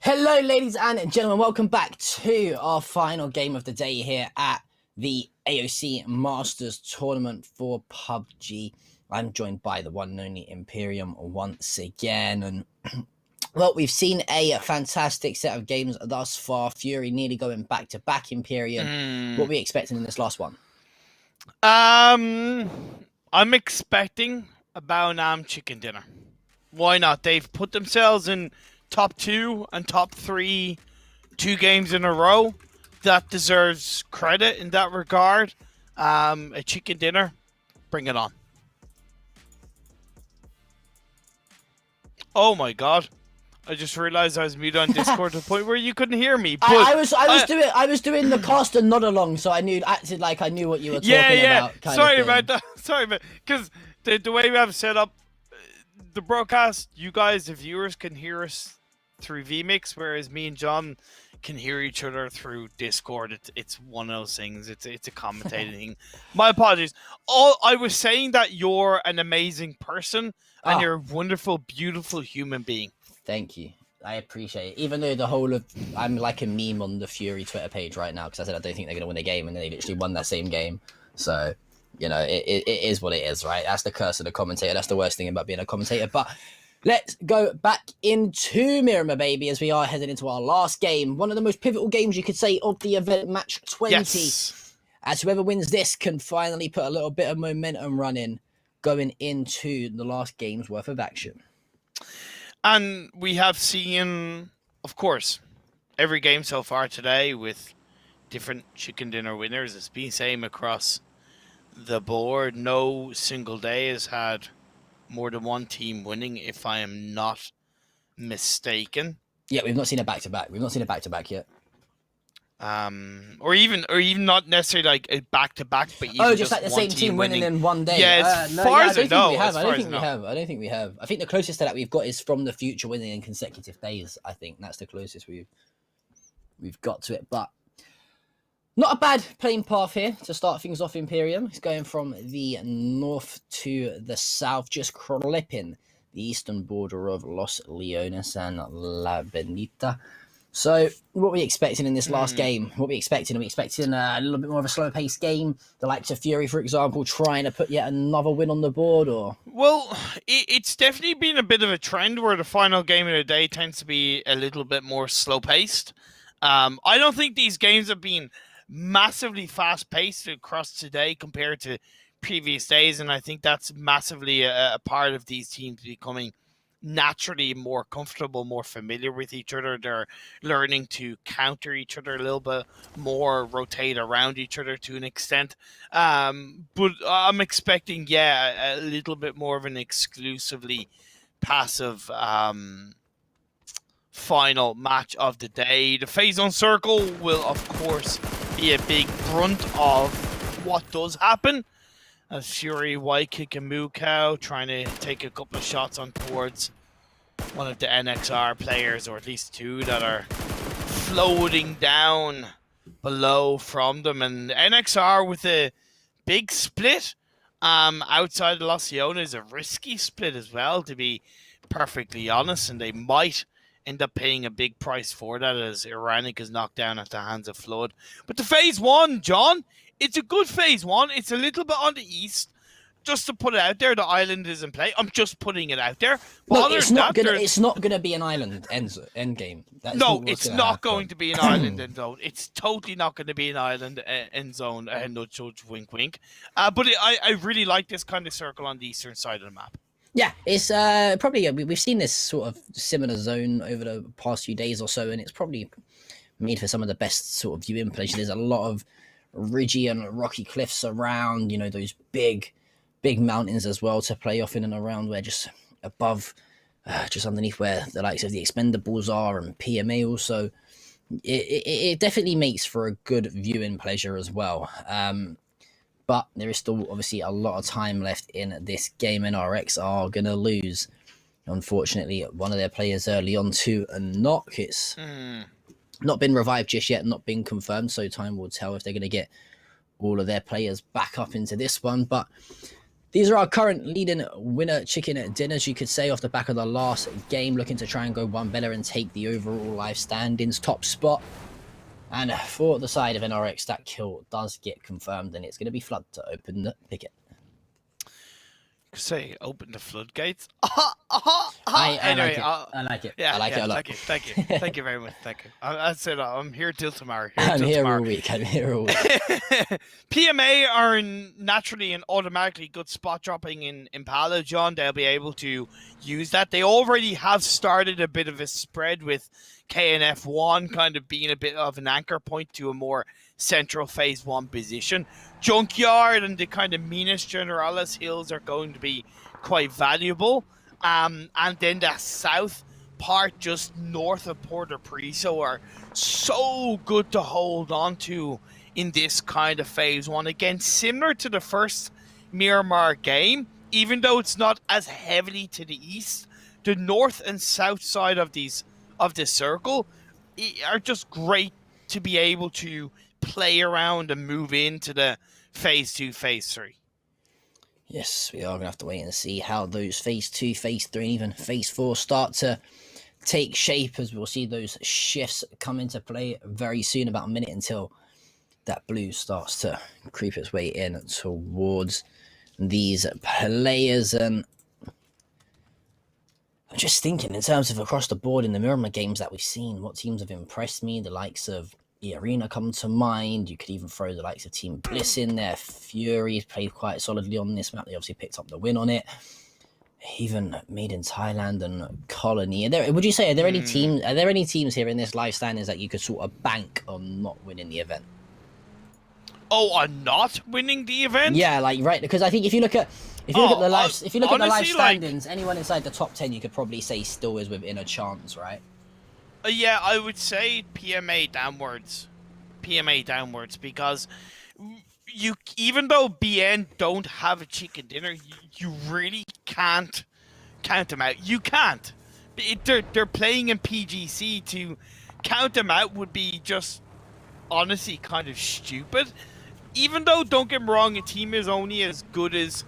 Hello, ladies and gentlemen. Welcome back to our final game of the day here at the AOC Masters Tournament for PUBG. I'm joined by the one and only Imperium once again. And, well, we've seen a fantastic set of games thus far. Fury nearly going back-to-back, Imperium. What are we expecting in this last one? I'm expecting a Bao Nam chicken dinner. Why not? They've put themselves in top 2 and top 3 2 games in a row. That deserves credit in that regard. A chicken dinner, bring it on. Oh my god. I just realized I was muted on Discord to the point where you couldn't hear me. But I was doing the cast and nod along, so I acted like I knew what you were talking about. Sorry about that. Sorry, but because the way we have set up the broadcast, you guys, the viewers, can hear us through vMix, whereas me and John can hear each other through Discord. It's one of those things. It's a commentating thing. My apologies. I was saying that you're an amazing person and you're a wonderful, beautiful human being. Thank you. I appreciate it. Even though I'm like a meme on the Fury Twitter page right now because I said I don't think they're going to win a game, and they literally won that same game. So, it is what it is, right? That's the curse of the commentator. That's the worst thing about being a commentator. But let's go back into Miramar, baby, as we are heading into our last game. One of the most pivotal games, you could say, of the event, match 20. Yes. As whoever wins this can finally put a little bit of momentum running going into the last game's worth of action. And we have seen, of course, every game so far today with different chicken dinner winners. It's been the same across the board. No single day has had more than one team winning, if I am not mistaken. Yeah, we've not seen a back-to-back. We've not seen a back-to-back yet. Or even not necessarily like a back-to-back, but even just like the same team winning in one day. Yeah, as far as I know. I don't think we have. I think the closest to that we've got is From the Future winning in consecutive days. I think that's the closest we've got to it. But not a bad playing path here to start things off. Imperium. It's going from the north to the south, just clipping the eastern border of Los Leones and La Benita. So, what are we expecting in this last game? What are we expecting? Are we expecting a little bit more of a slow-paced game? The likes of Fury, for example, trying to put yet another win on the board? Or Well, it's definitely been a bit of a trend where the final game of the day tends to be a little bit more slow-paced. I don't think these games have been massively fast-paced across today compared to previous days, and I think that's massively a part of these teams becoming naturally more comfortable, more familiar with each other. They're learning to counter each other a little bit more, rotate around each other to an extent. But I'm expecting, a little bit more of an exclusively passive final match of the day. The phase on circle will, of course, be a big brunt of what does happen. As Fury, White Kick, and Moo Cow trying to take a couple of shots on towards one of the NXR players, or at least 2 that are floating down below from them. And NXR with a big split outside of Los Leones, a risky split as well, to be perfectly honest, and they might end up paying a big price for that as Iranic is knocked down at the hands of Flood. But the phase 1, John, it's a good phase 1. It's a little bit on the east. Just to put it out there, the island is in play. I'm just putting it out there. No, it's not gonna be an island end game. No, it's not going to be an island end zone. It's totally not going to be an island end zone. Nudge, wink, wink. But I really like this kind of circle on the eastern side of the map. Yeah, it's probably we've seen this sort of similar zone over the past few days or so, and it's probably made for some of the best sort of viewing places. There's a lot of ridgy and rocky cliffs around, those big mountains as well to play off in and around, where just above, just underneath where the likes of the Expendables are and PMA also. It definitely makes for a good viewing pleasure as well. But there is still obviously a lot of time left in this game, and RX are going to lose. Unfortunately, one of their players early on to a knock. It's not been revived just yet, not been confirmed, so time will tell if they're going to get all of their players back up into this one. But These are our current leading winner chicken dinners, you could say, off the back of the last game, looking to try and go one better and take the overall live standings top spot. And for the side of NRX, that kill does get confirmed, and it's going to be Flood to open the picket. Say, open the floodgates. I Anyway, like it. Yeah, I like it a lot. Thank you very much. Thank you. I said I'm here till tomorrow. I'm here all week. PMA are naturally and automatically good spot dropping in Impala, John. They'll be able to use that. They already have started a bit of a spread with KNF1 kind of being a bit of an anchor point to a more central phase 1 position. Junkyard and the kind of Minas Generalis hills are going to be quite valuable. And then the south part just north of Porto Priso are so good to hold on to in this kind of phase 1. Again, similar to the first Miramar game, even though it's not as heavily to the east, the north and south side of this circle are just great to be able to play around and move into the phase 2, phase 3. Yes, we are going to have to wait and see how those phase 2, phase 3, and even phase 4 start to take shape, as we'll see those shifts come into play very soon, about a minute until that blue starts to creep its way in towards these players. And I'm just thinking in terms of across the board in the Miramar games that we've seen, what teams have impressed me. The likes of Arena come to mind. You could even throw the likes of Team Bliss in there. Fury played quite solidly on this map. They obviously picked up the win on it. Even Made in Thailand and Colony. Would you say, are there any teams here in this live standings that you could sort of bank on not winning the event? Oh, on not winning the event? Yeah, like, right, because I think if you look at the live standings, anyone inside the top 10 you could probably say still is within a chance, right? Yeah, I would say PMA downwards, because you, even though BN don't have a chicken dinner, you really can't count them out. You can't. They're playing in PGC. To count them out would be just honestly kind of stupid. Even though, don't get me wrong, a team is only as good as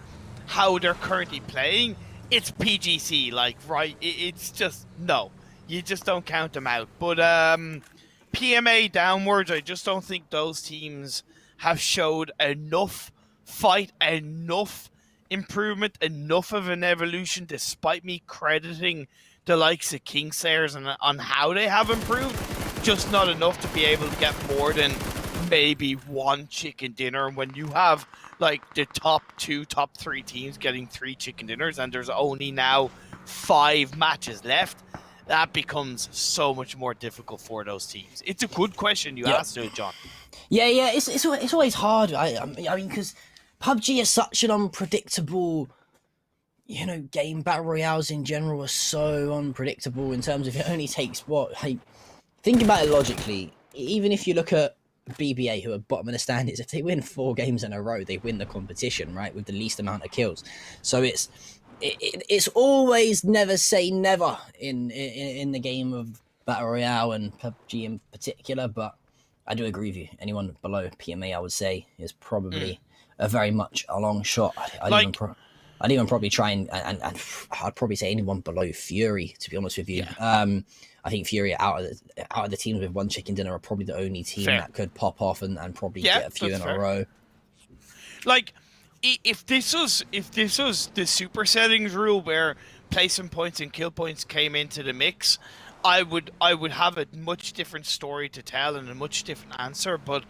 how they're currently playing. It's PGC, like, right? It's just, no. You just don't count them out. But PMA downwards, I just don't think those teams have showed enough fight, enough improvement, enough of an evolution, despite me crediting the likes of Kingslayers on how they have improved. Just not enough to be able to get more than maybe one chicken dinner. When you have like the top 2, top 3 teams getting 3 chicken dinners and there's only now 5 matches left, that becomes so much more difficult for those teams. It's a good question you asked, though, John. Yeah, it's always hard. I mean, because PUBG is such an unpredictable, game. Battle royales in general are so unpredictable in terms of it only takes think about it logically. Even if you look at BBA, who are bottom of the standings, if they win 4 games in a row, they win the competition, right, with the least amount of kills. So it's always never say never in the game of Battle Royale and PUBG in particular, but I do agree with you. Anyone below PMA, I would say, is probably a very much a long shot. I'd even probably try and I'd probably say anyone below Fury, to be honest with you. Yeah. I think Fury out of the teams with 1 chicken dinner are probably the only team that could pop off and probably get a few in a row. Like, if this was the super settings rule where placement points and kill points came into the mix, I would have a much different story to tell and a much different answer. But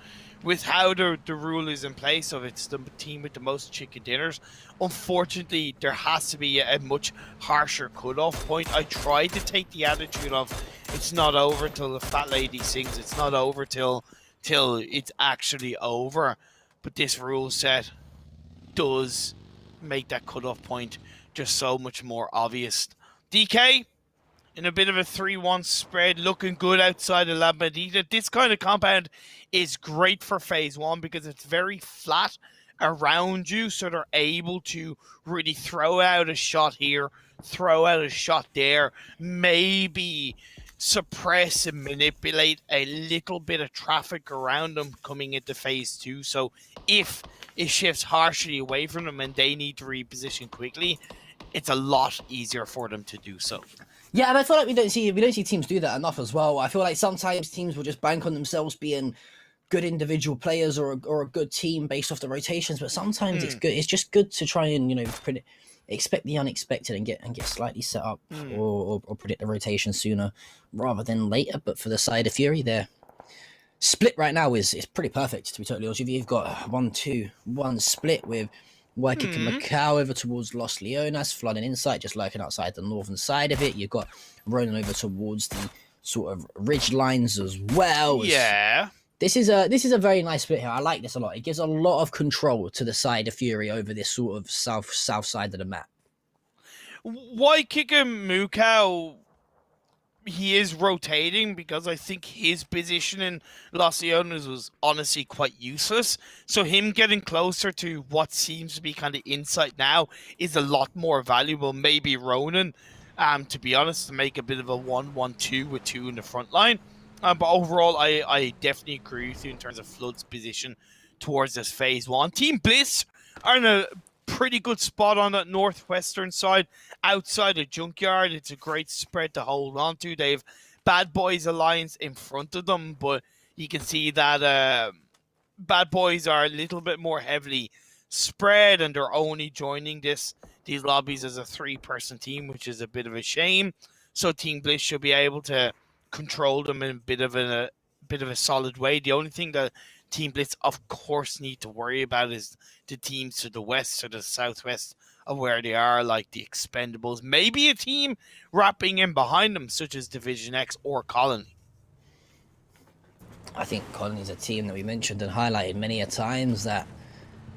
with how the rule is in place of it's the team with the most chicken dinners, unfortunately there has to be a much harsher cutoff point. I tried to take the attitude of it's not over till the fat lady sings, it's not over till it's actually over. But this rule set does make that cutoff point just so much more obvious. DK, in a bit of a 3-1 spread, looking good outside of La Medina. This kind of compound is great for phase 1 because it's very flat around you, so they're able to really throw out a shot here, throw out a shot there, maybe suppress and manipulate a little bit of traffic around them coming into phase 2. So if it shifts harshly away from them and they need to reposition quickly, it's a lot easier for them to do so. Yeah, and I feel like we don't see teams do that enough as well. I feel like sometimes teams will just bank on themselves being good individual players or a good team based off the rotations, but sometimes it's good. It's just good to try and expect the unexpected and get slightly set up or predict the rotation sooner rather than later. But for the side of Fury, their split right now is pretty perfect, to be totally honest with you. You've got 1-2-1 split with working Macau over towards Los Leonas, flooding inside, just lurking outside the northern side of it. You've got Ronan over towards the sort of ridge lines as well. Yeah. This is a very nice split here. I like this a lot. It gives a lot of control to the side of Fury over this sort of south side of the map. Why kick him Mukau? He is rotating because I think his position in Los Leones was honestly quite useless. So him getting closer to what seems to be kind of insight now is a lot more valuable. Maybe Ronan, to be honest, to make a bit of a 1-1-2 with 2 in the front line. But overall, I definitely agree with you in terms of Flood's position towards this phase 1. Team Bliss are in a pretty good spot on that northwestern side outside of Junkyard. It's a great spread to hold on to. They have Bad Boys Alliance in front of them, but you can see that Bad Boys are a little bit more heavily spread and they're only joining these lobbies as a 3-person team, which is a bit of a shame. So Team Bliss should be able to control them in a bit of a solid way. The only thing that Team Blitz, of course, need to worry about is the teams to the west or the southwest of where they are, like the Expendables. Maybe a team wrapping in behind them, such as Division X or Colony. I think Colony's a team that we mentioned and highlighted many a times that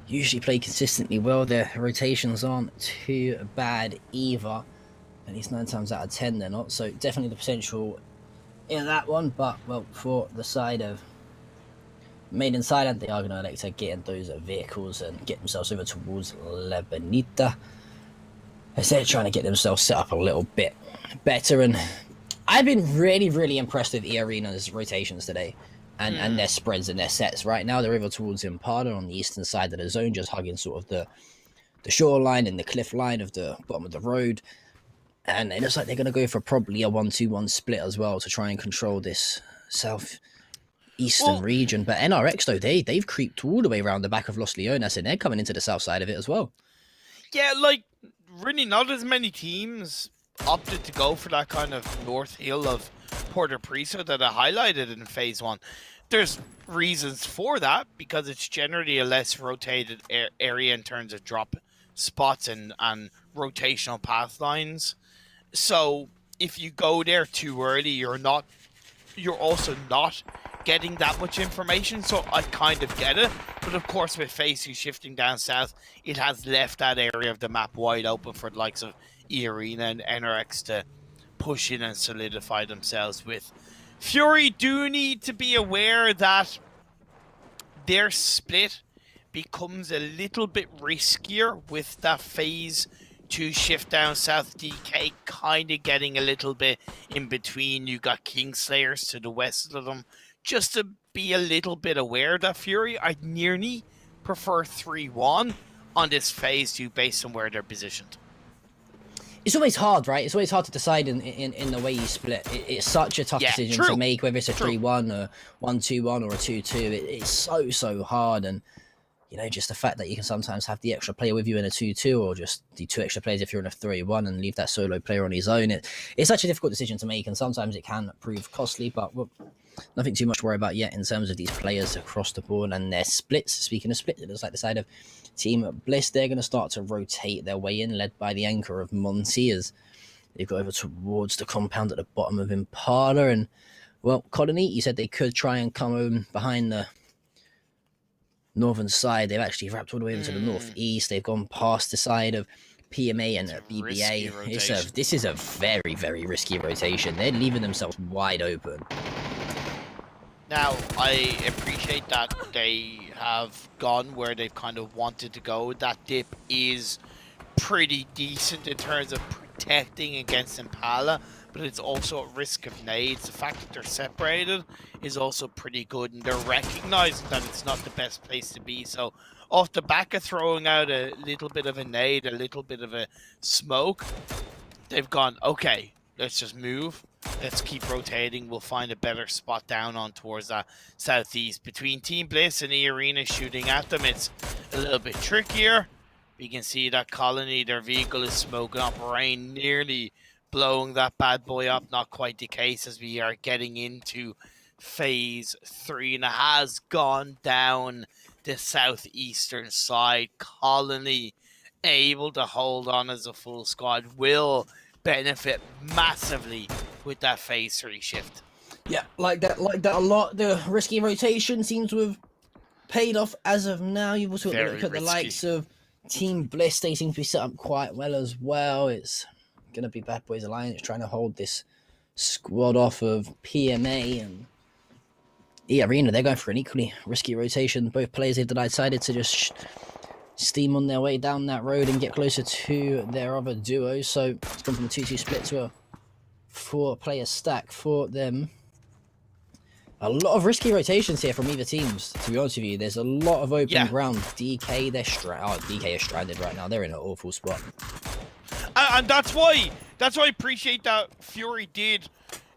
usually play consistently well. Their rotations aren't too bad either. At least 9 times out of 10 they're not. So definitely the potential in that one. But, well, for the side of Maiden Silent, they are going to elect to get in those vehicles and get themselves over towards La Benita, as they're trying to get themselves set up a little bit better. And I've been really, really impressed with the Arena's rotations today and their spreads and their sets. Right now, they're over towards Impala on the eastern side of the zone, just hugging sort of the shoreline and the cliff line of the bottom of the road. And it looks like they're going to go for probably a 1-2-1 split as well to try and control this southeastern region. But NRX, though, they've creeped all the way around the back of Los Leonas, and they're coming into the south side of it as well. Yeah, like, really not as many teams opted to go for that kind of north hill of Puerto Prisa that I highlighted in phase 1. There's reasons for that, because it's generally a less rotated area in terms of drop spots and rotational path lines. So if you go there too early, you're also not getting that much information. So I kind of get it. But of course, with phase 2 shifting down south, it has left that area of the map wide open for the likes of E-Arena and NRX to push in and solidify themselves with. Fury do need to be aware that their split becomes a little bit riskier with that phase 2 shift down south. DK kind of getting a little bit in between. You got Kingslayers to the west of them. Just to be a little bit aware that Fury, I'd nearly prefer 3-1 on this phase 2 based on where they're positioned. It's always hard, right? It's always hard to decide in the way you split. It's such a tough decision to make, whether it's a 3-1, a 1-2-1, or a 2-2. It's so hard. And, you know, just the fact that you can sometimes have the extra player with you in a 2-2, or just the 2 extra players if you're in a 3-1 and leave that solo player on his own. It's such a difficult decision to make, and sometimes it can prove costly, but nothing too much to worry about yet in terms of these players across the board and their splits. Speaking of split, it looks like the side of Team Bliss, they're going to start to rotate their way in, led by the anchor of Monty, as they've got over towards the compound at the bottom of Impala. And, well, Colony, you said they could try and come home behind the northern side. They've actually wrapped all the way over to the northeast. They've gone past the side of PMA and BBA. This is a very, very risky rotation. They're leaving themselves wide open. Now, I appreciate that they have gone where they've kind of wanted to go. That dip is pretty decent in terms of protecting against Impala, but it's also at risk of nades. The fact that they're separated is also pretty good, and they're recognizing that it's not the best place to be. So off the back of throwing out a little bit of a nade, a little bit of a smoke, they've gone, okay, let's just move. Let's keep rotating. We'll find a better spot down on towards that southeast. Between Team Bliss and E Arena shooting at them, it's a little bit trickier. You can see that Colony, their vehicle is smoking up. Rain nearly blowing that bad boy up. Not quite the case as we are getting into phase 3, and it has gone down the southeastern side. Colony able to hold on as a full squad will benefit massively with that phase 3 shift. Yeah, like that a lot. The risky rotation seems to have paid off as of now. You've also got to look at the likes of Team Bliss. They seem to be set up quite well as well. It's going to be Bad Boys Alliance trying to hold this squad off of PMA and E Arena. They're going for an equally risky rotation. Both players have decided to just steam on their way down that road and get closer to their other duo. So it's gone from a 2-2 split to a 4-player stack for them. A lot of risky rotations here from either teams, to be honest with you. There's a lot of open ground. DK, DK is stranded right now. They're in an awful spot. And that's why I appreciate that Fury did,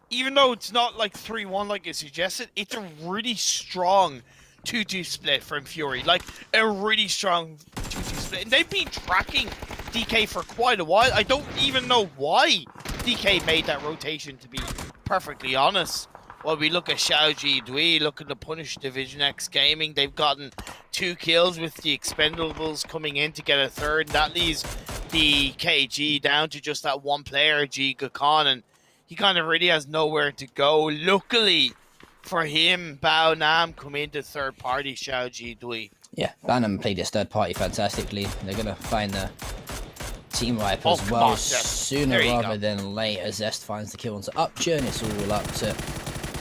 even though it's not like 3-1 like it suggested, it's a really strong 2-2 split from Fury. Like, a really strong 2-2 split. And they've been tracking DK for quite a while. I don't even know why DK made that rotation, to be perfectly honest. Well, we look at Xiaoji Dui, look at the Punish Division X Gaming. They've gotten 2 kills with the Expendables coming in to get a third. And that leaves the KG down to just that one player, G Gakon, and he kind of really has nowhere to go. Luckily for him, Bao Nam come into third party Xiaoji Dui. Yeah, Bao Nam played his third party fantastically. They're going to find the team wipe as well sooner rather than later. Zest finds the kill onto Upture, and it's all up to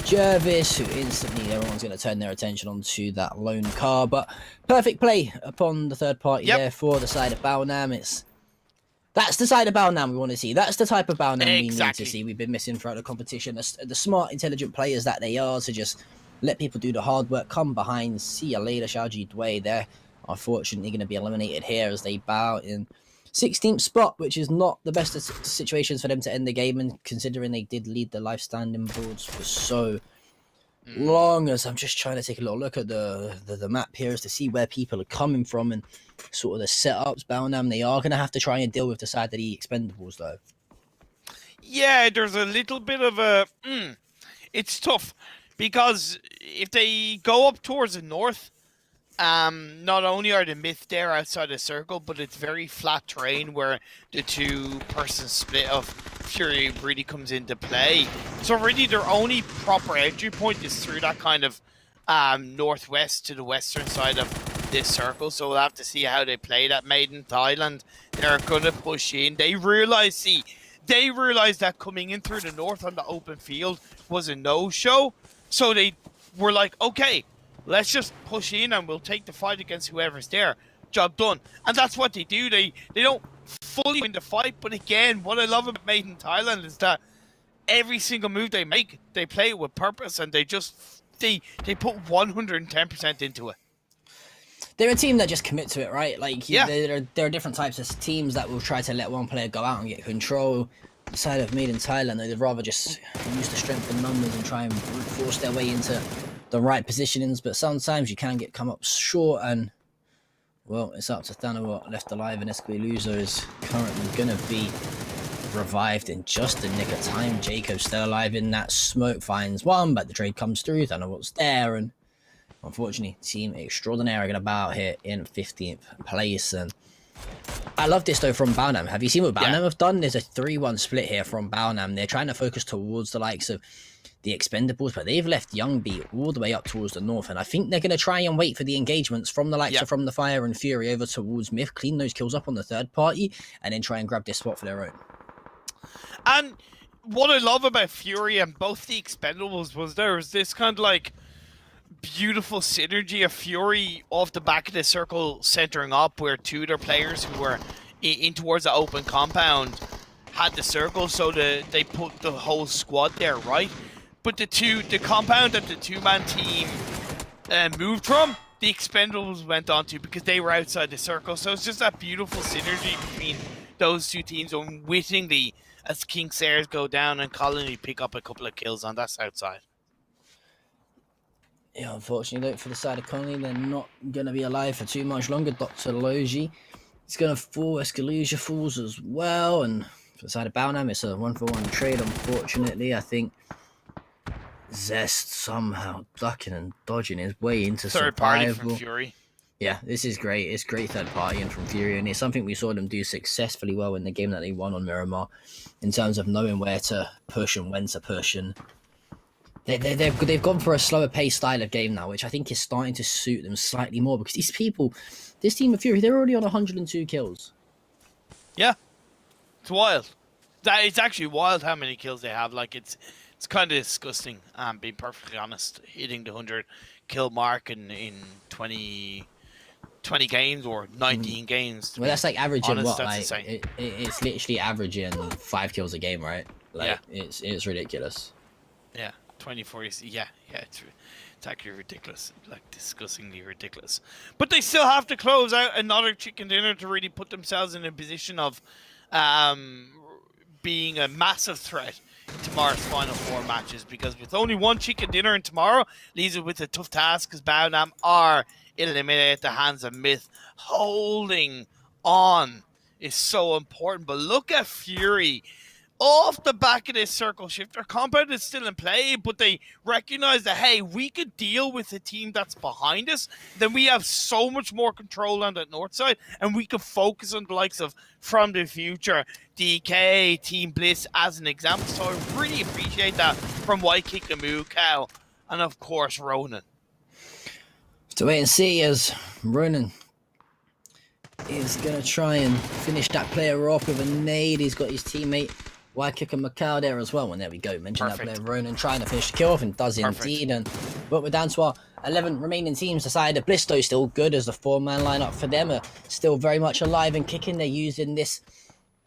Jervis, who instantly everyone's going to turn their attention onto that lone car. But perfect play upon the third party there for the side of Bao Nam. That's the side of Bao Nam we want to see. That's the type of Bao Nam we need to see. We've been missing throughout the competition. The smart, intelligent players that they are to just let people do the hard work, come behind, see you later, Xiaoji Dui. They're unfortunately going to be eliminated here as they bow in 16th spot, which is not the best of situations for them to end the game, and considering they did lead the life standing boards for so long. As I'm just trying to take a little look at the map here as to see where people are coming from and sort of the setups. Bao Nam, they are going to have to try and deal with the side of the Expendables though. Yeah, there's a little bit of a it's tough because if they go up towards the north, not only are the myth there outside the circle, but it's very flat terrain where the 2-person split of Fury really comes into play. So really their only proper entry point is through that kind of northwest to the western side of this circle. So we'll have to see how they play that. Made in Thailand, they're going to push in. They realize that coming in through the north on the open field was a no-show. So they were like, okay, let's just push in and we'll take the fight against whoever's there. Job done. And that's what they do. They don't fully win the fight, but again, what I love about Made in Thailand is that every single move they make, they play it with purpose, and they put 110% into it. They're a team that just commit to it, right? Like, there are different types of teams that will try to let one player go out and get control. The side of Made in Thailand, they'd rather just use the strength in numbers and try and force their way into the right positionings, but sometimes you can come up short, and well, it's up to Thanawat left alive, and Esquiluso is currently going to be revived in just the nick of time. Jacob's still alive in that smoke, finds one, but the trade comes through. Thanawat's there, and unfortunately, Team Extraordinaire are going to bow out here in 15th place. And I love this though from Bao Nam. Have you seen what Bao Nam have done? There's a 3-1 split here from Bao Nam. They're trying to focus towards the likes of the Expendables, but they've left Young Beat all the way up towards the north, and I think they're going to try and wait for the engagements from the likes of From the Fire and Fury over towards Myth, clean those kills up on the third party, and then try and grab this spot for their own. And what I love about Fury and both the Expendables was there was this kind of like beautiful synergy of Fury off the back of the circle centering up, where 2 of their players who were in towards the open compound had the circle, so they put the whole squad there, right? But the compound that the two-man team moved from, the Expendables went onto because they were outside the circle. So it's just that beautiful synergy between those two teams, unwittingly, as King Sayers go down and Colony pick up a couple of kills on that south side. Yeah, unfortunately, for the side of Colony, they're not going to be alive for too much longer. Dr. Logi is going to fall. Escalusia falls as well. And for the side of Balnam, it's a 1-for-1 trade, unfortunately. I think Zest somehow ducking and dodging his way into third survival. Party from Fury. Yeah, this is great. It's great third party and from Fury, and it's something we saw them do successfully well in the game that they won on Miramar, in terms of knowing where to push and when to push. And they've gone for a slower pace style of game now, which I think is starting to suit them slightly more, because these people, this team of Fury, they're already on 102 kills. Yeah, it's wild. It's actually wild how many kills they have. Like it's kind of disgusting. Being perfectly honest, hitting the 100 kill mark in 20 games or 19 games. Well, that's like averaging honest, what? Like it's literally averaging 5 kills a game, right? Like it's ridiculous. Yeah, 24. Yeah, it's actually ridiculous, like disgustingly ridiculous. But they still have to close out another chicken dinner to really put themselves in a position of being a massive threat in tomorrow's final 4 matches, because with only one chicken dinner in tomorrow, leaves it with a tough task, because Baonam are eliminated at the hands of Myth. Holding on is so important, but look at Fury. Off the back of this circle shift, their compound is still in play, but they recognize that, hey, we could deal with the team that's behind us. Then we have so much more control on that north side, and we can focus on the likes of From the Future, DK, Team Bliss as an example. So I really appreciate that from White Kick and Mukau, and of course Ronan. To wait and see as Ronan is going to try and finish that player off with a nade. He's got his teammate White Kick and Macau there as well. And there we go. Mention that player Ronan trying to finish the kill off, and does indeed. But we're down to our 11 remaining teams. The side of Blisto still good, as the 4-man lineup for them are still very much alive and kicking. They're using this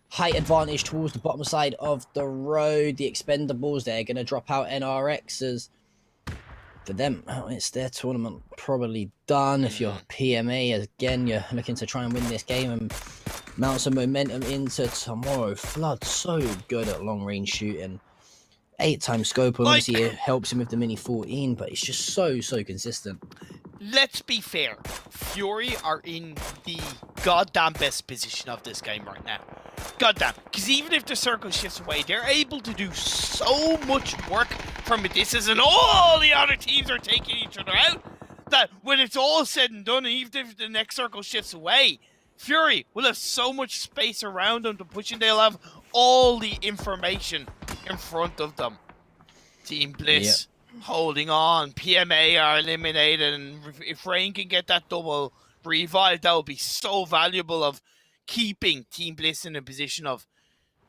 height advantage towards the bottom side of the road. The Expendables, they're going to drop out NRXs. For them, it's their tournament probably done. If you're PMA, again, you're looking to try and win this game and mount some momentum into tomorrow. Flood, so good at long-range shooting. 8-time scope, obviously it helps him with the Mini 14, but it's just so consistent. Let's be fair. Fury are in the goddamn best position of this game right now. Goddamn. Because even if the circle shifts away, they're able to do so much work from a distance, and all the other teams are taking each other out, that when it's all said and done, and even if the next circle shifts away, Fury will have so much space around them to push, and they'll have all the information in front of them. Team Bliss holding on. PMA are eliminated, and if Rain can get that double revive, that will be so valuable of keeping Team Bliss in a position of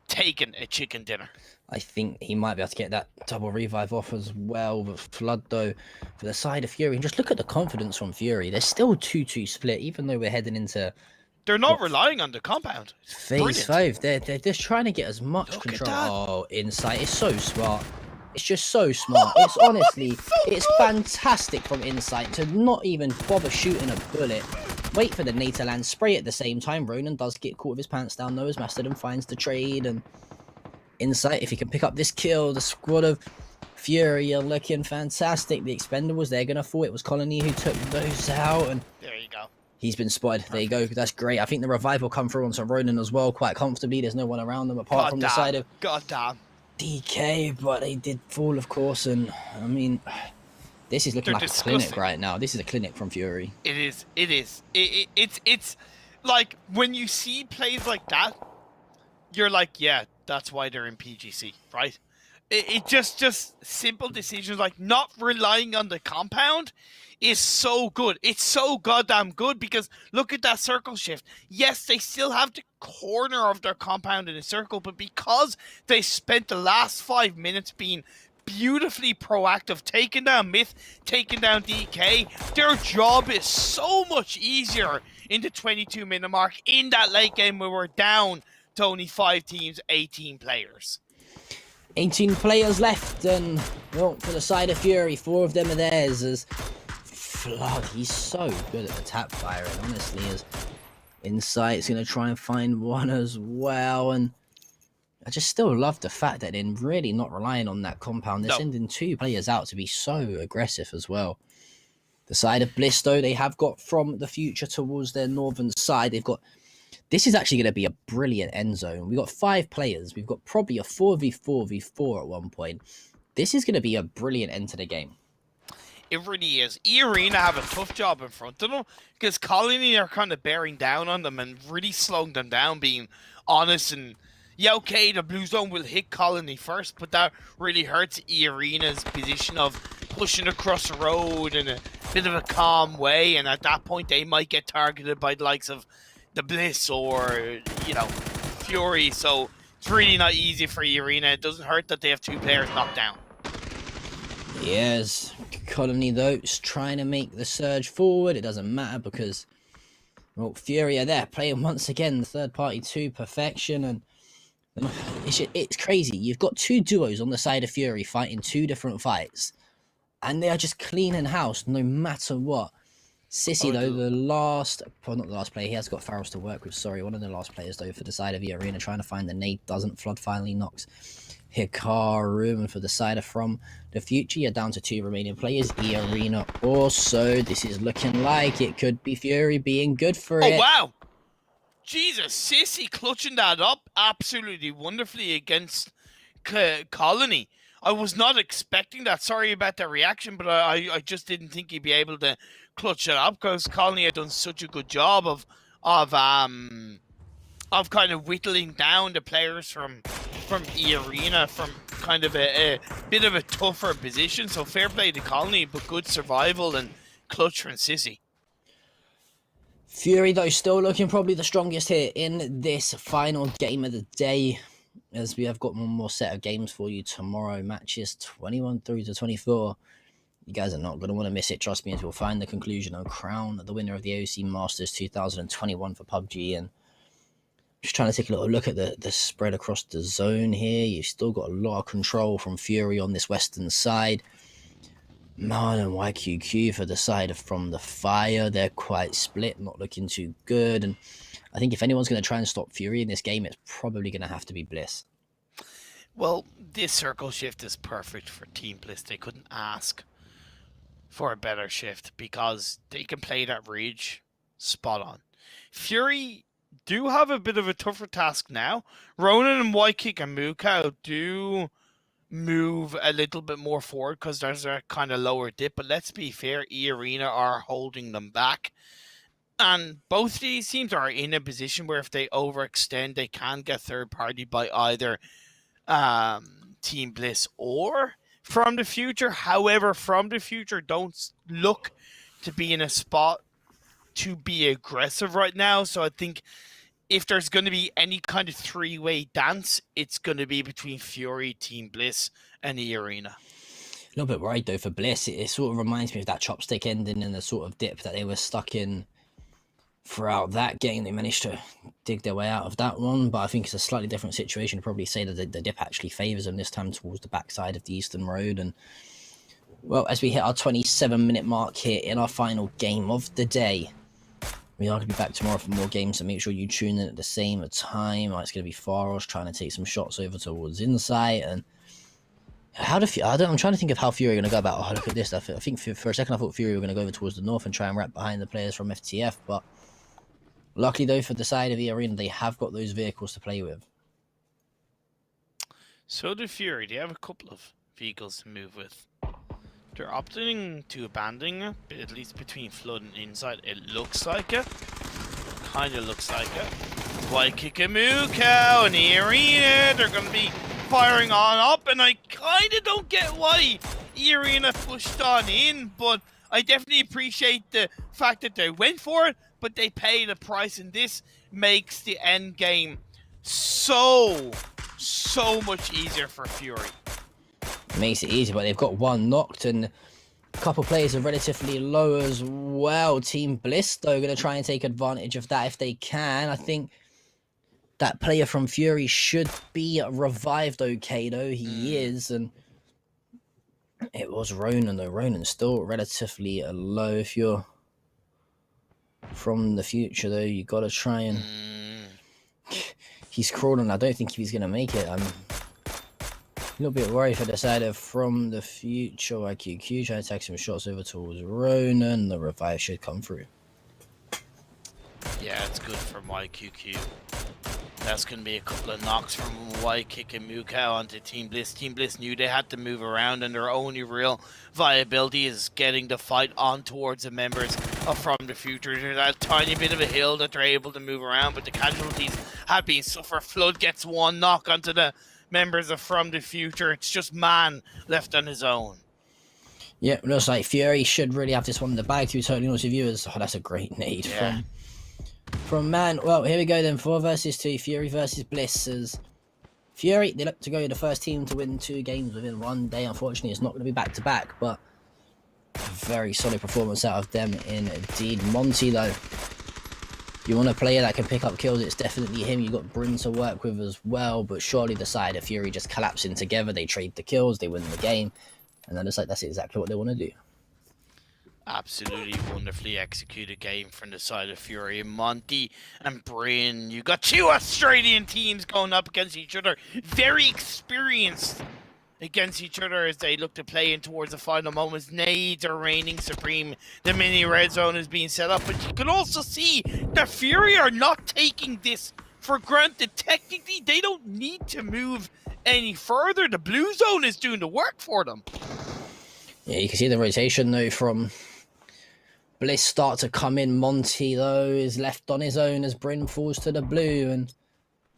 taking a chicken dinner. I think he might be able to get that double revive off as well. But Flood, though, for the side of Fury, and just look at the confidence from Fury. They're still 2-2 split, even though we're heading into... They're not relying on the compound. Phase 5. They're just trying to get as much control. Oh, Insight. It's so smart. It's just so smart. It's honestly, it's fantastic from Insight to not even bother shooting a bullet. Wait for the nade to land, spray at the same time. Ronan does get caught with his pants down though, as Mastodon finds the trade. And Insight, if he can pick up this kill, the squad of Fury are looking fantastic. The Expendables, they're going to fall. It was Colony who took those out. And there you go. He's been spotted. There you go. That's great. I think the revive will come through on some Ronan as well quite comfortably. There's no one around them apart from the side of DK, but they did fall, of course. And I mean, this is looking like a clinic right now. This is a clinic from Fury. It is. It's like when you see plays like that, you're like, yeah, that's why they're in PGC, right? It just simple decisions like not relying on the compound is so good. It's so goddamn good, because look at that circle shift. Yes, they still have the corner of their compound in a circle, but because they spent the last 5 minutes being beautifully proactive, taking down Myth, taking down DK, their job is so much easier in the 22-minute mark in that late game where we're down to only 5 teams, 18 players. 18 players left, and well, for the side of Fury, 4 of them are theirs. As Flood, he's so good at the tap firing, honestly. As Insight's going to try and find one as well, and I just still love the fact that they're really not relying on that compound. They're sending 2 players out to be so aggressive as well. The side of Bliss, though, they have got from the future towards their northern side. They've got... This is actually going to be a brilliant end zone. We've got 5 players. We've got probably a 4v4v4 at one point. This is going to be a brilliant end to the game. It really is. E-Arena have a tough job in front of them because Colony are kind of bearing down on them and really slowing them down, being honest. And yeah, okay, the Blue Zone will hit Colony first, but that really hurts E-Arena's position of pushing across the road in a bit of a calm way. And at that point, they might get targeted by the likes of the Bliss or, you know, Fury. So it's really not easy for E-Arena. It doesn't hurt that they have 2 players knocked down. Yes, Colony, though, is trying to make the surge forward. It doesn't matter because, well, Fury are there playing once again the third party to perfection, and it's crazy. You've got 2 duos on the side of Fury fighting 2 different fights, and they are just cleaning house no matter what. Sissy, though, the last... Well, not the last player. He has got Farrells to work with. Sorry, one of the last players, though, for the side of the arena, trying to find the nade. Doesn't. Flood finally knocks Hikaru. And for the side of From the Future, you're down to 2 remaining players. E-Arena also. This is looking like it could be Fury being good for it. Oh, wow! Jesus, Sissy clutching that up absolutely wonderfully against Colony. I was not expecting that. Sorry about the reaction, but I just didn't think he'd be able to clutch it up because Colony had done such a good job of kind of whittling down the players from E-Arena from kind of a bit of a tougher position. So fair play to Colony, but good survival and clutch from Sissy. Fury, though, still looking probably the strongest here in this final game of the day, as we have got one more set of games for you tomorrow. Matches 21 through to 24. You guys are not going to want to miss it, trust me, until we'll find the conclusion and crown the winner of the AOC Masters 2021 for PUBG. And just trying to take a little look at the spread across the zone here. You've still got a lot of control from Fury on this western side. Man and YQQ for the side of From the Fire. They're quite split, not looking too good. And I think if anyone's going to try and stop Fury in this game, it's probably going to have to be Bliss. Well, this circle shift is perfect for Team Bliss. They couldn't ask for a better shift because they can play that Rage spot on. Fury do have a bit of a tougher task now. Ronan and Whitekick and Mukau do move a little bit more forward because there's a kind of lower dip, but let's be fair, E-Arena are holding them back. And both these teams are in a position where if they overextend, they can get third party by either Team Bliss or From the Future. However, From the Future don't look to be in a spot to be aggressive right now. So I think if there's going to be any kind of 3-way dance, it's going to be between Fury, Team Bliss, and E-Arena. A little bit worried, though, for Bliss. It sort of reminds me of that chopstick ending and the sort of dip that they were stuck in throughout that game. They managed to dig their way out of that one, but I think it's a slightly different situation. I'd probably say that the dip actually favours them this time towards the backside of the Eastern Road. And, well, as we hit our 27-minute mark here in our final game of the day, we are going to be back tomorrow for more games, so make sure you tune in at the same time. It's going to be Faros trying to take some shots over towards Insight. And I'm trying to think of how Fury are going to go about. Oh, look at this. I think for a second I thought Fury were going to go over towards the north and try and wrap behind the players from FTF, but luckily, though, for the side of the arena, they have got those vehicles to play with. So do Fury. They have a couple of vehicles to move with. They're opting to abandon it, at least between Flood and Inside. It looks like it. Kind of looks like it. Waikikamuko and E-Arena, they're going to be firing on up, and I kind of don't get why E-Arena pushed on in, but I definitely appreciate the fact that they went for it, but they pay the price, and this makes the end game so much easier for Fury. It makes it easy, but they've got one knocked, and a couple players are relatively low as well. Team Bliss, though, going to try and take advantage of that if they can. I think That player from Fury should be revived okay, though. He is, and it was Ronan, though. Ronan's still relatively low. If you're from the future, though, you got to try and... He's crawling. I don't think he's going to make it. I'm a little bit worried for the side of from the future. IQQ trying to take some shots over towards Ronan. The revive should come through. Yeah, it's good for YQQ. That's going to be a couple of knocks from Y kicking Mukau onto Team Bliss. Team Bliss knew they had to move around, and their only real viability is getting the fight on towards the members of From the Future. There's that tiny bit of a hill that they're able to move around, but the casualties have been suffered. Flood gets one knock onto the members of From the Future. It's just Man left on his own. Yeah, it looks like Fury should really have this one in the bag, to be totally honest with you. Oh, that's a great nade from Man. Well, here we go then. 4 versus 2. Fury versus Bliss. As Fury, they look to go the first team to win 2 games within one day. Unfortunately, it's not going to be back-to-back, but a very solid performance out of them indeed. Monty, though, you want a player that can pick up kills, it's definitely him. You've got Bryn to work with as well, but surely the side of Fury just collapsing together. They trade the kills, they win the game, and then it's like that's exactly what they want to do. Absolutely wonderfully executed game from the side of Fury. Monty and Bryn, you got 2 Australian teams going up against each other. Very experienced against each other as they look to play in towards the final moments. Nades are reigning supreme. The mini red zone is being set up, but you can also see that Fury are not taking this for granted. Technically, they don't need to move any further. The blue zone is doing the work for them. Yeah, you can see the rotation though from Bliss start to come in. Monty though is left on his own as Bryn falls to the blue, and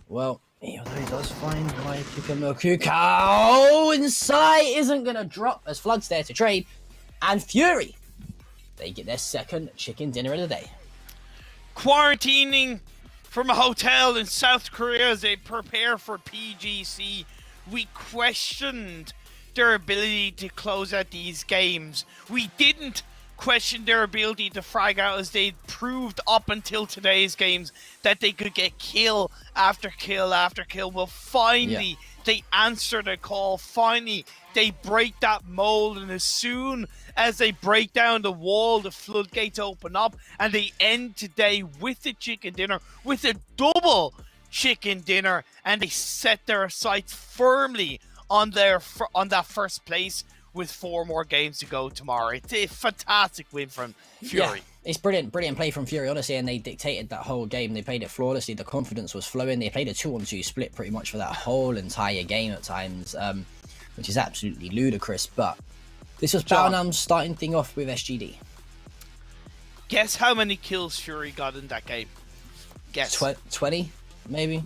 well, although he does find Kukao inside isn't gonna drop as Flood's there to trade, and Fury, they get their second chicken dinner of the day. Quarantining from a hotel in South Korea as they prepare for PGC. We questioned their ability to close out these games. We didn't question their ability to frag out, as they proved up until today's games that they could get kill after kill after kill. Well, finally, they answer the call. Finally, they break that mold, and as soon as they break down the wall, the floodgates open up, and they end today with the chicken dinner, with a double chicken dinner, and they set their sights firmly on that first place with 4 more games to go tomorrow. It's a fantastic win from Fury. Yeah, it's brilliant play from Fury, honestly, and they dictated that whole game. They played it flawlessly. The confidence was flowing. They played a 2-on-2 split pretty much for that whole entire game at times, which is absolutely ludicrous. But this was Battlegrounds starting thing off with SGD. Guess how many kills Fury got in that game? Guess. 20, maybe?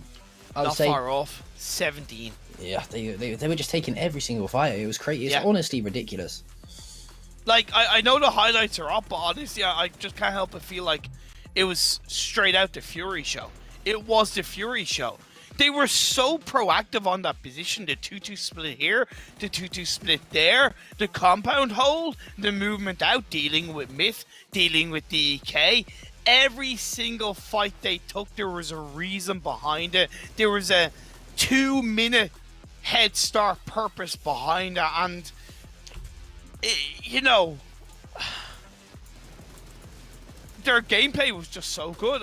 I would Not say. far off. 17. Yeah, they were just taking every single fight. It was crazy. It's honestly ridiculous. Like, I know the highlights are up, but honestly, I just can't help but feel like it was straight out the Fury show. It was the Fury show. They were so proactive on that position. The 2-2 split here, the 2-2 split there, the compound hold, the movement out, dealing with Myth, dealing with DK. Every single fight they took, there was a reason behind it. There was a 2-minute head start purpose behind it, and you know, their gameplay was just so good.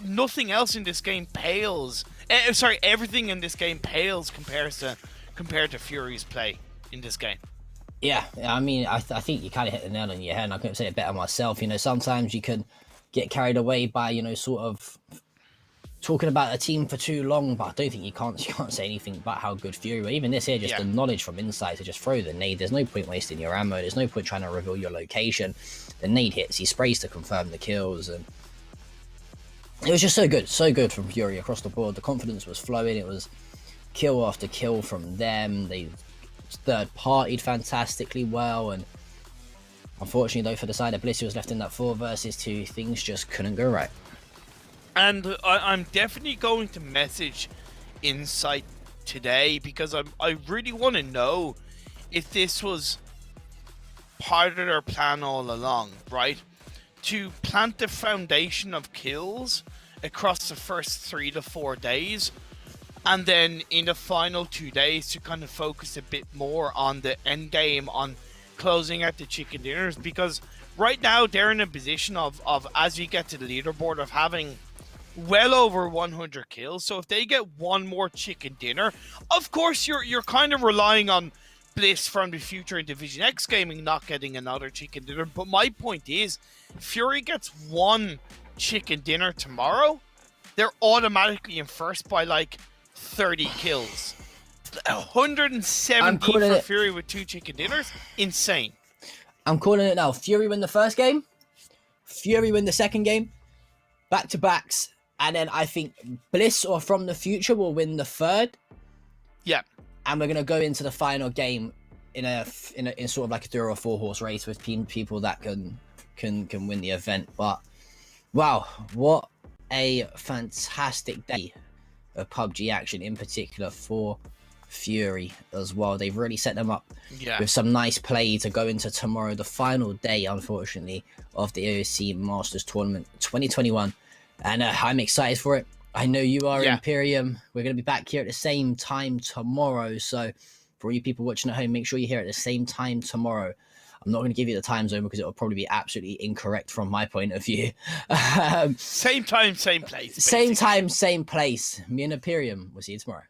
Nothing else in this game pales. Everything in this game pales compared to Fury's play in this game. Yeah, I mean, I think you kind of hit the nail on your head, and I couldn't say it better myself. You know, sometimes you can get carried away by, you know, sort of talking about a team for too long, but I don't think you can't say anything about how good Fury were. Even this here, just the knowledge from inside to just throw the nade. There's no point wasting your ammo. There's no point trying to reveal your location. The nade hits, he sprays to confirm the kills, and it was just so good from Fury across the board. The confidence was flowing. It was kill after kill from them. They third-partied fantastically well, and unfortunately, though, for the side of Bliss, who was left in that 4 versus 2, things just couldn't go right. And I'm definitely going to message Insight today, because I really want to know if this was part of their plan all along, right? To plant the foundation of kills across the first 3 to 4 days, and then in the final 2 days to kind of focus a bit more on the end game, on closing out the chicken dinners, because right now they're in a position of as you get to the leaderboard, of having well over 100 kills. So if they get one more chicken dinner, of course you're kind of relying on Bliss from the future in Division X Gaming not getting another chicken dinner. But my point is, Fury gets one chicken dinner tomorrow, they're automatically in first by like 30 kills. 170 for Fury with 2 chicken dinners. Insane. I'm calling it now. Fury win the first game, Fury win the second game, back-to-backs, and then I think Bliss or From the Future will win the third. Yeah. And we're gonna go into the final game in sort of like a 3 or 4 horse race with people that can win the event. But wow, what a fantastic day of PUBG action, in particular for Fury as well. They've really set them up with some nice play to go into tomorrow, the final day, unfortunately, of the AOC Masters Tournament 2021. And I'm excited for it. I know you are, Imperium. We're going to be back here at the same time tomorrow. So for all you people watching at home, make sure you're here at the same time tomorrow. I'm not going to give you the time zone because it will probably be absolutely incorrect from my point of view. Same time, same place. Basically. Same time, same place. Me and Imperium. We'll see you tomorrow.